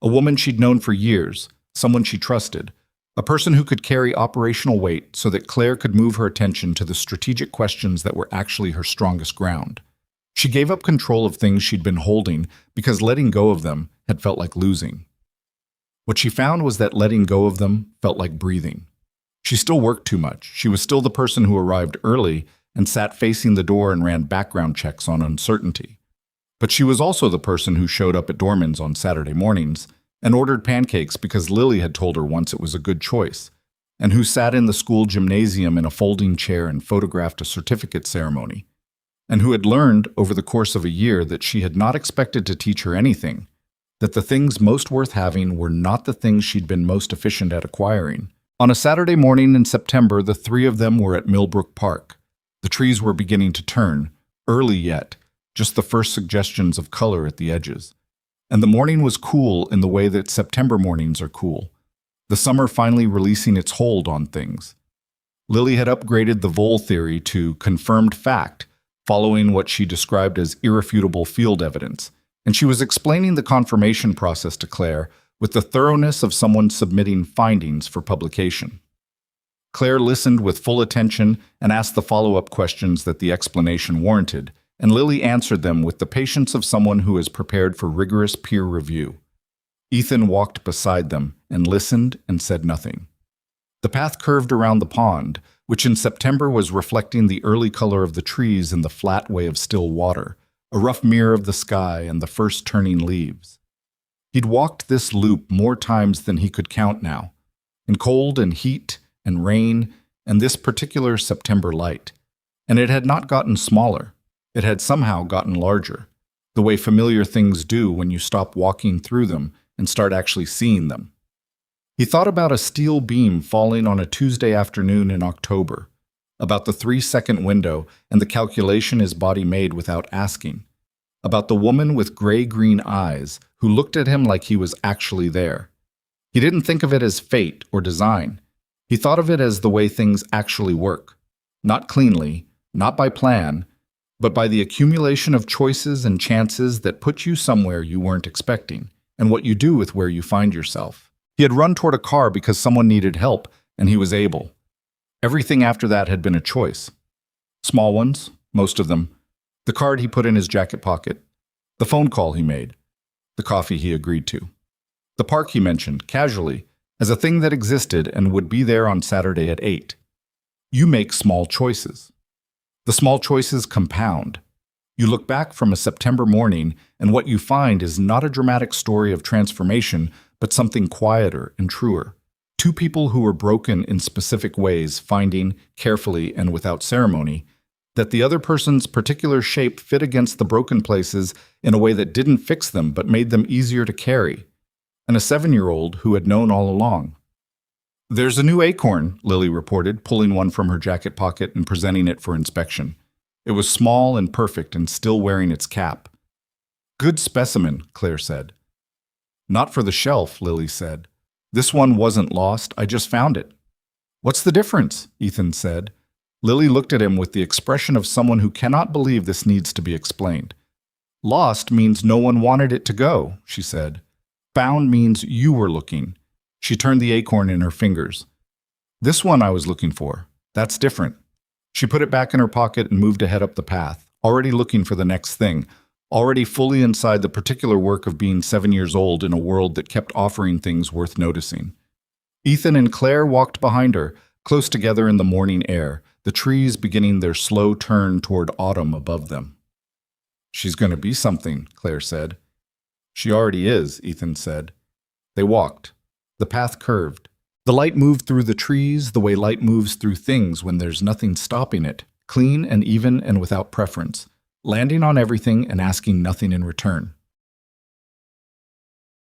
a woman she'd known for years, someone she trusted, a person who could carry operational weight so that Claire could move her attention to the strategic questions that were actually her strongest ground. She gave up control of things she'd been holding because letting go of them had felt like losing. What she found was that letting go of them felt like breathing. She still worked too much. She was still the person who arrived early and sat facing the door and ran background checks on uncertainty. But she was also the person who showed up at Dorman's on Saturday mornings and ordered pancakes because Lily had told her once it was a good choice, and who sat in the school gymnasium in a folding chair and photographed a certificate ceremony, and who had learned over the course of a year that she had not expected to teach her anything, that the things most worth having were not the things she'd been most efficient at acquiring. On a Saturday morning in September, the 3 of them were at Millbrook Park. The trees were beginning to turn, early yet, just the first suggestions of color at the edges. And the morning was cool in the way that September mornings are cool, the summer finally releasing its hold on things. Lily had upgraded the vole theory to confirmed fact, following what she described as irrefutable field evidence, and she was explaining the confirmation process to Claire with the thoroughness of someone submitting findings for publication. Claire listened with full attention and asked the follow-up questions that the explanation warranted, and Lily answered them with the patience of someone who is prepared for rigorous peer review. Ethan walked beside them and listened and said nothing. The path curved around the pond, which in September was reflecting the early color of the trees in the flat way of still water, a rough mirror of the sky and the first turning leaves. He'd walked this loop more times than he could count now, in cold and heat and rain and this particular September light, and it had not gotten smaller. It had somehow gotten larger. the way familiar things do when you stop walking through them and start actually seeing them. He thought about a steel beam falling on a Tuesday afternoon in October, about the 3-second window and the calculation his body made without asking, about the woman with gray-green eyes who looked at him like he was actually there. He didn't think of it as fate or design. He thought of it as the way things actually work, not cleanly, not by plan, but by the accumulation of choices and chances that put you somewhere you weren't expecting, and what you do with where you find yourself. He had run toward a car because someone needed help, and he was able. Everything after that had been a choice. Small ones, most of them. The card he put in his jacket pocket. The phone call he made. The coffee he agreed to. The park he mentioned, casually, as a thing that existed and would be there on Saturday at 8. You make small choices. The small choices compound. You look back from a September morning, and what you find is not a dramatic story of transformation, but something quieter and truer. Two people who were broken in specific ways, finding, carefully and without ceremony, that the other person's particular shape fit against the broken places in a way that didn't fix them but made them easier to carry. And a 7-year-old who had known all along. "There's a new acorn," Lily reported, pulling one from her jacket pocket and presenting it for inspection. It was small and perfect and still wearing its cap. "Good specimen," Claire said. "Not for the shelf," Lily said. "This one wasn't lost, I just found it." "What's the difference?" Ethan said. Lily looked at him with the expression of someone who cannot believe this needs to be explained. "Lost means no one wanted it to go," she said. "Found means you were looking." She turned the acorn in her fingers. "This one I was looking for. That's different." She put it back in her pocket and moved ahead up the path, already looking for the next thing, already fully inside the particular work of being 7 years old in a world that kept offering things worth noticing. Ethan and Claire walked behind her, close together in the morning air, the trees beginning their slow turn toward autumn above them. "She's going to be something," Claire said. "She already is," Ethan said. They walked. The path curved. The light moved through the trees the way light moves through things when there's nothing stopping it, clean and even and without preference, landing on everything and asking nothing in return.